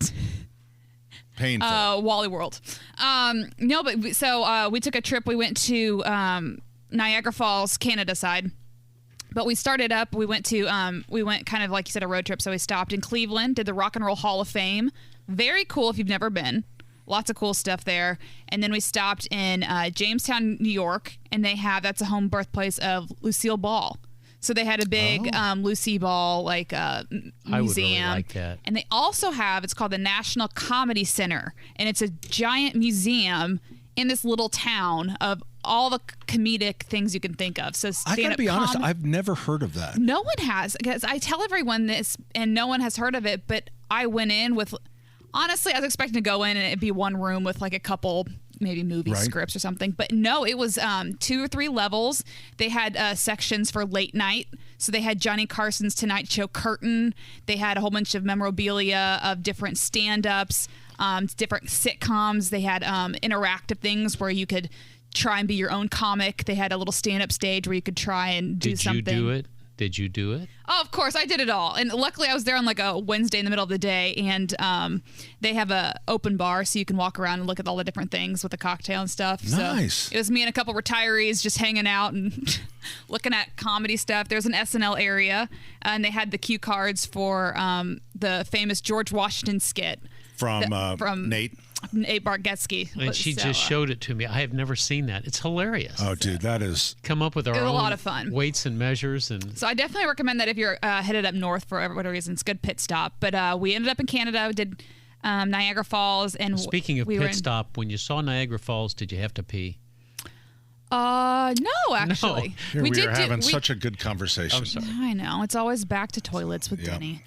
painful. Wally World. No, but we took a trip. We went to Niagara Falls, Canada side. But we started up, we went kind of like you said, a road trip. So we stopped in Cleveland, did the Rock and Roll Hall of Fame. Very cool if you've never been. Lots of cool stuff there. And then we stopped in Jamestown, New York, and that's a home birthplace of Lucille Ball. So they had a big Lucy Ball museum. I would really like that. And they also it's called the National Comedy Center, and it's a giant museum in this little town of all the comedic things you can think of. So I gotta be honest, I've never heard of that. No one has, because I tell everyone this, and no one has heard of it. But I went in with, honestly, I was expecting to go in and it'd be one room with like a couple maybe movie scripts or something. But no, it was 2 or 3 levels. They had sections for late night. So they had Johnny Carson's Tonight Show curtain. They had a whole bunch of memorabilia of different stand-ups, different sitcoms. They had interactive things where you could try and be your own comic. They had a little stand-up stage where you could try and do something. Did you do it? Did you do it? Oh, of course. I did it all. And luckily I was there on like a Wednesday in the middle of the day, and they have a open bar so you can walk around and look at all the different things with a cocktail and stuff. Nice. So it was me and a couple retirees just hanging out and looking at comedy stuff. There's an SNL area, and they had the cue cards for the famous George Washington skit. From Nate Bargatze. And she just showed it to me. I have never seen that. It's hilarious. Oh, dude, that is... Come up with our own a lot of fun. Weights and measures. And so I definitely recommend that if you're headed up north for whatever reason. It's a good pit stop. But we ended up in Canada. We did Niagara Falls. And speaking of pit stop, when you saw Niagara Falls, did you have to pee? No, actually. No. Here we are having such a good conversation. I'm sorry. I know. It's always back to toilets with Denny.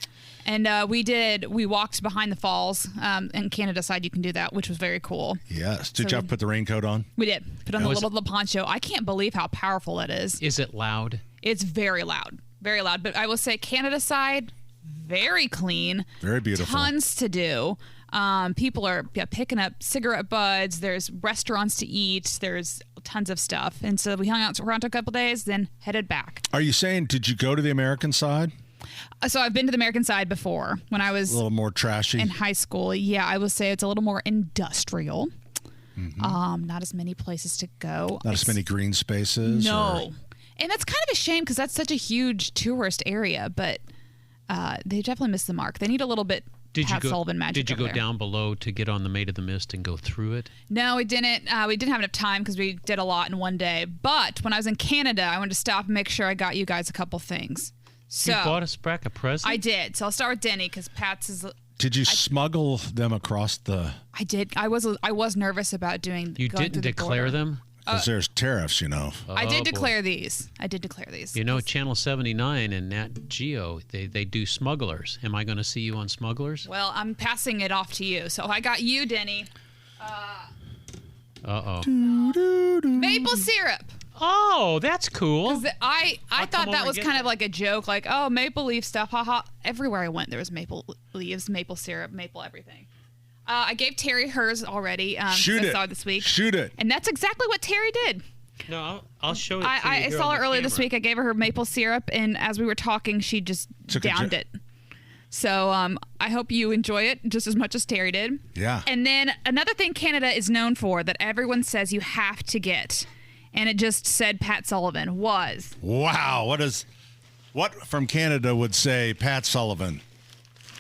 And we walked behind the falls. And Canada side, you can do that, which was very cool. Yes. Did you put the raincoat on? We did. Put on the little poncho. I can't believe how powerful that is. Is it loud? It's very loud. Very loud. But I will say Canada side, very clean. Very beautiful. Tons to do. People are picking up cigarette butts. There's restaurants to eat. There's tons of stuff. And so we hung out around a couple days, then headed back. Are you saying, did you go to the American side? So I've been to the American side before when I was a little more trashy in high school. Yeah, I will say it's a little more industrial. Mm-hmm. Not as many places to go. Not as many green spaces? No. And that's kind of a shame because that's such a huge tourist area, but they definitely missed the mark. They need a little bit Sullivan magic. Did you go there. down below to get on the Maid of the Mist and go through it? No, we didn't. We didn't have enough time because we did a lot in one day. But when I was in Canada, I wanted to stop and make sure I got you guys a couple things. So you bought us back a present? I did. So I'll start with Denny because Pat's is. Did you smuggle them across the? I did. I was nervous about doing. You didn't declare them? Because there's tariffs, you know. I did declare these. You know, Channel 79 and Nat Geo, they do smugglers. Am I going to see you on smugglers? Well, I'm passing it off to you. So I got you, Denny. Maple syrup. Oh, that's cool. Because I thought that was kind of like a joke, like, oh, maple leaf stuff, haha. Everywhere I went, there was maple leaves, maple syrup, maple everything. I gave Terry hers already. Shoot it. I saw her this week. Shoot it. And that's exactly what Terry did. No, I'll show it to you. I saw her earlier this week. I gave her maple syrup, and as we were talking, she just downed it. So I hope you enjoy it just as much as Terry did. Yeah. And then another thing Canada is known for that everyone says you have to get, and it just said Pat Sullivan, was. Wow. What from Canada would say Pat Sullivan?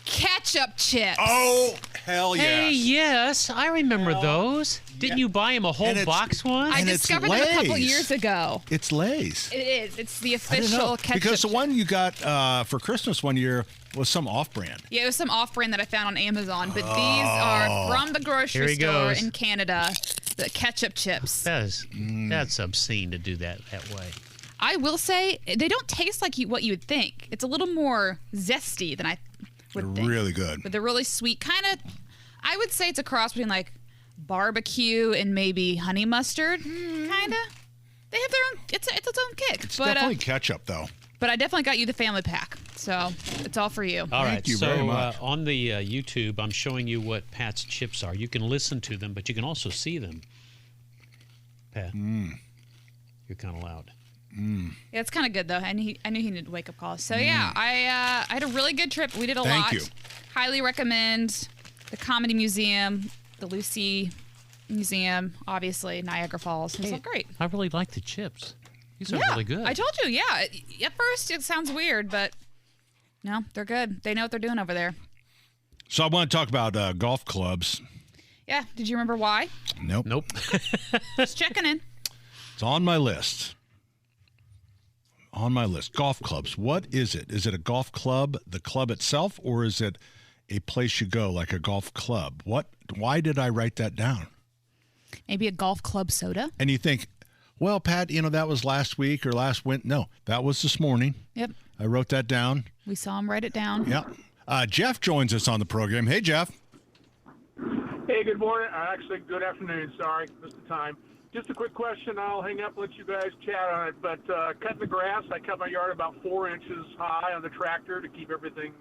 Ketchup chips. Oh, hell yes. Hey, yes. I remember those. Didn't you buy him a whole box once? I discovered them a couple years ago. It's Lay's. It is. It's the official ketchup. Because the one you got for Christmas one year was some off-brand. Yeah, it was some off-brand that I found on Amazon. But these are from the grocery store in Canada. The ketchup chips. That's obscene to do that way. I will say, they don't taste like what you would think. It's a little more zesty than I would think. Really good. But they're really sweet. Kind of, I would say it's a cross between like barbecue and maybe honey mustard. Kind of. They have their own, it's its own kick. It's definitely ketchup, though. But I definitely got you the family pack. So it's all for you. All right. Thank you very much. On the YouTube, I'm showing you what Pat's chips are. You can listen to them, but you can also see them. Pat, you're kind of loud. Yeah, it's kind of good though. I knew he needed a wake up call. So yeah, I had a really good trip. We did a lot. Thank you. Highly recommend the Comedy Museum, the Lucy Museum, obviously Niagara Falls. It's all great. I really like the chips. These are really good. I told you. Yeah. At first it sounds weird, but no, they're good. They know what they're doing over there. So I want to talk about golf clubs. Yeah. Did you remember why? Nope. Just checking in. It's on my list. Golf clubs. What is it? Is it a golf club, the club itself, or is it a place you go, like a golf club? Why did I write that down? Maybe a golf club soda? And you think, well, Pat, that was last week or last winter. No, that was this morning. Yep. I wrote that down. We saw him write it down. Yeah. Jeff joins us on the program. Hey, Jeff. Hey, good morning. Actually, good afternoon. Sorry, missed the time. Just a quick question. I'll hang up and let you guys chat on it. But cutting the grass, I cut my yard about 4 inches high on the tractor to keep everything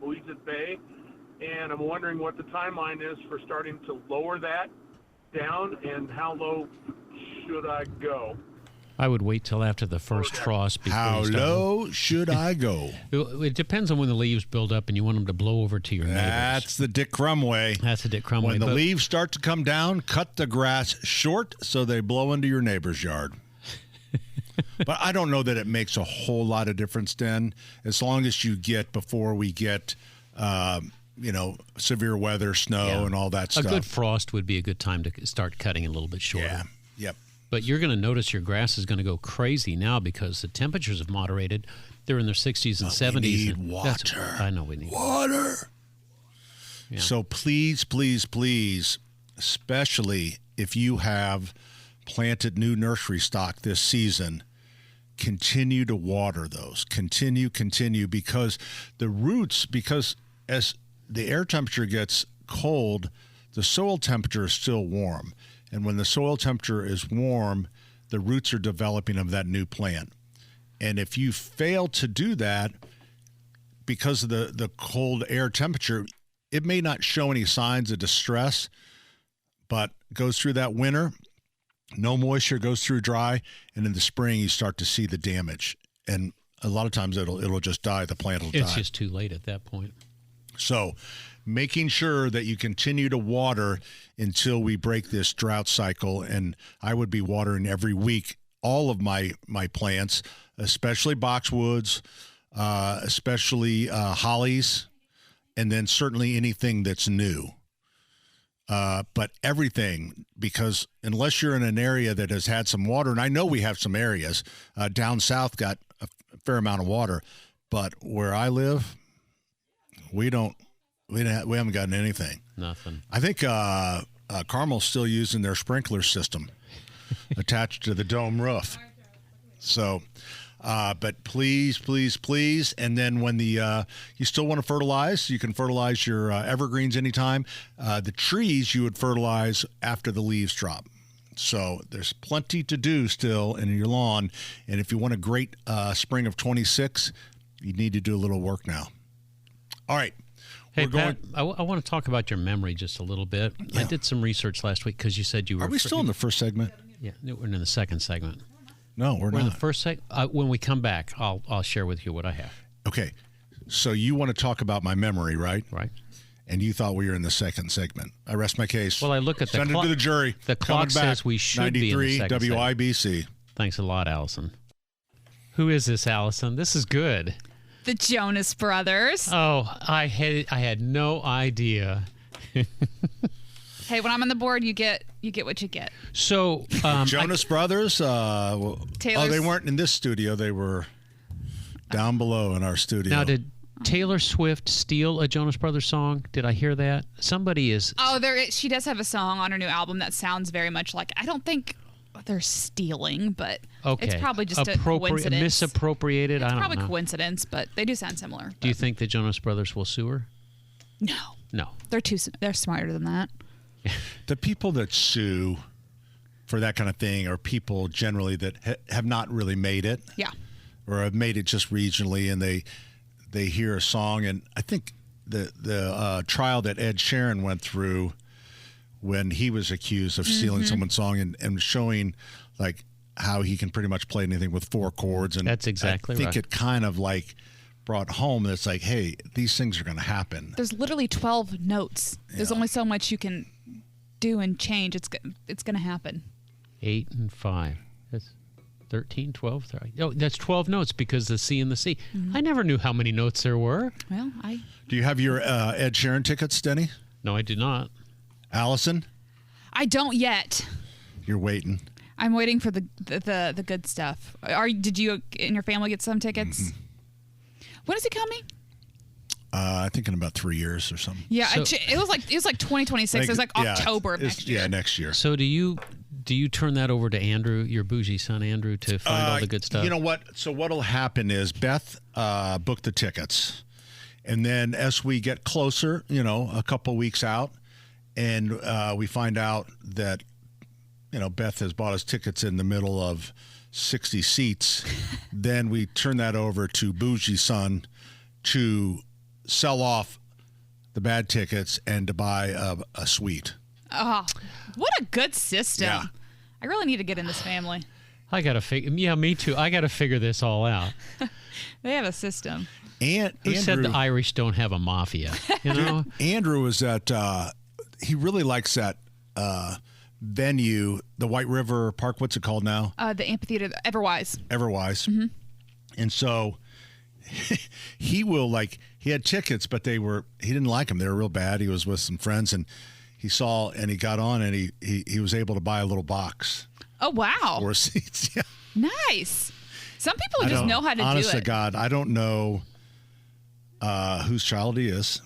weeds at bay. And I'm wondering what the timeline is for starting to lower that down, and how low should I go? I would wait till after the first frost. How low should I go? It depends on when the leaves build up and you want them to blow over to your neighbors. That's the Dick Crum way. That's the Dick Crum way. When the leaves start to come down, cut the grass short so they blow into your neighbor's yard. But I don't know that it makes a whole lot of difference then, as long as you get, before we get, severe weather, snow, and all that stuff. A good frost would be a good time to start cutting a little bit shorter. Yeah, yep. But you're going to notice your grass is going to go crazy now because the temperatures have moderated. They're in their 60s and 70s. We need water. I know we need water. Yeah. So please, please, please, especially if you have planted new nursery stock this season, continue to water those. Continue, because the roots, because as the air temperature gets cold, the soil temperature is still warm. And when the soil temperature is warm, the roots are developing of that new plant. And if you fail to do that because of the cold air temperature, it may not show any signs of distress, but goes through that winter, no moisture, goes through dry, and in the spring you start to see the damage. And a lot of times it'll just die. The plant will die. It's just too late at that point. So making sure that you continue to water until we break this drought cycle. And I would be watering every week all of my plants, especially boxwoods, especially hollies, and then certainly anything that's new. But everything, because unless you're in an area that has had some water, and I know we have some areas down south got a fair amount of water, but where I live, we haven't gotten anything. Nothing. I think Carmel's still using their sprinkler system attached to the dome roof. So, but please, please, please. And then when you still want to fertilize, you can fertilize your evergreens anytime. The trees you would fertilize after the leaves drop. So there's plenty to do still in your lawn. And if you want a great spring of 26, you need to do a little work now. All right. Hey, Pat, I want to talk about your memory just a little bit. Yeah. I did some research last week because you said you were... Are we still in the first segment? Yeah, we're in the second segment. No, we're not. In the first segment. When we come back, I'll share with you what I have. Okay. So you want to talk about my memory, right? Right. And you thought we were in the second segment. I rest my case. Well, I look at the clock. Send it to the jury. The clock says we should be in the second segment. 93 WIBC. Thanks a lot, Allison. Who is this, Allison? This is good. The Jonas Brothers. Oh, I had no idea. Hey, when I'm on the board, you get what you get. So Jonas Brothers. They weren't in this studio. They were down below in our studio. Now, did Taylor Swift steal a Jonas Brothers song? Did I hear that? Somebody is. Oh, she does have a song on her new album that sounds very much like. I don't think they're stealing, but it's probably just a coincidence. Misappropriated. It's I don't probably know. Coincidence, but they do sound similar. Do you think the Jonas Brothers will sue her? No. They're smarter than that. The people that sue for that kind of thing are people generally that have not really made it. Yeah. Or have made it just regionally, and they hear a song. And I think the trial that Ed Sheeran went through when he was accused of stealing someone's song and showing like how he can pretty much play anything with four chords. And that's exactly right. I think it kind of like brought home that it's like, hey, these things are going to happen. There's literally 12 notes. Yeah. There's only so much you can do and change. It's going to happen. 8 and 5. That's 13, 12. 30. Oh, that's 12 notes because the C and the C. Mm-hmm. I never knew how many notes there were. Well, Do you have your Ed Sheeran tickets, Denny? No, I do not. Allison? I don't yet. You're waiting. I'm waiting for the good stuff. Did you and your family get some tickets? Mm-hmm. When is he coming? I think in about 3 years or something. Yeah, it was like 2026. It was like October of next year. Yeah, next year. So do you turn that over to Andrew, your bougie son Andrew, to find all the good stuff? You know what? So what'll happen is Beth booked the tickets, and then as we get closer, a couple weeks out, and we find out that Beth has bought us tickets in the middle of 60 seats, then we turn that over to bougie son to sell off the bad tickets and to buy a suite. Oh, what a good system. Yeah. I really need to get in this family. I got to figure. Yeah, me too. I got to figure this all out. They have a system. And Who said the Irish don't have a mafia? Andrew is at, he really likes that venue, the White River Park. What's it called now? The amphitheater, Everwise. Mm-hmm. And so he had tickets, but he didn't like them. They were real bad. He was with some friends, and he saw, and he got on, and he was able to buy a little box. Oh, wow. 4 seats. Yeah. Nice. Some people just know how to do it. Honest to God, I don't know whose child he is.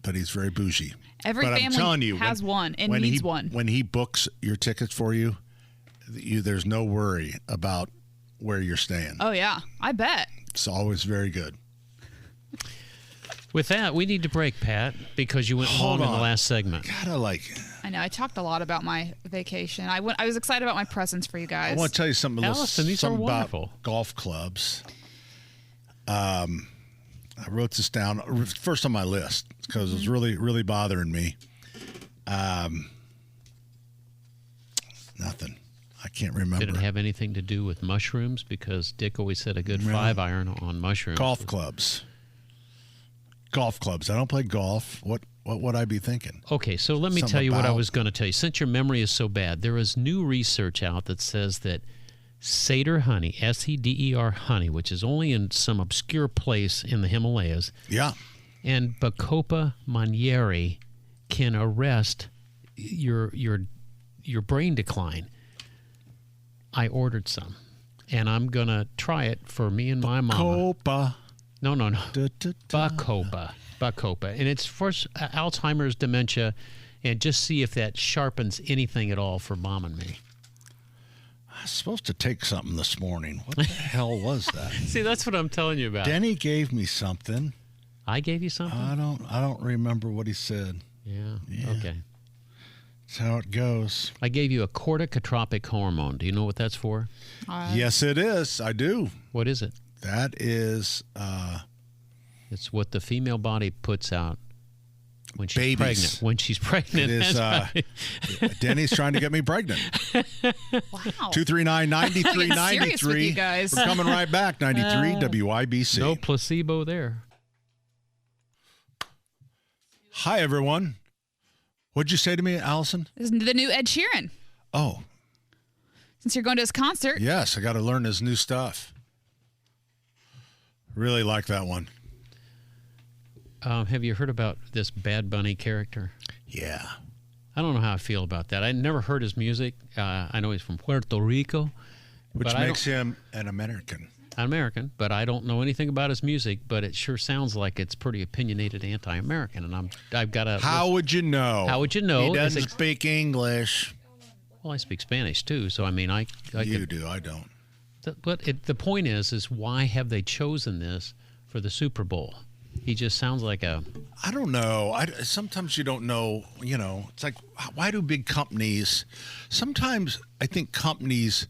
but he's very bougie. Every but family I'm telling you, has one and needs one. When he books your tickets for you, there's no worry about where you're staying. Oh, yeah. I bet. It's always very good. With that, we need to break, Pat, because you went long in the last segment. I know. I talked a lot about my vacation. I was excited about my presents for you guys. I want to tell you something, Allison, these are wonderful. About golf clubs. I wrote this down first on my list because it was really, really bothering me. Nothing. I can't remember. Did it have anything to do with mushrooms? Because Dick always said a good 5-iron on mushrooms. Golf clubs. I don't play golf. What would I be thinking? Okay, so let me tell you what I was going to tell you. Since your memory is so bad, there is new research out that says that cedar honey, S-E-D-E-R honey, which is only in some obscure place in the Himalayas. Yeah. And Bacopa monnieri can arrest your brain decline. I ordered some, and I'm going to try it for me and my mama. Bacopa. No. Bacopa. And it's for Alzheimer's, dementia, and just see if that sharpens anything at all for Mom and me. I was supposed to take something this morning. What the hell was that? See, that's what I'm telling you about. Denny gave me something. I gave you something? I don't remember what he said. Yeah. Okay. That's how it goes. I gave you a corticotropic hormone. Do you know what that's for? Yes, it is. I do. What is it? That is... it's what the female body puts out when she's babies. Pregnant. When she's pregnant. It is, right. Denny's trying to get me pregnant. Wow. 239-9393. With you guys. We're coming right back. 93 WIBC. No placebo there. Hi, everyone. What'd you say to me, Allison? This is the new Ed Sheeran. Oh. Since you're going to his concert. Yes, I got to learn his new stuff. Really like that one. Have you heard about this Bad Bunny character? Yeah. I don't know how I feel about that. I never heard his music. I know he's from Puerto Rico. Which makes him an American. An American, but I don't know anything about his music, but it sure sounds like it's pretty opinionated anti-American, and I've got to... How would you know? How would you know? He doesn't speak English. Well, I speak Spanish, too, so I mean, You do, I don't. But the point is why have they chosen this for the Super Bowl? He just sounds like a... I don't know. Sometimes you don't know, it's like, why do big companies... Sometimes I think companies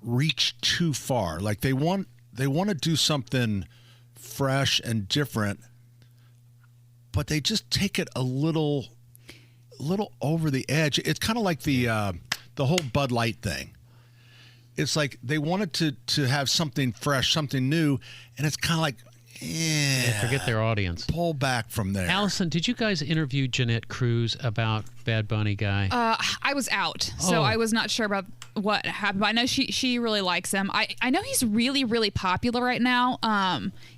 reach too far. Like they want to do something fresh and different, but they just take it a little over the edge. It's kind of like the whole Bud Light thing. It's like they wanted to have something fresh, something new, and it's kind of like, forget their audience. Pull back from there. Allison, did you guys interview Jeanette Cruz about Bad Bunny guy? I was out, so I was not sure about what happened. But I know she really likes him. I know he's really, really popular right now.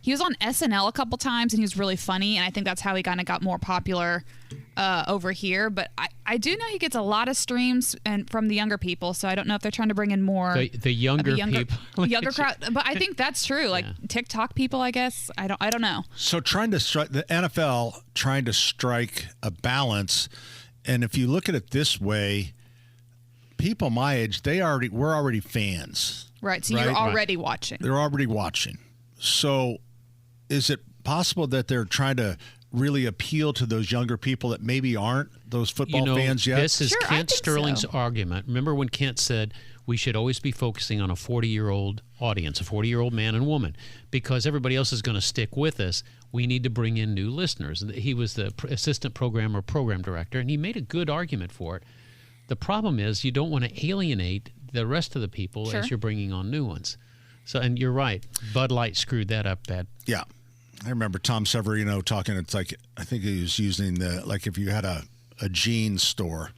He was on SNL a couple times, and he was really funny, and I think that's how he kind of got more popular over here. But I do know he gets a lot of streams and from the younger people, so I don't know if they're trying to bring in more the younger people, younger crowd. But I think that's true. Like TikTok people, I guess. I don't know. So trying to strike the NFL, trying to strike a balance, and if you look at it this way, people my age, we're already fans. Right. So you're already watching. They're already watching. So is it possible that they're trying to really appeal to those younger people that maybe aren't those football fans yet? This is Kent Sterling's argument. Remember when Kent said we should always be focusing on a 40-year-old audience, a 40-year-old man and woman, because everybody else is going to stick with us. We need to bring in new listeners. He was the assistant program director, and he made a good argument for it. The problem is you don't want to alienate the rest of the people as you're bringing on new ones. So, and you're right. Bud Light screwed that up bad. Yeah. I remember Tom Severino talking. It's like, I think he was using if you had a jeans store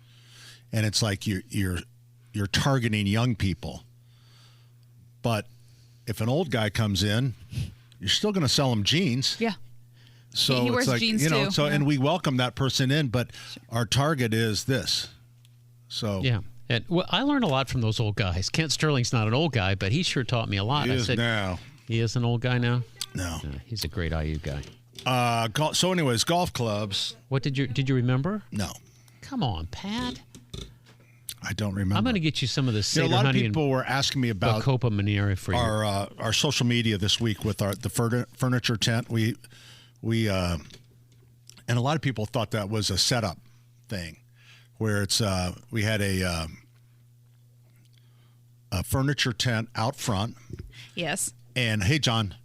and it's like you're targeting young people. But if an old guy comes in, you're still going to sell him jeans. Yeah. So he wears it's like, jeans too. and we welcome that person in, but our target is this. So yeah. And I learned a lot from those old guys. Kent Sterling's not an old guy, but he sure taught me a lot. He is now. He is an old guy now? No. He's a great IU guy. So, anyways, golf clubs. What did you remember? No. Come on, Pat. I don't remember. I'm going to get you some of the Seder a lot of honey people were asking me about Bacopa Maniere for our social media this week with the furniture tent. We and a lot of people thought that was a setup thing, where it's we had a furniture tent out front. Yes. And hey, John,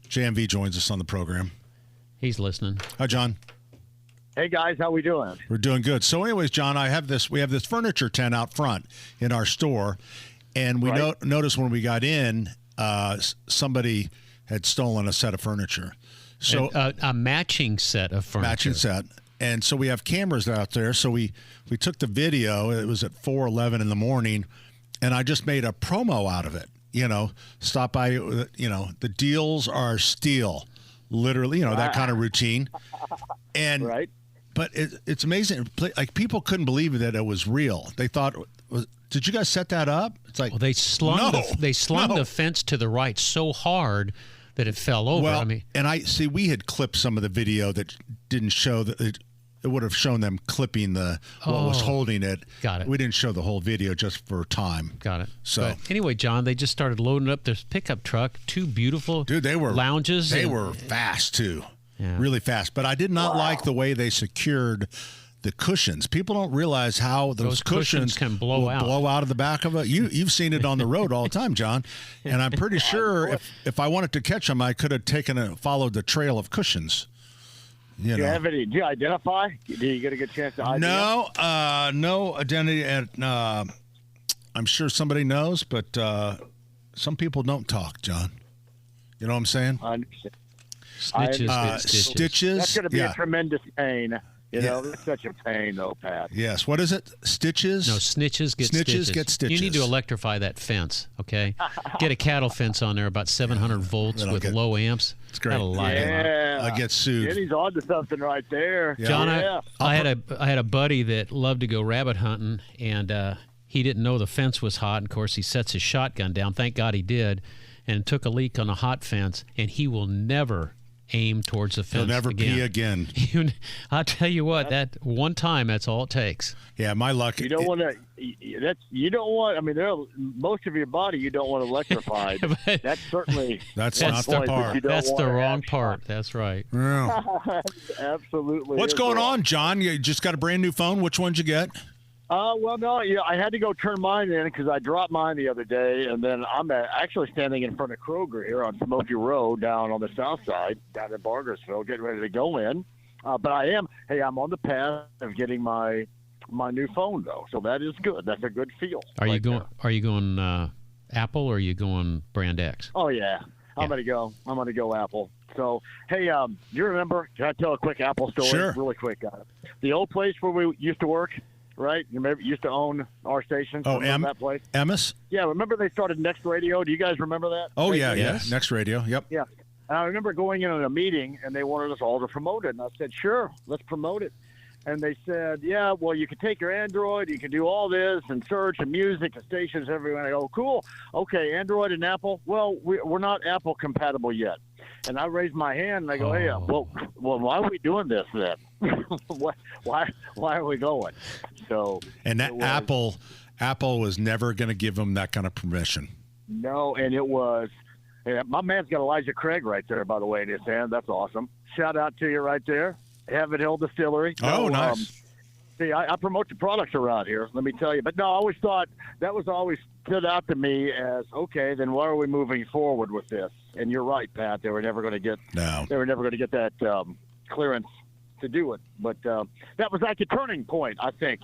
JMV joins us on the program. He's listening. Hi, John. Hey guys, how we doing? We're doing good. So, anyways, John, we have this furniture tent out front in our store, and we noticed when we got in, somebody had stolen a set of furniture. So a matching set of furniture. Matching set, and so we have cameras out there. So we took the video. It was at 4:11 in the morning, and I just made a promo out of it. Stop by. The deals are steel, literally. That kind of routine, and right. But it's amazing. Like, people couldn't believe that it was real. They thought, did you guys set that up? It's like, well, they slung the fence to the right so hard that it fell over. Well, I mean, and we had clipped some of the video that didn't show that it would have shown them clipping what was holding it. Got it. We didn't show the whole video just for time. Got it. So but anyway, John, they just started loading up this pickup truck. Two beautiful lounges. They were fast too. Yeah. Really fast. But I did not like the way they secured the cushions. People don't realize how those cushions can blow out of the back of it. You've seen it on the road all the time, John. And I'm pretty sure if I wanted to catch them, I could have followed the trail of cushions. Do you have any? Do you identify? Do you get a good chance to identify? No identity. And I'm sure somebody knows, but some people don't talk, John. You know what I'm saying? I understand. Stitches. That's going to be a tremendous pain. It's such a pain, though, Pat. Yes. What is it? Stitches? No, snitches get stitches. Get stitches. You need to electrify that fence, okay? Get a cattle fence on there, about 700 volts with low amps. It's great. I get sued. Eddie's on to something right there. Yeah. John, I had a buddy that loved to go rabbit hunting, and he didn't know the fence was hot. And of course, he sets his shotgun down. Thank God he did, and took a leak on a hot fence, and he will never aim towar's the fence. He'll never pee again. I'll tell you what, that one time, that's all it takes. Yeah, my luck. You don't want to. I mean, most of your body you don't want electrified. That's certainly. That's not the part. That's the wrong part. That's right. Yeah. Absolutely. What's going on, John? You just got a brand new phone. Which one'd you get? Well, no, I had to go turn mine in because I dropped mine the other day, and then I'm actually standing in front of Kroger here on Smoky Road down on the south side, down in Bargersville, getting ready to go in. But I'm on the path of getting my new phone, though, so that is good. That's a good feel. Are you going Apple, or are you going Brand X? Oh, yeah. I'm going to go Apple. So, hey, do you remember, can I tell a quick Apple story? Sure. Really quick. The old place where we used to work, right? You remember, used to own our station. Oh, that place? Emmis? Yeah, remember they started Next Radio? Do you guys remember that? Oh, yeah. Next Radio, yep. Yeah. And I remember going in on a meeting, and they wanted us all to promote it. And I said, sure, let's promote it. And they said, yeah, well, you can take your Android, you can do all this, and search, and music, and stations everywhere. And I go, cool. Okay, Android and Apple. Well, we're not Apple compatible yet. And I raised my hand, and I go, hey, well, why are we doing this then? why are we going? So, and that Apple was never going to give them that kind of permission. No, and it was. Yeah, my man's got Elijah Craig right there, by the way, in his hand. That's awesome. Shout out to you right there, Heaven Hill Distillery. Oh, nice. See, I promote the products around here, let me tell you. But no, I always thought that was always stood out to me as, okay, then why are we moving forward with this? And you're right, Pat. They were never going to get. No. They were never going to get that clearance to do it. But that was like a turning point, I think,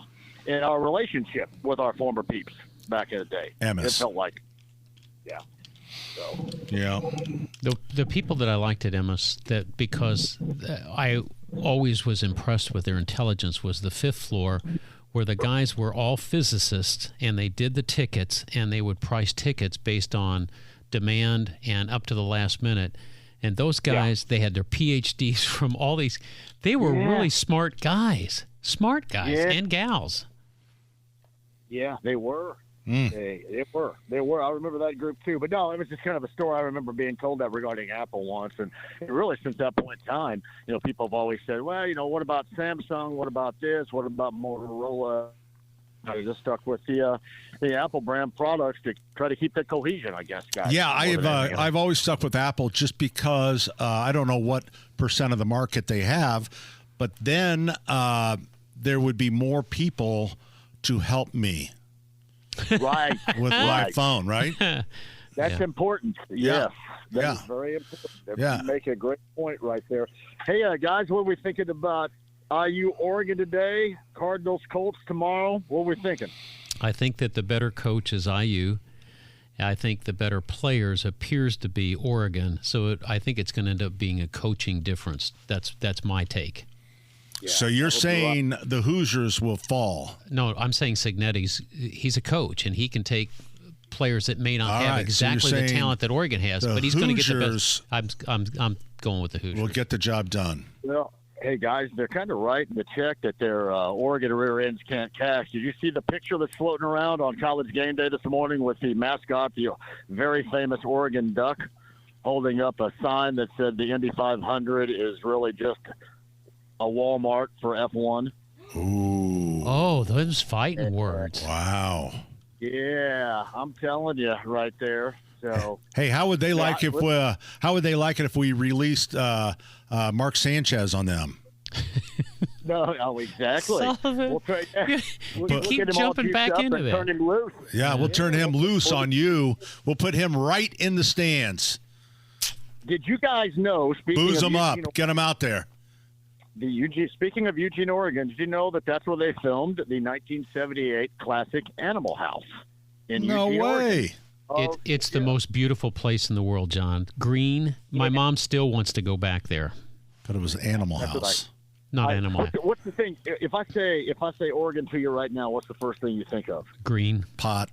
in our relationship with our former peeps back in the day. Emmis. It felt like, yeah. So. Yeah. The people that I liked at Emmis, that because I always was impressed with their intelligence, was the fifth floor, where the guys were all physicists, and they did the tickets, and they would price tickets based on demand and up to the last minute. And those guys, they had their PhDs from all these. They were really smart guys and gals. Yeah, they were. They were. I remember that group too. But no, it was just kind of a story I remember being told that regarding Apple once, and really since that point in time, people have always said, well, what about Samsung? What about this? What about Motorola? I just stuck with the Apple brand products to try to keep that cohesion, I guess, guys. Yeah, I've always stuck with Apple just because I don't know what percent of the market they have, but then there would be more people to help me. Right. With my phone, right? That's important. Yes. That is very important. You make a great point right there. Hey, guys, what are we thinking about IU Oregon today? Cardinals Colts tomorrow? What are we thinking? I think that the better coach is IU. I think the better players appears to be Oregon. So I think it's going to end up being a coaching difference. That's my take. Yeah, so you're saying the Hoosiers will fall? No, I'm saying he's a coach, and he can take players that may not have exactly the talent that Oregon has, but he's going to get the best. I'm going with the Hoosiers. We'll get the job done. Well, hey, guys, they're kind of right in the check that their Oregon rear ends can't cash. Did you see the picture that's floating around on College Game Day this morning with the mascot, the very famous Oregon Duck, holding up a sign that said the Indy 500 is really just a Walmart for F1? Ooh. Oh, those fighting words. Wow. Yeah, I'm telling you right there. So, hey, how would they like if we released Mark Sanchez on them? No, exactly. We'll keep jumping back into that. Turn him loose. Yeah, we'll turn him loose on you. We'll put him right in the stands. Did you guys know? Booze him up. Get him out there. Speaking of Eugene, Oregon, did you know that that's where they filmed the 1978 classic Animal House in Eugene, way. Oregon? It's the most beautiful place in the world, John. Green. My mom still wants to go back there. But it was Animal House. Not Animal House. What's the thing? If I say Oregon to you right now, what's the first thing you think of? Green. Pot.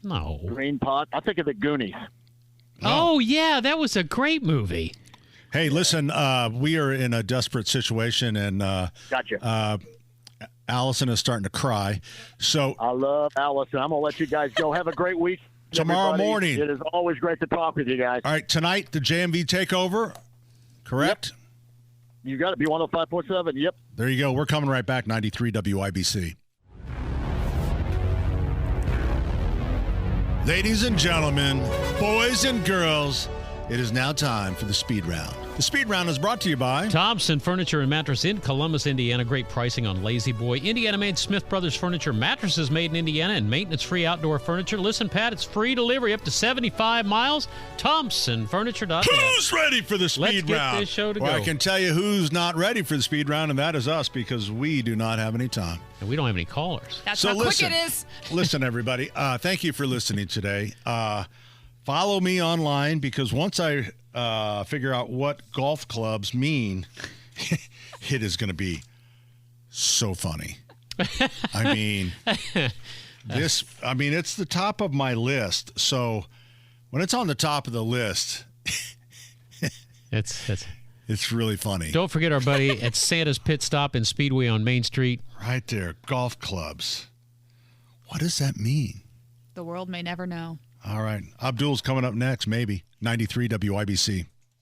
No. Green pot? I think of the Goonies. Oh yeah, that was a great movie. Hey, listen, we are in a desperate situation, and gotcha. Allison is starting to cry. So I love Allison. I'm going to let you guys go. Have a great week. Tomorrow everybody. morning. It is always great to talk with you guys. All right, tonight, the JMV takeover, correct? Yep. You got it. B105.7. Yep. There you go. We're coming right back, 93 WIBC. Ladies and gentlemen, boys and girls, it is now time for the speed round. The speed round is brought to you by Thompson Furniture and Mattress in Columbus, Indiana. Great pricing on Lazy Boy. Indiana-made Smith Brothers Furniture. Mattresses made in Indiana and maintenance-free outdoor furniture. Listen, Pat, it's free delivery up to 75 miles. ThompsonFurniture.net. Who's ready for the speed round? round? Let's get this show to go. I can tell you who's not ready for the speed round, and that is us, because we do not have any time. And we don't have any callers. That's how quick it is. Listen, everybody. Thank you for listening today. Follow me online, because once I figure out what golf clubs mean, it is going to be so funny. I mean, it's the top of my list. So when it's on the top of the list, it's really funny. Don't forget our buddy at Santa's Pit Stop in Speedway on Main Street. Right there, golf clubs. What does that mean? The world may never know. All right. Abdul's coming up next, maybe. 93 WIBC.